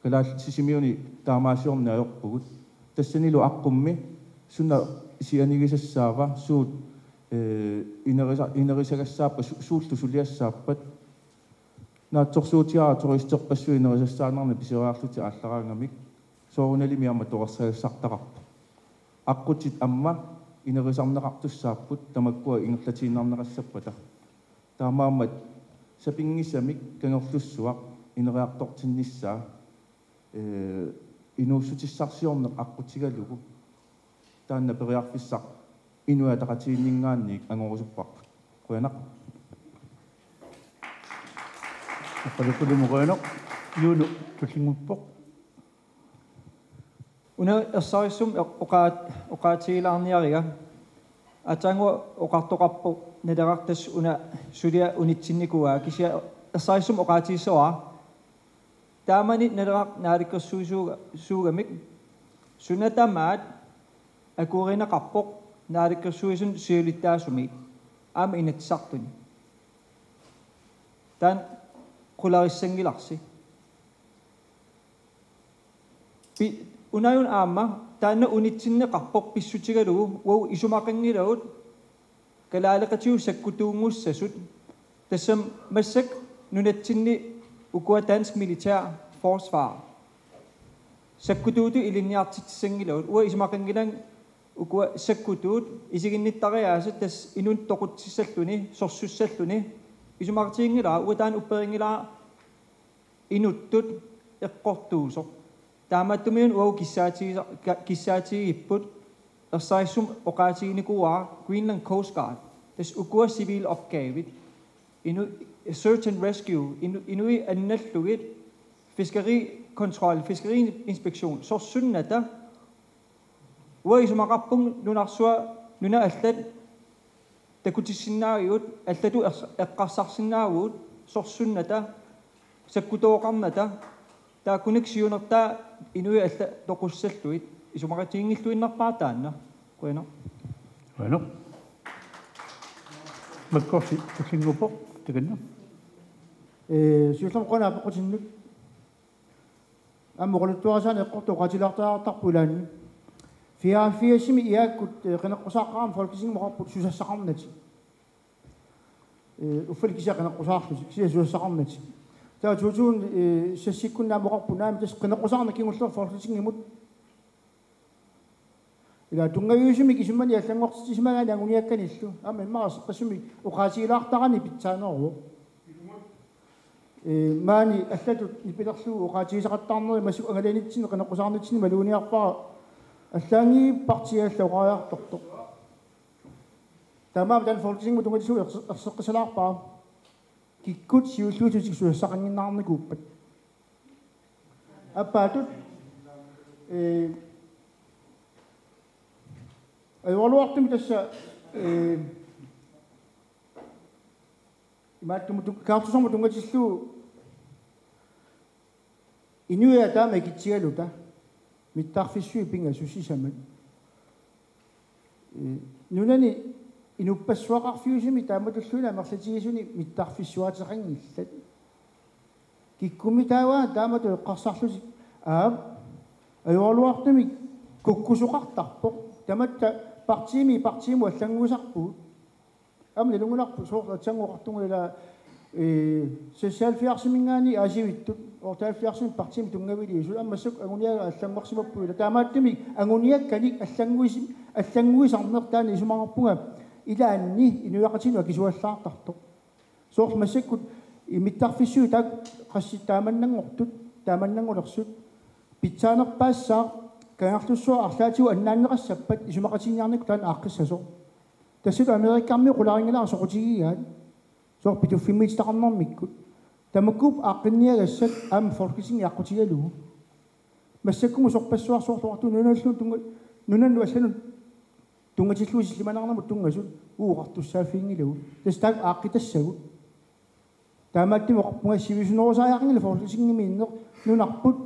калаал сисимиуни таамаасиорна аёрпугут тассанилу аққумми суна сианигисассаава суут инерисагассааппа суулту сулиассааппат наатсорсуутиара туристерпассу инерисассаанарна писераарлути ааллараангамик соорунали амма тоқарсагассартақарпу аққутит амма инерисарнеқартуссааппут тамаккуа ингерлатииннарнеқассаппата таамааммат сапингиссамик кангерлуссуақ инериартортиннissaa инууссутиссарсиорнеқ аққутигалугу таанна периарфиссақ инуатақатииннингаанник ангорусуппарпут қуянақ аппалукулумуқуянақ юуну туллингуппоқ уна эссарissum оqaatigilaarniariga атангу оқартоқарпу налерартас уна сулиа унитсинникуаа кися эссарissum оqaatigissoa таамани налерар нааликкерсуусуугамик сунатамаат акууринеқарпоқ нааликкерсуисун сиулиттаасуми аама инатсартуни таан qularissangilarsi пи унаюн аама таанна унитсиннеқарпоқ писсутигалугу уау исумақангилавут калаалеқатиу саккутуунгуссасут тассам массак нунатсинни укуа dansk militær forsvar саккутууту илинниартитсангилавут уа исумақангилан укуа саккутуут исигинниттариаасат тас инун тоқутсиссаллуни сорсуссаллуни исумартиингилаа уатаан упперингилаа инуттут эққортуусо тааматтумиун уау киссаатигиппут ерсарissum оqaatiginikуаа Greenland Coast Guard тас укуа civil opgavit ину search and rescue inui анналлугит fiskerikontrol fiskeriinspektion сорсунната уа исумақарпун нунарсуа нуна аллат такутиссинаариут аллату эққарсарсинаагуут сорсунната саккутооқарната таакуник сиунертаа инуи алла тоқуссаллуит исумақатиингиллуиннарпаа таанна куина bueno маккорси туллингуппоқ тиканна сиуллам қона апоқутиннут аммоқулуттуарасаан эққортоқатилартаартарпулаанни фиафиасими иааккут қинеққусааққарам фолкисингмоқарпут сусассақарнати уффаликисақинеққусаарлуси кисиа сусассақарнати таа тутуун сассиккуннаамоқарпунаами тас қинеққусаарна кингуллер фолкисингимут ила тунгавиусими кисуммани аллангортисимагаани агуниакканиллу аама иммарас қассуми уқаатигилаартарани питсаанеру маани аллатут нипилерлуу уқаатигисақаттаарнери масук ангаланитсини қинеққусаарнитсини малуниарпара аллаанги партиалла уқариарторто тамаа дан фолкисингму тунгатису ерсеққисалаарпаа киккут сиуллуутусик суассақангиннаарникууппат аппаатут айвалуартми тасса имааттуму каартусорму тунгатиллуу инуя таама китсигалута миттарфиссуи пинга сусисамат нунани инуппассуақарфиусими тааматуллуна мерлатигисуни миттарфиссуатеқангиллат киккуми таава таамату эққарсарлуси айвалуартми куккусоқартарпоқ таматта партииму аллангусарпуут амли лунгуларпу соортангоқартунгула социалфиарсимингаани асивиттут орталфиарсим партиим тунгавили су аммассук агуниага аллангорсимаппуила таамааттими агуниаккани аллангуисарнертаани исумақарпунга илаанни инуяқатинуа кисуаллаартарто соорт массаккут имиттарфиссуи таак қасси тааманнангулерсут питсаанерпаассаа кангарлуссуа арлаатигу аннааннеқассаппат исумақатиниарник таан ааққиссасо тасситу америккарми қулаарингилаа соқутигигаат соор питуффиммиитақарнэрмиккут Tamakub aqinniagassat aam folketing yaqqutigalugu. Massakkumu sorpassuarsuartuartu nunallu assanun tungatilluisilimanarnamut tungasut uuqartussaafiingilugu. Tastaak aaqitassagu. Taamaattimu oqpunga sivisunorusaayaqngila folketingimiinneq nunarput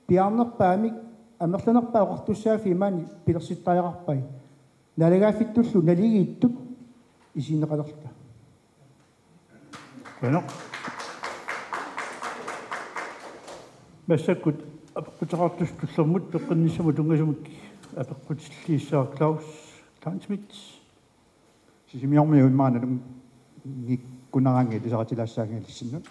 piarnerpaamik амерланерпаа оқартуссаафи пилерситтааяқарпай налагаффиттуллу налигииттут исинеқалерта Bueno. Massakut апеққутеқартустуллэрмут пеққиннissаму тунгасумут апеққутиллииссаа Klaus Schmidt сисимиормиуиммааналум гиккунаранги тисаратилаассаангилиссиннут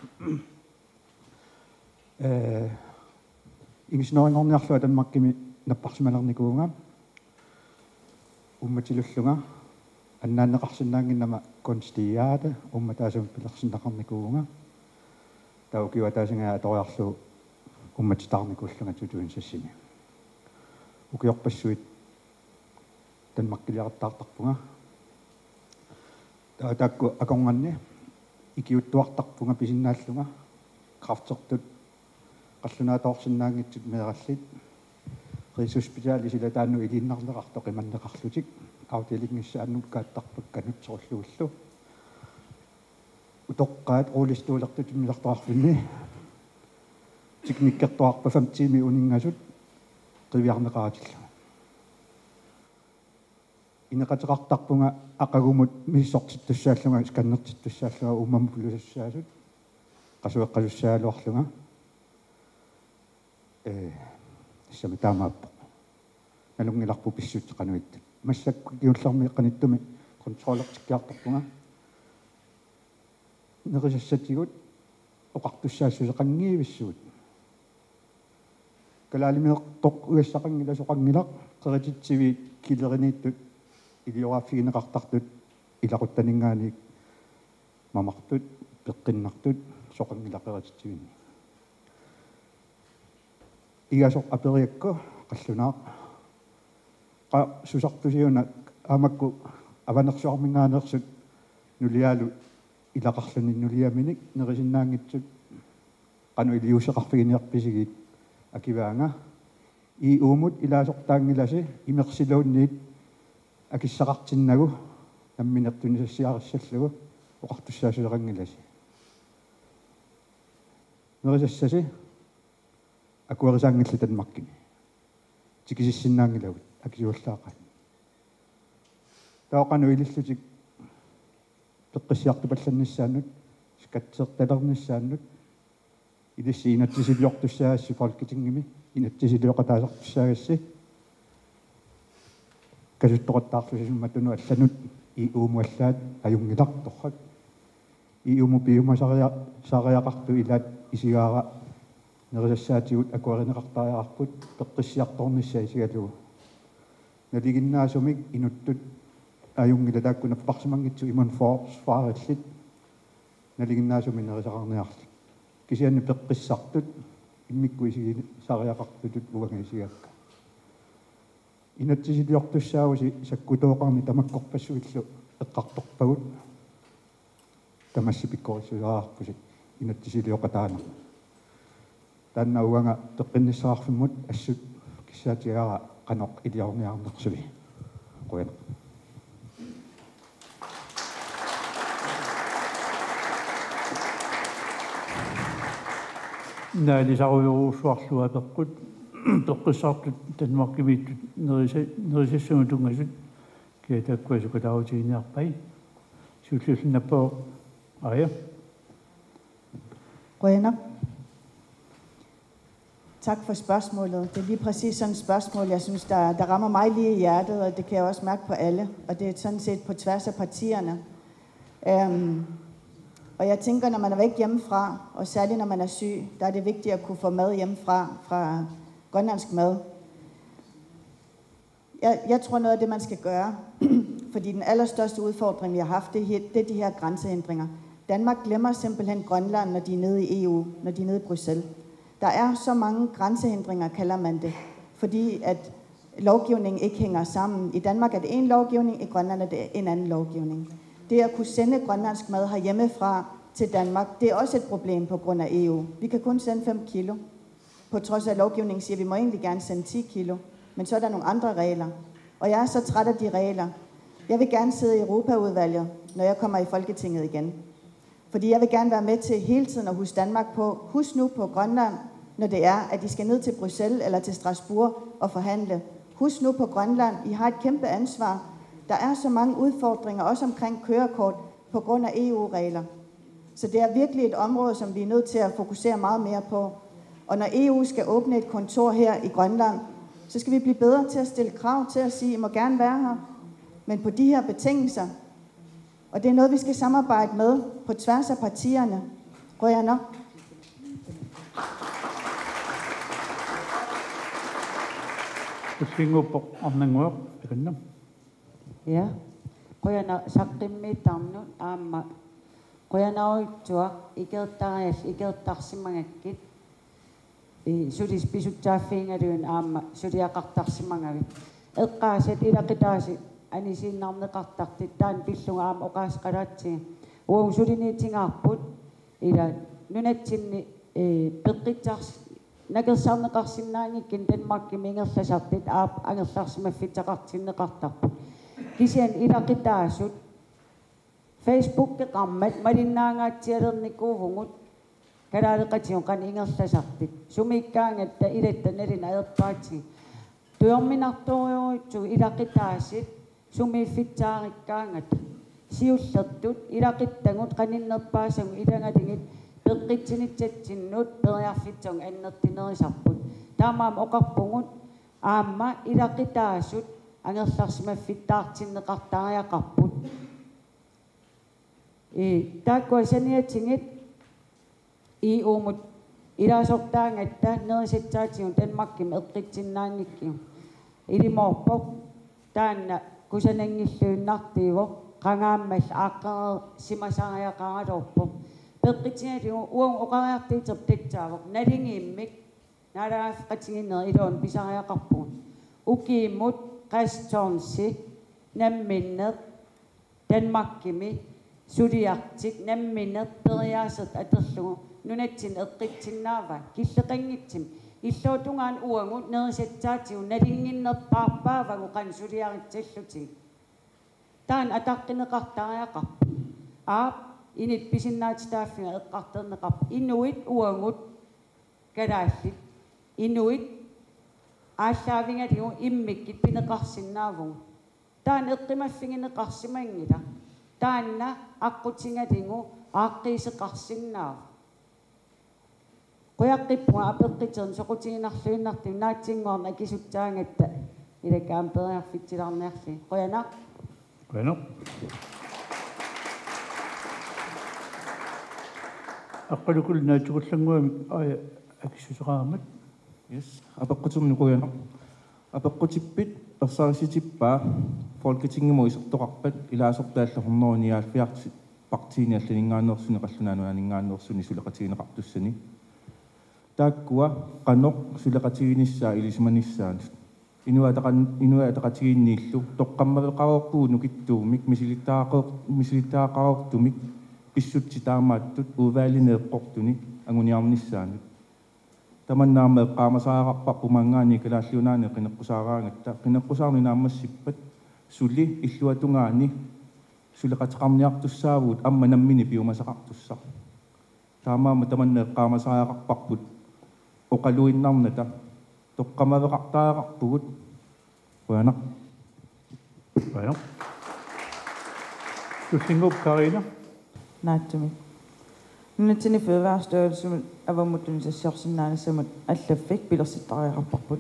ингснерингорниарлуа танмаккими наппарсималерникуунга умматилуллунга аннааннеқарсинаангиннама констиаата умматаасум пилерсиннақарникуунга таукива таасингаа аториарлу умматитаарникууллунга тутуин сассими укиорпассуит танмаккилиартаартарпунга таакку акорнганни икиуттуартарпунга писиннааллунга крафтертут qallunaatoorsinnaangitsut meerallit riisuspitaali silataannu iliinnarleqarto qimanneqarlutik autilingissaannut kaattarpak kanutsorulluullu utoqqaat ruulistuulertut millartoarfinni tiknikkertoarpa 15 uningasut qiviarneqaatillu ineqateqartarpunga aqagumut missortittussaallunga skannertittussaallunga ummamupulusassaassut qasueqqalussaaluarlunga самитаамааппо налунгиларпу писсуутеқануиттут массакку киулларми қаниттуми контроллертиккиартарпунга нерисассатигут оқартуссаассусеқангиивиссуут калаалимиертоқ уассақангила соқангилақ қерититсиви килеринииттут илиораффигинеқартартут илақуттанингаани мамартут пеққиннартут соқангилақератитсивини игасоқ апериакку қаллунаа qa susartusiuna amakku avanersuarmingaanерсут нулиалу илақарлуни нулиаминик нерисиннаангитсут qanu iliusеқарфигиниарписигит акиваанга и уумут илаасортаангиласи имерсилуунниит акиссақартиннагу намминертунисассиариссаллугу оқартуссаасулеқангиласи нерисассаси акуарисаангилла танмаркини тикисиссиннаангилагут акиуаллаақат таоқану илиллутик пеққиссиартупалланниссааннут скатсерталерниссааннут илисси инатсисилиортуссаагасси folketingimi инатсисилиоқатаасартуссаагасси касуттоқаттаарлусисумматуну алланут и уумуаллаат аюнгилар торрак и ууму пиумасариақарту илаат исигаара нерисассаатигут акуаринеқартариарпут пеққиссиарторнissaа исигалугу налигиннаасумик инуттут аюнгила тааккуна парсимангитсу имун фаариллит налигиннаасуми нерисақарниарлу кисианни пеққиссартут иммикку исиги сариақартутут угангисигаакка инатсисилиортуссаагуси саккутооқарни тамаккорпассуиллу эққарторпагут тамассипиккорисуараарпусит инатсисилиоқатаана танна уанга теққинниссаарфиммут ассут киссаатигаара qaноқ илиарниарнерсули қуяна наалисаруйоруусуарлуа пеққут пеққиссаартут танмаркимииттут нерисассума тунгасут киатаккуасукатаутигиниарпай сууллуллунаппоо ая Rønner. Tak for spørgsmålet. Det er lige præcis sådan et spørgsmål, jeg synes, der rammer mig lige i hjertet, og det kan jeg også mærke på alle. Og det er sådan set på tværs af partierne. Og jeg tænker, når man er væk hjemmefra, og særligt når man er syg, der er det vigtigt at kunne få mad hjemmefra, fra grønlandsk mad. Jeg tror noget af det, man skal gøre, fordi den allerstørste udfordring, vi har haft, det er de her grænsehindringer. Danmark glemmer simpelthen Grønland, når de er nede i EU, når de er nede i Bruxelles. Der er så mange grænsehindringer, kalder man det, fordi at lovgivningen ikke hænger sammen. I Danmark er det en lovgivning, i Grønland er det en anden lovgivning. Det at kunne sende grønlandsk mad herhjemmefra til Danmark. Det er også et problem på grund af EU. Vi kan kun sende 5 kilo. På trods af lovgivningen siger, at vi må egentlig gerne sende 10 kilo. Men så er der nogle andre regler. Og jeg er så træt af de regler. Jeg vil gerne sidde i Europaudvalget, når jeg kommer i Folketinget igen. Fordi jeg vil gerne være med til hele tiden at huske Danmark på. Husk nu på Grønland, når det er, at de skal ned til Bruxelles eller til Strasbourg og forhandle. Husk nu på Grønland, I har et kæmpe ansvar. Der er så mange udfordringer, også omkring kørekort, på grund af EU-regler. Så det er virkelig et område, som vi er nødt til at fokusere meget mere på. Og når EU skal åbne et kontor her i Grønland, så skal vi blive bedre til at stille krav til at sige, at I må gerne være her, men på de her betingelser. Og det er noget, vi skal samarbejde med på tværs af partierne. Røyana. Ja. Røyana sakrimmi tamnu amma. Røyana uittua ikertarsimangakit. Sudis pisutsaaffiingaluun aamma sudiaqartarsimangavit. Eqqaaset ilaqitaasi anisiinnaarneqartartit taan pillunga aam oqaasqalaatsi. Uum sudiniitingaarput ila nunatsinni peqqitsars nakersarneqarsinnaangikkin Denmarkki mingerlasartit aap angerlarsimaffitaqartinneqartarput. Kisian ilaqitaasut Facebook qammat malinnaangaatsialernikkuuvungut kalaaleqation qan ingerlasartit sumikkaangatta ilattanalina aerpaati tuorminartoriuitsu ilaqitaasit sumiiffitsaarikkaangat siullertut ilaqittangut qaninnerpaasagu ilangatingit peqqitsinitsatsinnuut periarfitsong annertinerisarput taamaam oqarpungut aamma ilaqitaasut angerlarsimaffittaartinneqartariaqarput taakkuasaniatingit iumut ilasortaangatta nerisatsaatigun Danmarkkim eqqitsinnaannikkiu ilimorpoq taanna kusanangilluunnartiivo qangaammal aaqqerer simasariaqaralorpoq peqqitsinaligu uang oqariartiitertatsaavoq nalingiimmik naalaafqatinginner iluun pisariaqarpugun ukiimmut qastornsi namminneq Danmarkkimi suliartik namminneq periaaset aterlugu nunatsin eqqitsinnaava killeqanngitsim illuutungaan uangut nerisatsaatigu nalinginnerpaarpaavagu qan suliaritsallutik taan ataqqineqartariaqarpu aap init pisinnaatitaaffina eqqarterneqarpu inuit uangut kalaallit inuit ааллаавингатигу иммиккит пинеқарсиннаавгу таан эққимаффигинеқарсимангила таанна аққутингатингу ааққиисеқарсиннаав қуяққиппуа апеққитерн соқутигинарлуиннартим наатсингуарна акисуттаангатта илакаам периарфитсиларниарли қуяна Bueno. Аққалукул наатсугуллангуами ая акисусеқарамат Yes, апеққутумнукуяна апеққутиппит персаариситиппаа Folketinget isерторарпат илаасортааллахорнеруниаалфиарти партиниаллингааннерсуни қаллунаануаанингааннерсуни сулеқатигинеқартуссани тааккуа қаноқ сулеқатигиниссаа илисманиссаани инуатақатигиннииллу тоққаммавеқарорпуу нукиттуумик мисилиттаақарортумик писсутти таамааттут уваалинеэққортуни агуниарниссаани таманнаама эққаамасаарарпарпу мангаани калааллунаани қинеққусаараангатта қинеққусаарни наамассиппат сули иллуатунгаани сулеқатеқарниартуссаавут амма наммини пиумасақартуссаа таамаама таманна эққаамасаарарпарпут оқалуиннарната тоққамавеқартаарарпугут уана Bueno. Tussingup Karina. Naattumik. Nunatini fødevarestørrelse avamuttunisassorsinnaanassamut allaffik pilersittariaqarparput.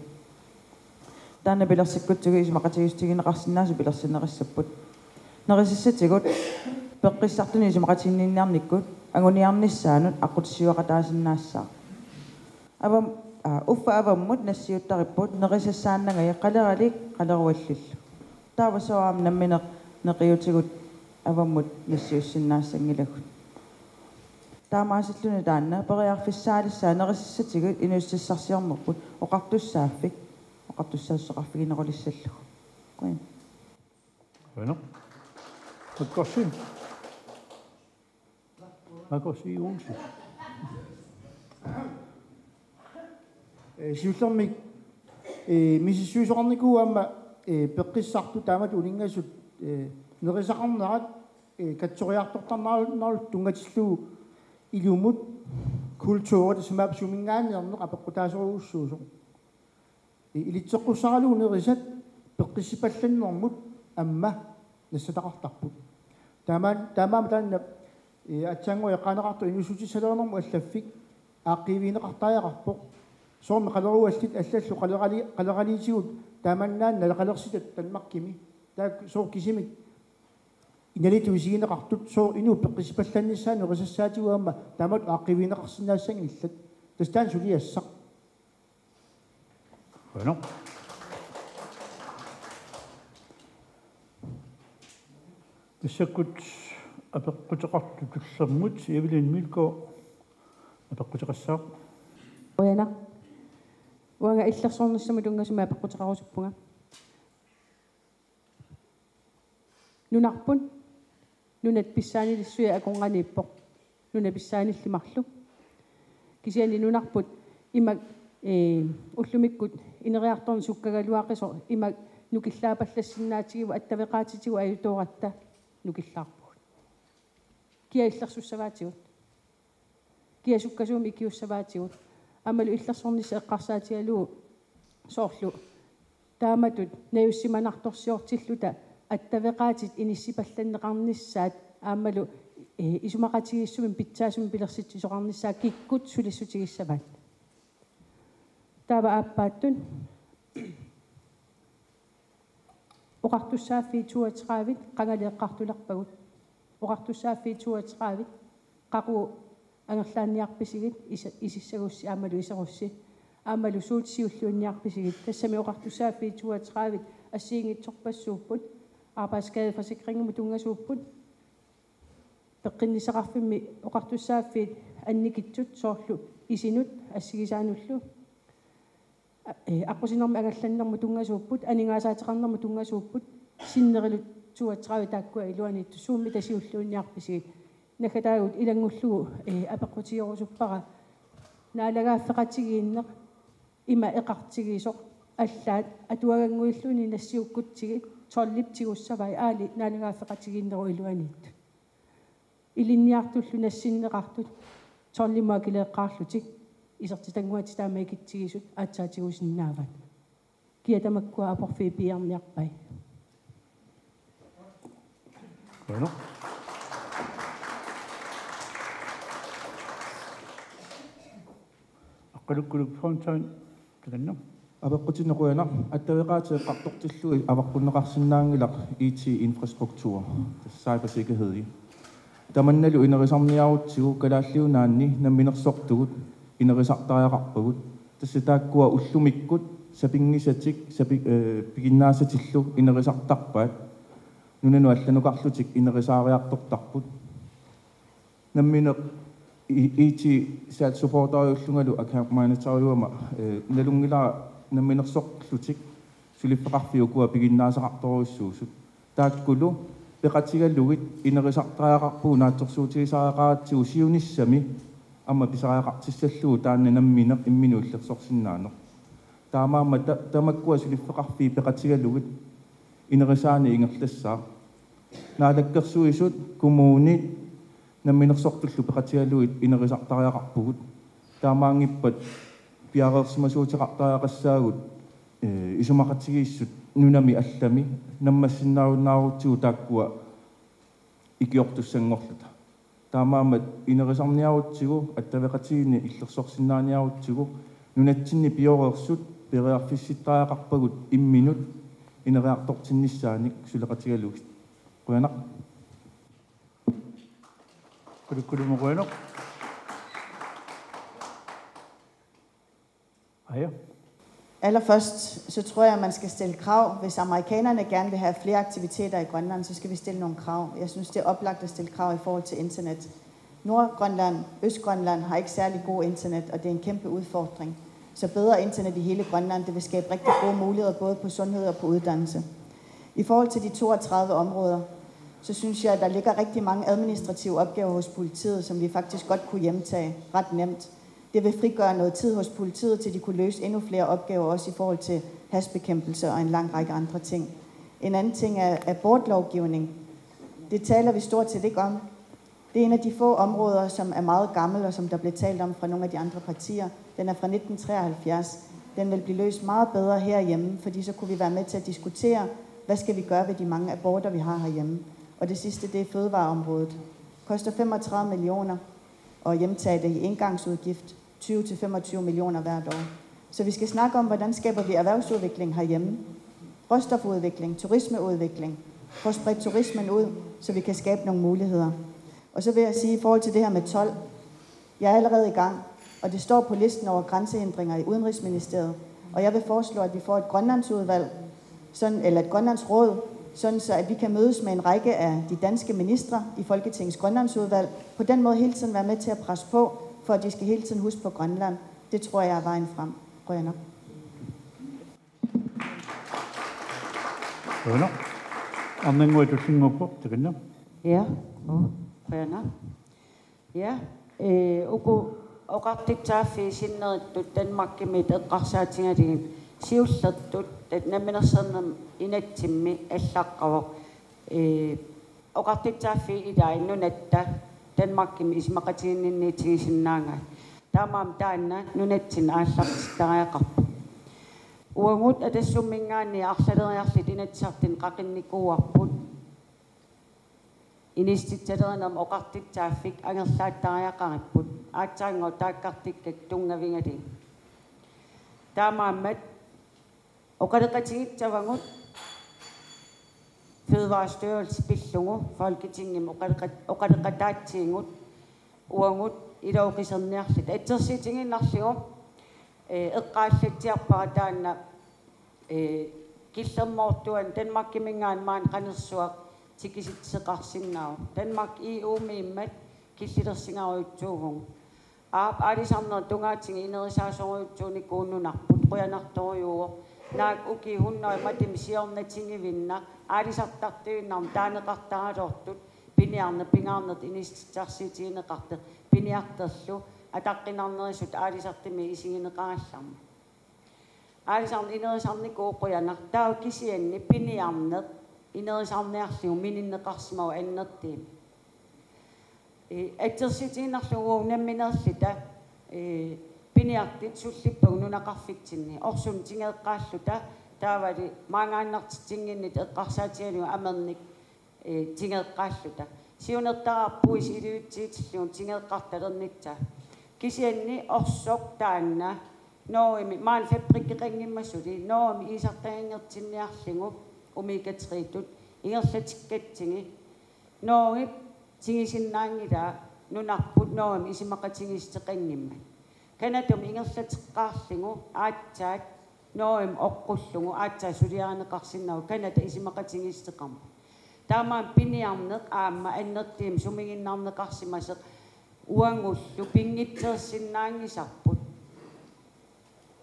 Taanna pilersikkutsugiis maqatigistigineqarsinnaasu pilersineqissapput. Nerisissatigut peqqissartuniisu maqatiginniarnikkut anguniarnissaanut aqutissiuaqataasinnaassaa. Avam uffa avammut nassiuttaripput nerisassaannangaya qaleralik qaleruallill. Taavasoaam nammineq neqiutigut avammut nassiussinnaassangilagut. Taamaasilluni taanna periarfissaalissаа nerisissatigut inuussissarsiarnerput oqartussaaffik oqartussaassaqarfiginequlissallug. Qoin. Bueno. Potkorsin. Markus E. Olsen. Siusormik missisuusoqarnikuuamma peqqissartu taamat ulingasut nerisaqarnerat katsoriartortarnaaru tungatilluu ilumut kultuurat smaap sumingaaniarneq apeqqutaasoruussuusoq ilitseqqussaraluu nerisat peqqissipallannermut amma nassataqartarput taamaam taanna атсаангуи эқаанеқарту инусутиссалернэрму аллаффик ааққивиинеқартааяқарпоқ соорми қалеруаллит аллаллу қалералиитигут тааманнаан налеқалерситат талмақкими таак соор кисимик иналитуисигинеқартут соор инуу пеққисипалланниссаanu рисассаатигуамма таамат ааққивиинеқарсинаассанг иллат тастаан сулиассақ Bueno. Бисаккут апеққутеқартутуллэрмут Evelyn Milgaard апеққутеқассаақ Oina. Uanga illersornerssama tungasuma appeqqutaqarusuppunga. Nunarpun nunat pissaanilissui akonganiippoq. Nuna pissaanillimarlu. Kisiani nunarput imak ullumikkut ineriartorn sukkagaluaqisor imak nukillaapallassinnaatigua attaveqaatitigu ayutooratta nukillaarput. Kia illersussavaatigut. Kia sukkasuumi ikiussavaatigut. Amalu illersornissa eqqarsaatialuu soorlu taamatut nayussimanartorsiortilluta attaveqaatit inissipallanneqarnissaat aamalu isumaqatigissumin pitsaasum pilersitsisoqarnissaa kikkut sulissutigissavat taava aappaattun oqartussaaffii 32 qangaleeqqartulerpagut oqartussaaffii 32 qaqu анерлаанниарписигит исиссагусси аамалу исерусси аамалу суутсиуллуунниарписигит тассами оqartussaaffii 32 ассиингитсорпассууппут arbejdsskadeforsikringen тунгасууппут пеққиннисақарфимми оqartussaaffii анникитсут соорлу исинут ассигисаануллу аққусинерми агалланнерму тунгасууппут анигаасаатеқарнерму тунгасууппут синнерилут 32 тааккуа илуанитту суумми тасиуллуунниарписигит накатаагут илангуллугу апеққутиорусуппара наалагааффеқатигииннеқ има эқартигисоқ аллаат атуагангуиллуни нассиуккутсигит толлиптигуссавай аали наалагааффеқатигииннеру илуаниит илинниартуллу нассиннеқартут толлимаа килеэққаарлутик исертитангуати таамаикитсигисут аатсаатигусиннаават киатамаккуа апорфи пиарниарпай Bueno. Aqalukkuluk Fountain taganna. Апеққутинеқуянақ аттавеқаатеққартортиллуи аваққуннеқарсинаангилақ IT инфраструктур сайберsikkerhed таманналу инерисарниарутсигу калааллиунаанни намминерсортугут инерисартариақарпагут тассатааккуа уллумиккут сапингисатик пигиннаасатиллу инерисартарпаат нунану алланукарлутик инерисаариартортарпут намминеқ IT sat supportarullungalu account manageruama nalungila namminersorlutik sulippaqarfiukua piginnaasaqartoruissuusut taakkulu peqatigalluit inerisartariaqarpuu naatsorsuutigisariaqaatigu siunissami amma pisariaqartissalluu taanna nammineq imminuullersorsinnaaneq taamaamma tamakkua sulippaqarfii peqatigalluit inerisaani ingerlassaa naalakkersuisut kumuunit намминерсортуллу пеқатигалуит инерисартариақарпугут таамаангиппат пиареерсимасуутеқартариақассаагут исумақатигииссут нунами аллами наммассиннааруннаарутсигу тааккуа икиортуссангорлута таамаамат инерисарниарутсигу аттавеқатигини иллерсорсиннааниарутсигу нунатсинни пиореерсут периарфисситтариақарпагут имминут инериартортинниссааник сулеқатигалугит қуянақ Allerførst, så tror jeg, at man skal stille krav. Hvis amerikanerne gerne vil have flere aktiviteter i Grønland, så skal vi stille nogle krav. Jeg synes, det er oplagt at stille krav i forhold til internet. Nordgrønland, Østgrønland har ikke særlig god internet, og det er en kæmpe udfordring. Så bedre internet i hele Grønland, det vil skabe rigtig gode muligheder, både på sundhed og på uddannelse. I forhold til de 32 områder, så synes jeg, at der ligger rigtig mange administrative opgaver hos politiet, som vi faktisk godt kunne hjemtage ret nemt. Det vil frigøre noget tid hos politiet, til de kunne løse endnu flere opgaver, også i forhold til hashbekæmpelse og en lang række andre ting. En anden ting er abortlovgivning. Det taler vi stort set ikke om. Det er en af de få områder, som er meget gammel, og som der blev talt om fra nogle af de andre partier. Den er fra 1973. Den vil blive løst meget bedre herhjemme, fordi så kunne vi være med til at diskutere, hvad skal vi gøre ved de mange aborter, vi har herhjemme. Og det sidste, det er fødevareområdet. Det koster 35 millioner at hjemtage det i engangsudgift, 20-25 millioner hvert år. Så vi skal snakke om, hvordan skaber vi erhvervsudvikling herhjemme, råstofudvikling, turismeudvikling, for at sprede turismen ud, så vi kan skabe nogle muligheder. Og så vil jeg sige, i forhold til det her med 12, jeg er allerede i gang, og det står på listen over grænsehindringer i Udenrigsministeriet, og jeg vil foreslå, at vi får et Grønlandsudvalg, eller et Grønlandsråd, sådan så at vi kan mødes med en række af de danske ministre i Folketingets Grønlandsudvalg. På den måde hele tiden være med til at presse på, for at de skal hele tiden huske på Grønland. Det tror jeg er vejen frem. Rønner. Rønner. Om den måde, du synger på, det kan Ja, Rønner. Ja, og det tager fæsen, når Danmark med det græssager det sivussattu namminarsernerm inatsimmi аллааққавоq oqartitsaaffi ilainunatta Danmarkimi ismaqatiginniitigisinnaanga taamaam taanna nunatsin aallartariaqarpu uangut atassummingaanni arsaleriarlit inatsartin qaqinnikkuarput inistitsalerinam oqartitsaaffik angerlaattariaqaripput aatsaango taakkartikkak tungavingali taamaammat oqaleqatigitsavangut Fødevarestyrelse pillungu Folketingim oqaleqataatsiingut uangut ilauqisernniarlit atsersitinginnarligu eqqaallatsiarpara taanna killermoortuan Danmarkimingaan maan qanersuaq tikisitseqarsinnaaru Danmark EU-miimmat killilersingaruutsuugun aalisarner tungaatingi inerisaasoriutsuuni kuunnunarput quyanartoriuuq naak uki hunnoi matim siornatingivinna aalisartartuinnarm taaneqartaralortut piniarne pingaarnert inistitsarsiitigineqarte piniarterlu ataqqinarnerisut aalisartimi isigineqarallarma aalisarn inerisarnikuu quyanar taa kisianni piniarnet inerisarniarligu mininneqarsimau annertiim atsersiitiginnarlugu namminerlita piniartit sullippagu nunaqarfiktinni orsun tingeeqqaalluta taavali maangaannartitinginnit eqqarsaatigalugu amernik tingeeqqaalluta siunertarappuis iliutsiitillugu tingeeqqartalernitta kisianni orsoq taanna noimi maan fabrikkeqanngimmassuli noimi isartagingertinniarlingu umikatriitut ingerlatikkattigi noogip tingisinnaangila nunarput noimi isimaqatingisteqanngimma kanatum ingerlateqqaarlingu aatsaat noim oqqullugu aatsaa suliaraneqarsinnagu kanata isimaqatingisteqarma taamaan piniarneq aamma annertiim sumiginnarneqarsimaseq uangullu pingitsersinnaangisarput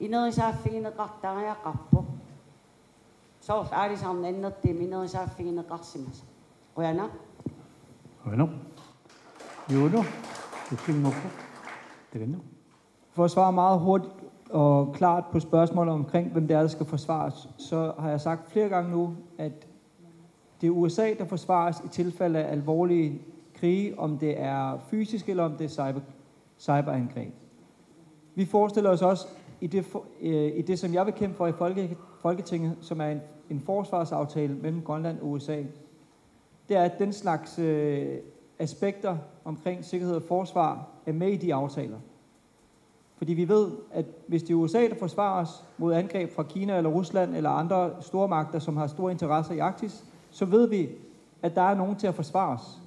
inerisaaffigineqartariaqarpu soorl aalisarne annertiim inerisaaffigineqarsimaseq quyana Rønner. Jono, du synger på, det kan For at svare meget hurtigt og klart på spørgsmålet omkring, hvem det er, der skal forsvares, så har jeg sagt flere gange nu, at det er USA, der forsvares i tilfælde af alvorlige krige, om det er fysisk eller om det er cyberangreb. Vi forestiller os også i det, som jeg vil kæmpe for i Folketinget, som er en forsvarsaftale mellem Grønland og USA. Det er, at den slags aspekter omkring sikkerhed og forsvar er med i de aftaler. Fordi vi ved, at hvis det er USA, der forsvarer os mod angreb fra Kina eller Rusland eller andre stormagter, som har store interesser i Arktis, så ved vi, at der er nogen til at forsvare os.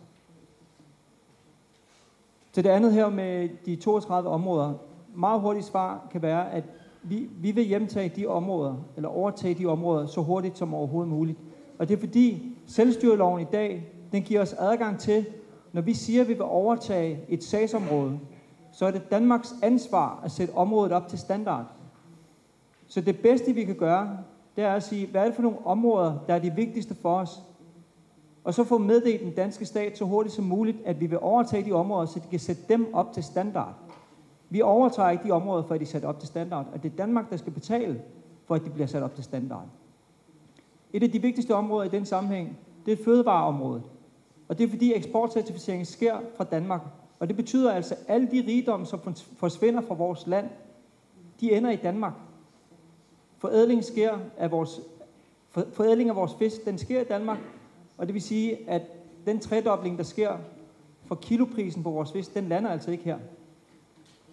Til det andet her med de 32 områder, meget hurtigt svar kan være, at vi vil hjemtage de områder, eller overtage de områder så hurtigt som overhovedet muligt. Og det er fordi selvstyreloven i dag, den giver os adgang til, når vi siger, at vi vil overtage et sagsområde, så er det Danmarks ansvar at sætte området op til standard. Så det bedste, vi kan gøre, det er at sige, hvad er det for nogle områder, der er de vigtigste for os? og så få meddelt den danske stat så hurtigt som muligt, at vi vil overtage de områder, så de kan sætte dem op til standard. Vi overtager ikke de områder, før de er sat op til standard, og det er Danmark, der skal betale for, at de bliver sat op til standard. Et af de vigtigste områder i den sammenhæng, det er fødevareområdet. Og det er fordi eksportcertificeringen sker fra Danmark. Og det betyder altså, at alle de rigdomme, som forsvinder fra vores land, de ender i Danmark. Forædling af vores fisk, den sker i Danmark. Og det vil sige, at den tredobling, der sker for kiloprisen på vores fisk, den lander altså ikke her.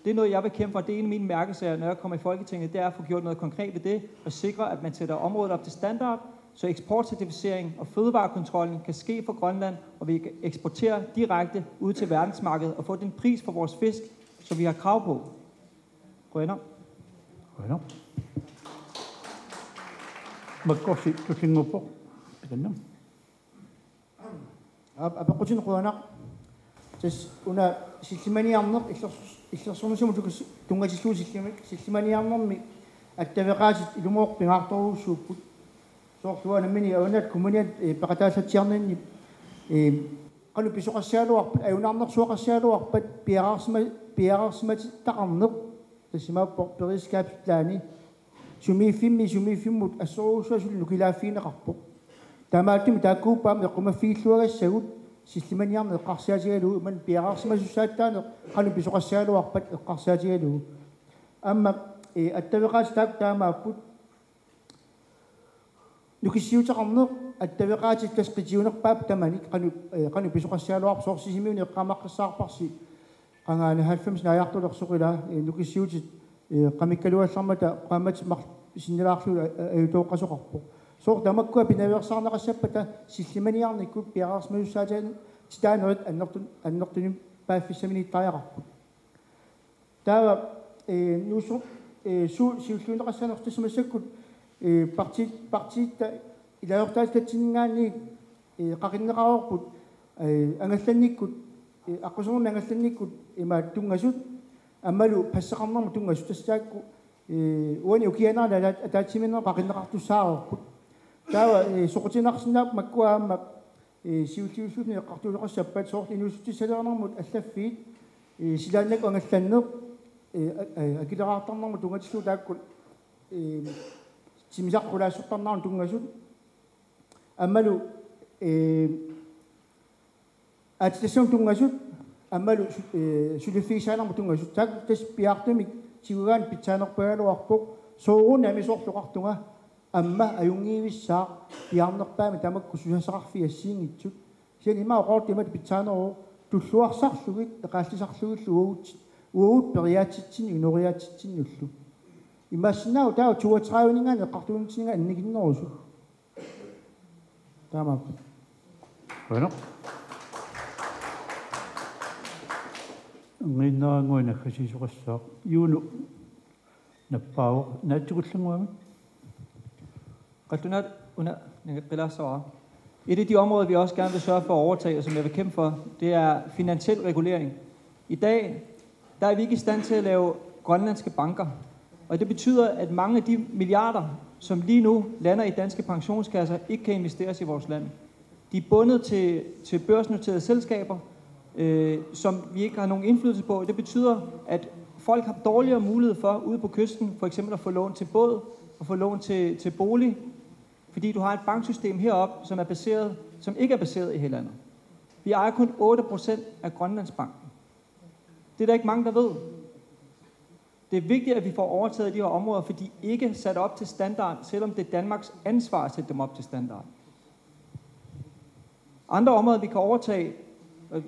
Det er noget, jeg vil kæmpe for. Det er en af mine mærkesager, når jeg kommer i Folketinget. Det er at få gjort noget konkret ved det, og sikre, at man sætter området op til standard, så eksportcertificering og fødevarekontrollen kan ske for Grønland, og vi kan eksportere direkte ud til verdensmarkedet og få den pris for vores fisk, som vi har krav på. Grønner. Grønner. Magkorsi, tusingupo. Grønner. Abakutin Grønner. Una silsimaniarner, iksorsornusum tungatislu silsimaniarnermi attavaqaasit ilumooqpingaartoruussuupput soorluanamini aunat kumaniat paqataasatsiarnanni qalu pisoqassaaluarpat ayunarnersuoqassaaluarpat piaraarsmat taqarneq tassimaappo periskaapitlaani sumiifimmut assoruussuasul nukilaafiineqarpoq taamaattumi taakkuuppaam equmaffiilluagassagut silsimaniarner eqqarsaatigalu man piaraarsmasussaattaane qalu pisoqassaaluarpat eqqarsaatigalu amma attavaqaat taamaapput nukissiutaqarneq attavaqaatit tasqitiunerpaap tamani qanu pisoqassaaluarp soorsisimuni eqqamaqqassаарparsi qangaana 90 naajartulersuqila nukissiutit qamikkaluallarmata qaamat sinnilaarlu ayutooqqasuqarpoq soor tamakkua pinaversaarnaqassapata sillimaniarnikkut piaraarsmajussaataan titaanerit annertunim paaffissaminiittariaqarput taava nuusu siulluuneqassanertussumassakkut partiitta ilayortaatatinningaanni qaqinneqarorput angallannikkut аққусорна ангалланниккут има тунгасут аммалу пассеқарнарма тунгасут тассаакку уани укианаарла атаатсиминнер қақиннеқартуссаарерпут таава соқутинарсинаап маккуаама сиуллиуллутни эққартуулеқассаппат соортинуссутиссалернармут аллаффиит силааннак ангалланнеқ акилераартарнарму тунгатиллу тааккут симисаққулаассортарнаарн тунгасут аммалу атсэсэм тунгасут аммалу сулиффисаанарму тунгасут так тас пиартумик сигугаан питсаанерпагалуарпоқ соорун амисоорлуқартунга амма аюнгиивиссаа пиарнерпаами тамакку сусасақарфи ассиингитсут сианима оқортимат питсаанероо туллуарсарлугит эқааллисарлугиллу уут периаатситсин инориаатситсиннуллу имассинаа таа 32-нингаан эққартуунитсинга анникиннерусу таамаа bueno nginaanguina khasisuqassaaq yuunu nappaavo naatsugullunguami Qaltunat una ningqilassara. Et af de områder, vi også gerne vil sørge for at overtage, og som jeg vil kæmpe for, det er finansiel regulering. I dag, der er vi ikke i stand til at lave grønlandske banker. Og det betyder, at mange af de milliarder, som lige nu lander i danske pensionskasser, ikke kan investeres i vores land. De er bundet til børsnoterede selskaber, som vi ikke har nogen indflydelse på. Det betyder, at folk har dårligere mulighed for ude på kysten, for eksempel at få lån til båd og få lån til bolig, fordi du har et banksystem heroppe, som ikke er baseret i hele landet. Vi ejer kun 8% af Grønlandsbanken. Det er der ikke mange, der ved. Det er vigtigt, at vi får overtaget de her områder, for de er ikke sat op til standard, selvom det er Danmarks ansvar at sætte dem op til standard. Andre områder, vi kan overtage.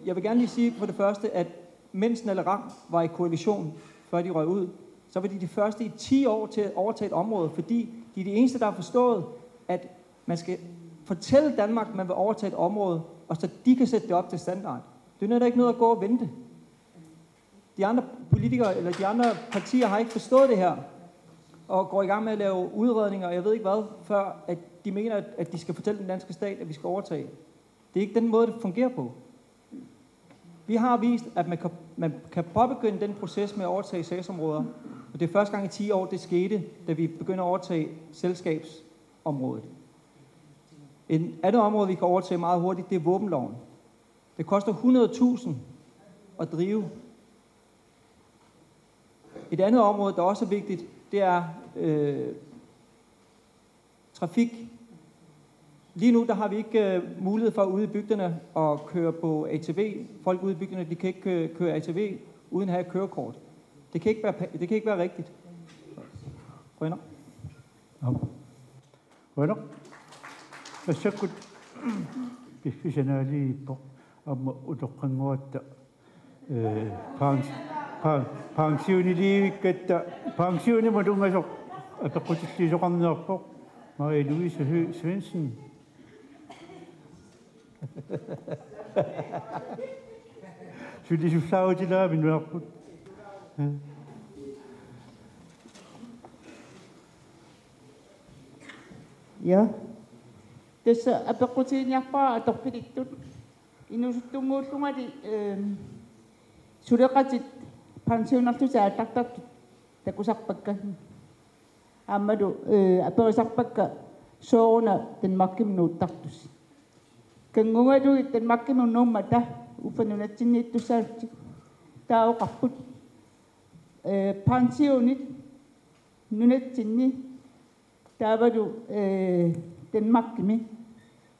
Jeg vil gerne lige sige på det første, at mens Naleraq var i koalition, før de røg ud, så var de første i 10 år til at overtage et område, fordi de er de eneste, der har forstået, at man skal fortælle Danmark, at man vil overtage et område, og så de kan sætte det op til standard. Det er ikke noget at gå og vente. De andre politikere eller de andre partier har ikke forstået det her, og går i gang med at lave udredninger, og jeg ved ikke hvad, før at de mener, at de skal fortælle den danske stat, at vi skal overtage. Det er ikke den måde, det fungerer på. Vi har vist, at man kan påbegynde den proces med at overtage sagsområder, og det er første gang i 10 år, det skete, da vi begynder at overtage selskabsområdet. Et andet område, vi kan overtage meget hurtigt, det er våbenloven. Det koster 100.000 at drive. Et andet område, der også er vigtigt, det er trafik. Lige nu der har vi ikke mulighed for ude i bygderne at køre på ATV. Folk ude i bygderne, de kan ikke køre ATV uden at have et kørekort. Det kan ikke være rigtigt. Rønner? Rønner? Så kunne hvis jeg er lige på om udokkangot pensioni livikkatta pensioni madungasok ataqutillisuqarnerpoq Marie Louise Høgh Svendsen. Sulisussaautila minuarput. Ja. Tässä apaqutiiniarpaa atorpilittut inusuttunguullungati suleqatit pensionartusa attartartut takusarpakka ammadu aperisarpakka sooruna tanmarkimunuuttartus kanngungadu tanmarkimunnuummata ufanunatsinniittussaarti taaoqarput pensionit nunatsinni taavadu tanmarkimi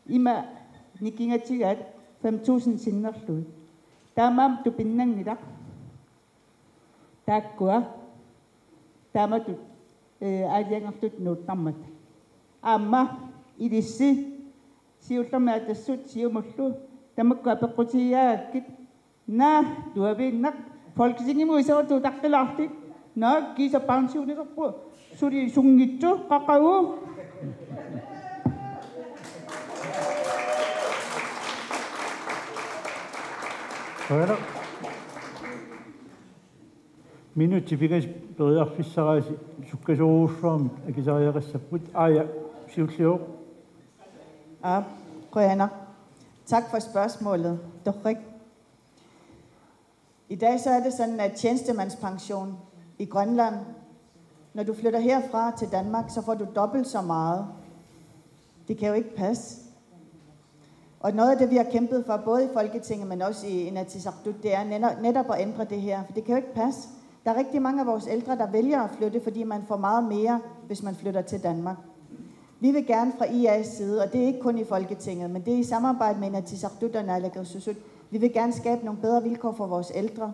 ima nikingatigaat 5.000 sinnerlui taamaam tupinnangilaq taakkua taamatut aaliangertut nuuttarmat aamma ilissi siullermaatassut siumullu tamakku apeqqutigiaakit naa tuaviinnaq folketingimu isertu taqqilaartik naa kiisa pensioniserpu suli sungitsu qaqagu Højre. Minuutti pikas periarfissaraasi sukkasuruussuam akisariaqassaput aja siulliuq. Rønner. Tak for spørgsmålet. Dorrik. I dag så er det sådan, at tjenestemandspension i Grønland, når du flytter herfra til Danmark, så får du dobbelt så meget. Det kan jo ikke passe. Og noget af det, vi har kæmpet for, både i Folketinget, men også i Inatsisartut, det er netop at ændre det her. For det kan jo ikke passe. Der er rigtig mange af vores ældre, der vælger at flytte, fordi man får meget mere, hvis man flytter til Danmark. Vi vil gerne fra IA's side, og det er ikke kun i Folketinget, men det er i samarbejde med Inatsisartut og Naalakkersuisut. Vi vil gerne skabe nogle bedre vilkår for vores ældre.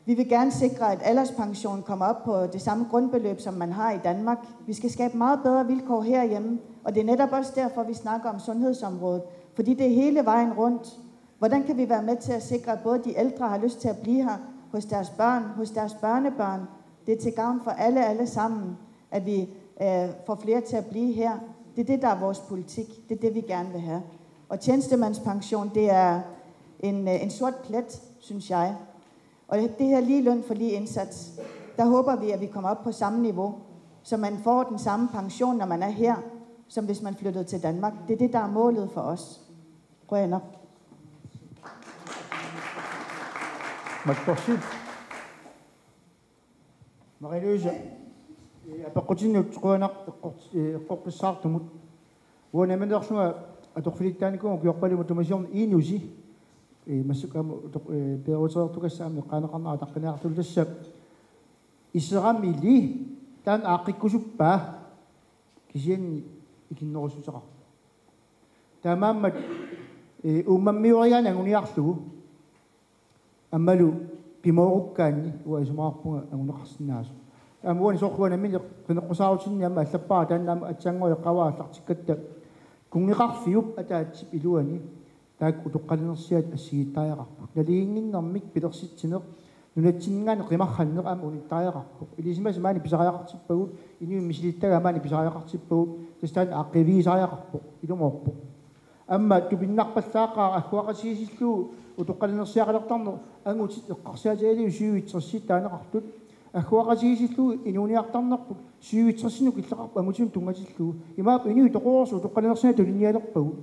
Vi vil gerne sikre, at alderspensionen kommer op på det samme grundbeløb, som man har i Danmark. Vi skal skabe meget bedre vilkår herhjemme, og det er netop også derfor, vi snakker om sundhedsområdet. Fordi det er hele vejen rundt. Hvordan kan vi være med til at sikre, at både de ældre har lyst til at blive her, hos deres børn, hos deres børnebørn? Det er til gavn for alle sammen, at vi får flere til at blive her. Det er det, der er vores politik. Det er det, vi gerne vil have. Og tjenestemandspension, det er en sort plet, synes jeg. Og det her lige løn for lige indsats, der håber vi, at vi kommer op på samme niveau, så man får den samme pension, når man er her, som hvis man flyttede til Danmark. Det er det, der er målet for os. Rønner. Marie-Louise, apaqutinnut quanaq eqqorpissаарtumut uanamandersunga atorfilittaanikuun kiorpalimu tumasiorn iinusi массукаама перутерертукассаами qanaqarnaa taqqinaartul tassa исерамили таан ааққиккусуппаа кисианни икиннерусутеқар таамааммат уммаммиуригаана агуниарлугу аммалу пимооруккаанни уасумаарпунга агунеқарсинаасу амуани сорхуанаммини qeneqqusaarutinni amma allapпаа тааннаама атсаангуя qavaallартиккатта кунгеқарфиуп атаатсип илуани таак утоққалинерсиат ассигиттааяқарпут налиингиннэрмик пилерситсинеқ нунатсингаани қимарханнеқ аама униттааяқарпут илисимас маани писариақартиппагут иниу мисилиттага маани писариақартиппагут тастаан ааққивиисааяқарпут илумоорпут амма тупиннарпаллаақаа аггуақасиисиллуу утоққалинерсиақалертарнер ангутит эққарсиатаалиу сиуитсерсит таанеқартут аггуақасиисиллуу инуниартарнерпут сиуитсерсинук иллеқарпу ангутим тунгатиллуу имаап иниу тоқуорсу утоққалинерсиа тулинниалерпагут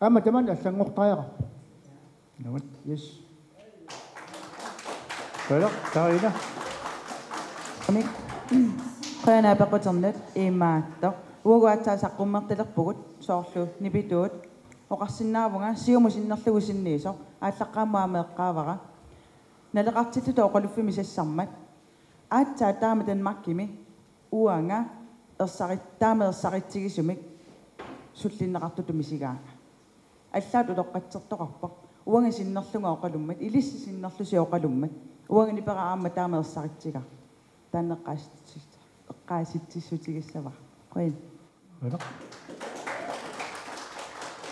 Amma teman allangortaara. Nawat yes. Voilà, Karina. Qana paquternat imaatto Uaguatsaasaqqummertalerpugut soorlu nipituut oqarsinnaavunga siumusinnerlugusinniiso ааллаққаамуамеэққаавара налеқартитуту оқалуффими сассармат аатсаа таама танмаркими уанга таамеерсаритсигисумик суллиннеқартуту мисигаага аллаат улоққатсертоқарпоқ уанга синнерлунга оқалуммат илисси синнерлуси оқалуммат уанга нипераама таамеерсаритсига таанеққааситсиссутигиссава қоин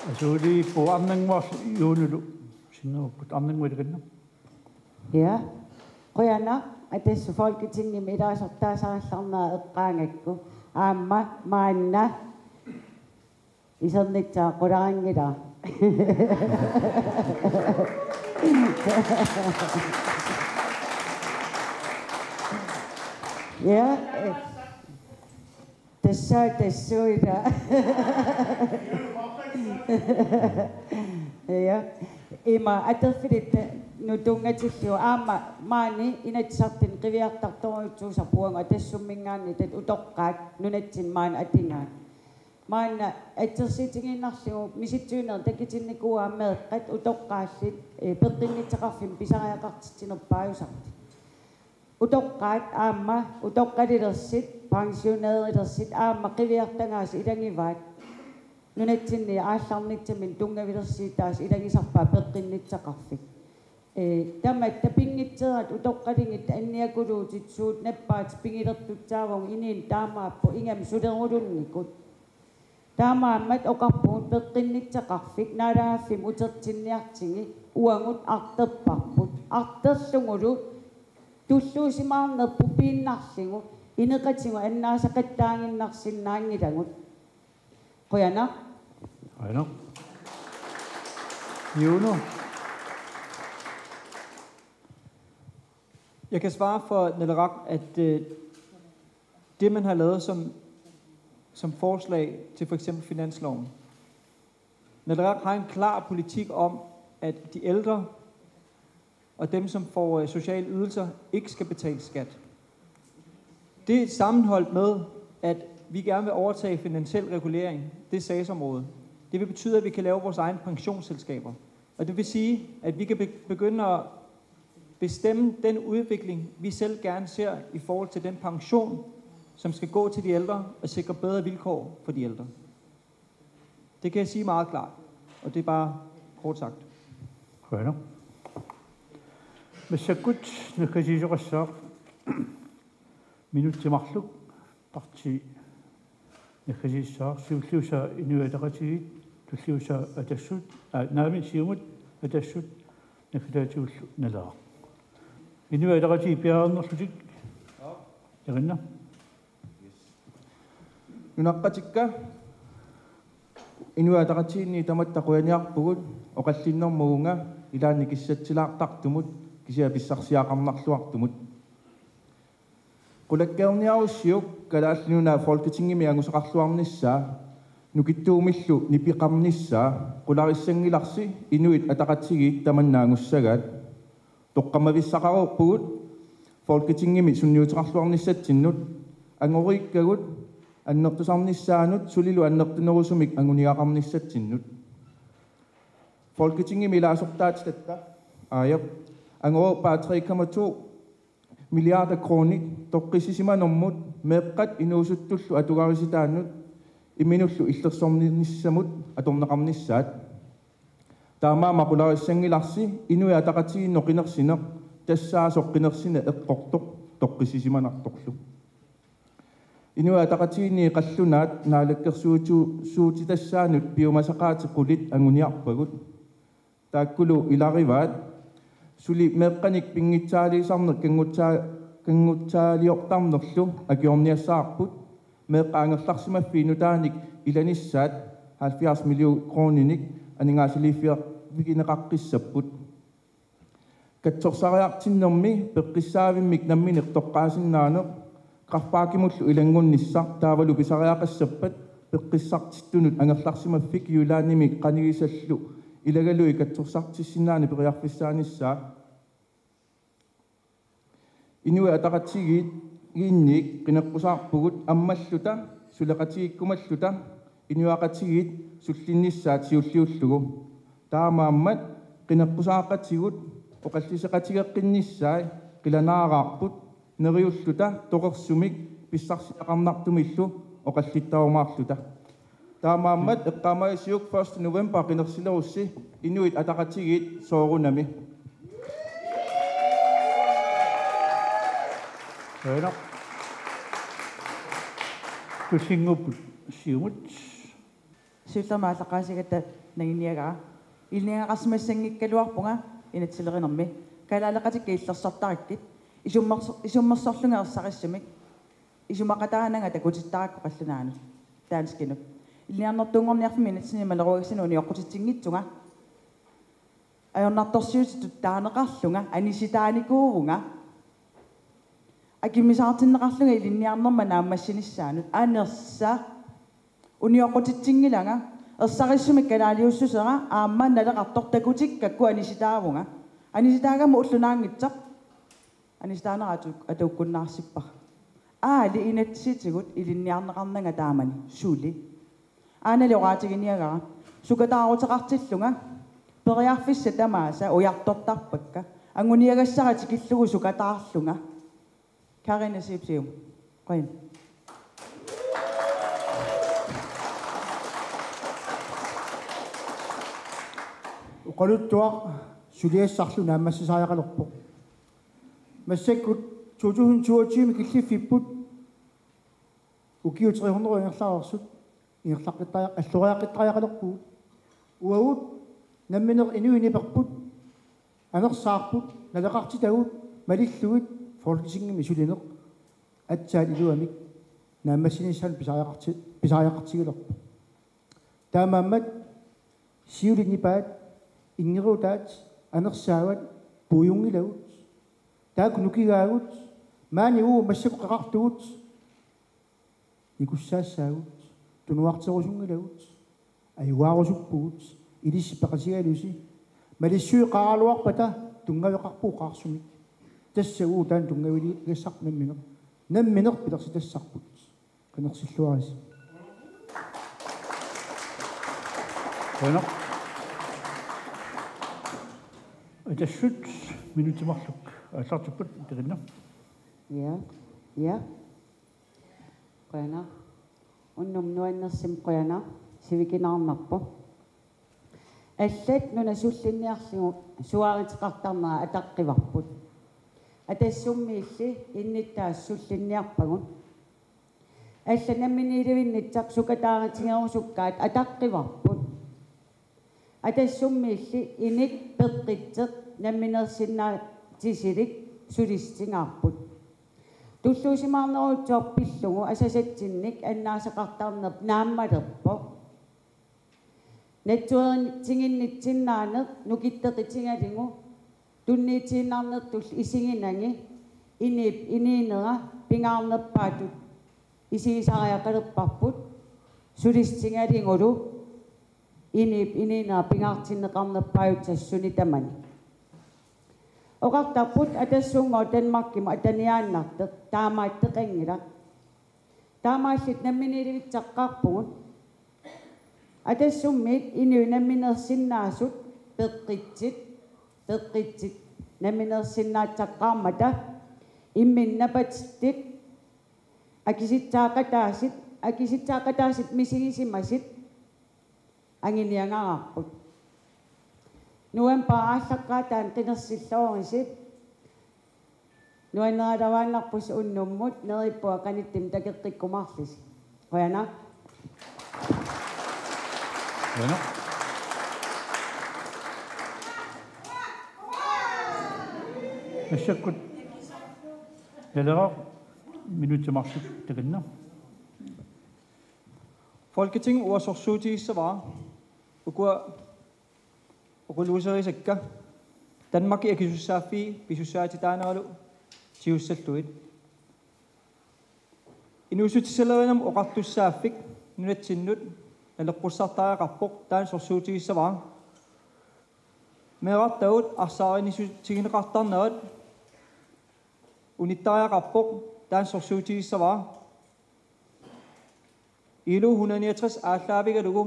Asuli på amningwas yunulu sinukut amningwedgenna. Ja. Qoyana atessu folketingi midaasortaasaarlarnaa eqqaangakku aamma maanna isernitsaa qularingila. Ja. Tessuita. Ja. Ima aterfilit nutungatillu aama maani inatsartin qiviartartoruutsuusapuanga tassummingaanni tat utoqqaat nunatsin maan atingaan maana atsersitinginnarlugu misitsuuner takitinnikuaameeqqat utoqqaallit pertinnitseqarfim pisariaqartinerpaajusarti utoqqaat aama utoqqalilersit pensioneerilersit aama qiviartangaas ilangivaat nunatsinni aallarnitsamin tungavilersiitaas ilangisarpaa peqqinnitseqarfik tamat tapingitserat utoqqalingit anniakuluutitsuut nappaat pingilertutsaavung iniin taamaappu ingam sulerulunnikut taamaammat oqarpugut peqqinnitseqarfik naalaafim utertinniartingi uangut arterparput arterlungulu tulluusimaarnerpu piinnarlingu ineqatingu annaasaqattaanginnarsinnaangilagut qoyana Ayno. Juno. Jeg kan svare for Naleraq, at det man har lavet som forslag til for eksempel finansloven. Naleraq har en klar politik om, at de ældre og dem, som får sociale ydelser, ikke skal betale skat. Det er sammenholdt med, at vi gerne vil overtage finansiel regulering, det er sagsområdet. Det vil betyde, at vi kan lave vores egne pensionsselskaber. Og det vil sige, at vi kan begynde at bestemme den udvikling, vi selv gerne ser i forhold til den pension, som skal gå til de ældre og sikre bedre vilkår for de ældre. Det kan jeg sige meget klart, og det er bare kort sagt. Bueno. Masakut nakasisoqassaq minuttimarluk parti nakasissaq siulluusa inuataqatigit tulliusa atassut naamin siumut atassut nakalaatugullu nalaa inuataqatigi piaarnerlutik yarinna nunaqqatikka inuataqatiinni tamatta qoyaniarpugut oqallinnermugunga ilaanni kissatsilaartartumut kisia pissarsiaqarnarluartumut qulakkaerniarussiuk kalaallunaa folketingimi anguseqarluarnissaa nukittuumillu nipiqarnissaa qularissangilarsi inuit ataqatigit tamannaangussagaat toqqamavissaqaruuppugut folketingimi sunniuteqarluarnissatinnut angoriikkagut annertusarnissaanut sulilu annertunerusumik anguniaqarnissatinnut folketingimi ilaasortaatitatta aajap angorpaa 3,2 milliarder kronik toqqisisimanermut meeqqat inuusuttullu atugarisitaannut iminullu illersornissamut atorneqarnissaat taamaa maqularissangilarsi inui ataqatiginno qinersineq tassaasoqqinersine eqqortoq toqqisisimanartorlu inui ataqatiginni qallunaat naalakkersuutitassaanut biomasaqaatiqulit anguniarpagut taakkulu ilarivaat suli meqqanik pingitsaaliisarneq kangutsaaliortarnerlu akiorniassaarput meqqaangerlarsimaffiinutaanik ilanissaat 70 million kroninik aningaasiliiffiaq vikineqaqqissapput katsorsariartinnermi peqqissaavimmik nammineq toqqaasinnaanoq qarpaakimullu ilangunnissaq taavalu pisariaqassappat peqqissartittunut angerlarsimaffik yuulaannimi qanigisallu ilagalui katsorsartissinnaani periarfissaanissaa inui ataqatigit giinnik qineqqusaarpugut ammalluta sulaqatigikkumalluta inuaqatigit sullinnissaat siulliullugu taamaammat qinaqqusaaqatigut oqalliseqatigeqqinnissaai qilanaaraarput neriulluta toqersumik pissarsiaqarnartumillu oqallittaumaarluta taamaammat eqqaamaisiuk 1 November qinersilerussi inuit ataqatigit soorunami Bueno, kusinguput siumut. Syltamaallaqaasigatta nanginiagaa. Ilniaqasmassangikkaluarpunga inatsileриnermi. Kalaalaqatikka иллерсартариккит. Isummersorlungeersarissamik. Isumaqataananga takutittarakku qallunaanu. Taanskinu. Ilniarnertungorniarfimi inatsinimalleruagasinu nioqqutitsinngitsunga. Ajornartorsiutitut taaneqarlunga anisitaanikuuvunga. Akimisaartinneqarlunga ilinniarnerma naammassinissaanut anersa unioqqutitsinngilanga ersarisumik kalaaliussusera aamma naleqartortakutikka anisitaavunga anisitaagama ullunaangitsaq anisitaaneraatu atuukkunnaarsippar aali inatsitigut ilinniarneqarnanga taamani suuli aanali oraatiginniagara sukataaruteqartillunga periarfissa tamaasa ujartortarpakka anguniagassaratikillugu sukataarlunga Karina Sipsium. Qoin. Uqaluttuaq suliassarluna ammassisaajaqalerpo. Massakkut 2022 killiffipput ukiu 300 ingerlaarsut ingerlaqqittajaq alloriaqqittariaqalerpuut uagut namminer inuiniperput anersaarput naleqartitagut malilluit Folketinget sulineq atsaat iluamik naammassinissan pisaajaqartigilerpu taamaammat siulinnipaat ingeruutaat anersaavat puujungilagut taak nukigaagut maani uu massaqaqartugut ikussaassaagut tunuarterusungilagut ayuaarusuppugut ilissippaqasigalusi malissuiqaaluarpata tungaveqarpuuqaarsumik тассагуу таан тунгавили гассарнамминер намминер пилерситассарпут канерсиллуарис Bueno. Atassut minutimarluk аллартуппут теринна. Ja. Qoyana. Unnum nuannersim qoyana sivikinarnarpo. Аллат нуна суллинниарлугу суааритеқартарнера атаққиварпут. Атассуммиилли инниттаассуллинниарпагут алланамминилавиннитсақ сукатааритигерусуккаат атаққиварпут атассуммиилли иник пеққитсеқ намминерсиннаа тисилик сулистингаарпут туллуусимаарнерутсуарпиллугу асасатсинник аннаасақартарнерп нааммалерпо натсуеритингиннитсиннаанеқ нукиттеқитингалингу tunniitiinnaarnertul isinginangi iniinera pingaarnerpaatut isigisariaqalerparput sulistingalingulu iniinera pingaartinneqarnerpaayut sassuni tamani oqartarput atassuungo Danmarkima ataniaannarteq taamaatteqangila taamaallit namminilivitsaqqaarpugut atassummiit inu namminersinnaasut peqqitsit naminersinnaatsaqqaarmata imminnapatittit akisittaaqataasit misigisimasit anginiangaarput nuampa aallaqqaataan qinersillorungisit nuanneralavaannarpus unnummut nerippua qanittim takeqqikkumarlis qoyana Bueno. Massakkut nalerar minutimarluk terинна. Folketing uasorsuutigissaraa ukua uquluuserisekka Danmarki akisussaaffi pisussaatitaaneраlu tiussalluit inuusutisalerinam oqartussaaffik nunatsinnut naleqqussartaaqarpoq taan sorsuutigissaraa meeqartagut arsaarinisu-tigineqartarnerat unittariaqarpoq taan sorsuutigissaraa Ilu 169 aallaavikalugu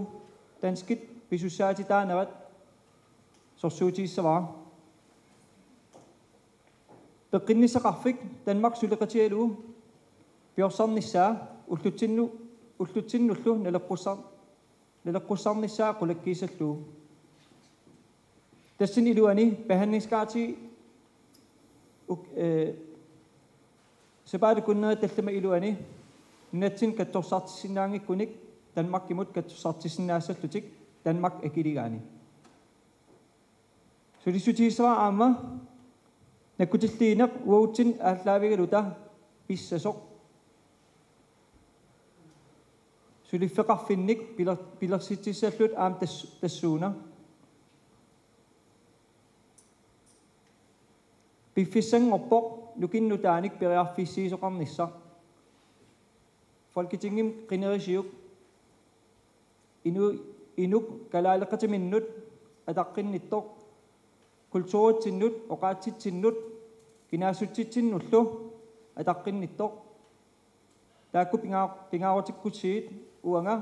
danskit pisussaatitaanerat sorsuutiissavaa. Peqinnissaqarfik Danmark suleqatialugu piorsornissaa ulluttinnullu naleqqussarnissaa qulakkiisallugu. Tassin iluani behandlingsgaarti sebaade kunna tallama iluani natsin kattorsartissinnaangikkunik Danmark imut kattorsartissinnaassallutik Danmark akiligaani. Sulisutiisava aama nakkutilliineq uutsin aallaavigaluta pissasoq suliffeqarfinnik pilersittissallut aam tassuuna piffissangorpoq nukinnutaanik periarfissiisoqarnissa Folketingim qinerisiuk inuk kalaaleqatiminnut ataqqinittoq kultuuritsinnut oqaatsitsinnut kinaasutsitsinnullu ataqqinittoq taakku pingaarotikkutsiit uanga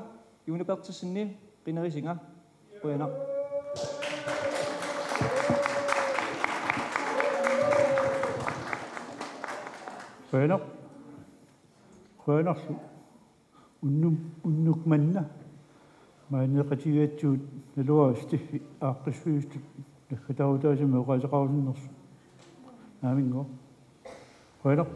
yuunipertissinni qinerisinga quyanaq. Quyanarlu unnukmanna maaneqatigaatsuut nalua stiffi aaqqissuustut nakatautaasimi oqaseqarunnersu naamingo quyanaq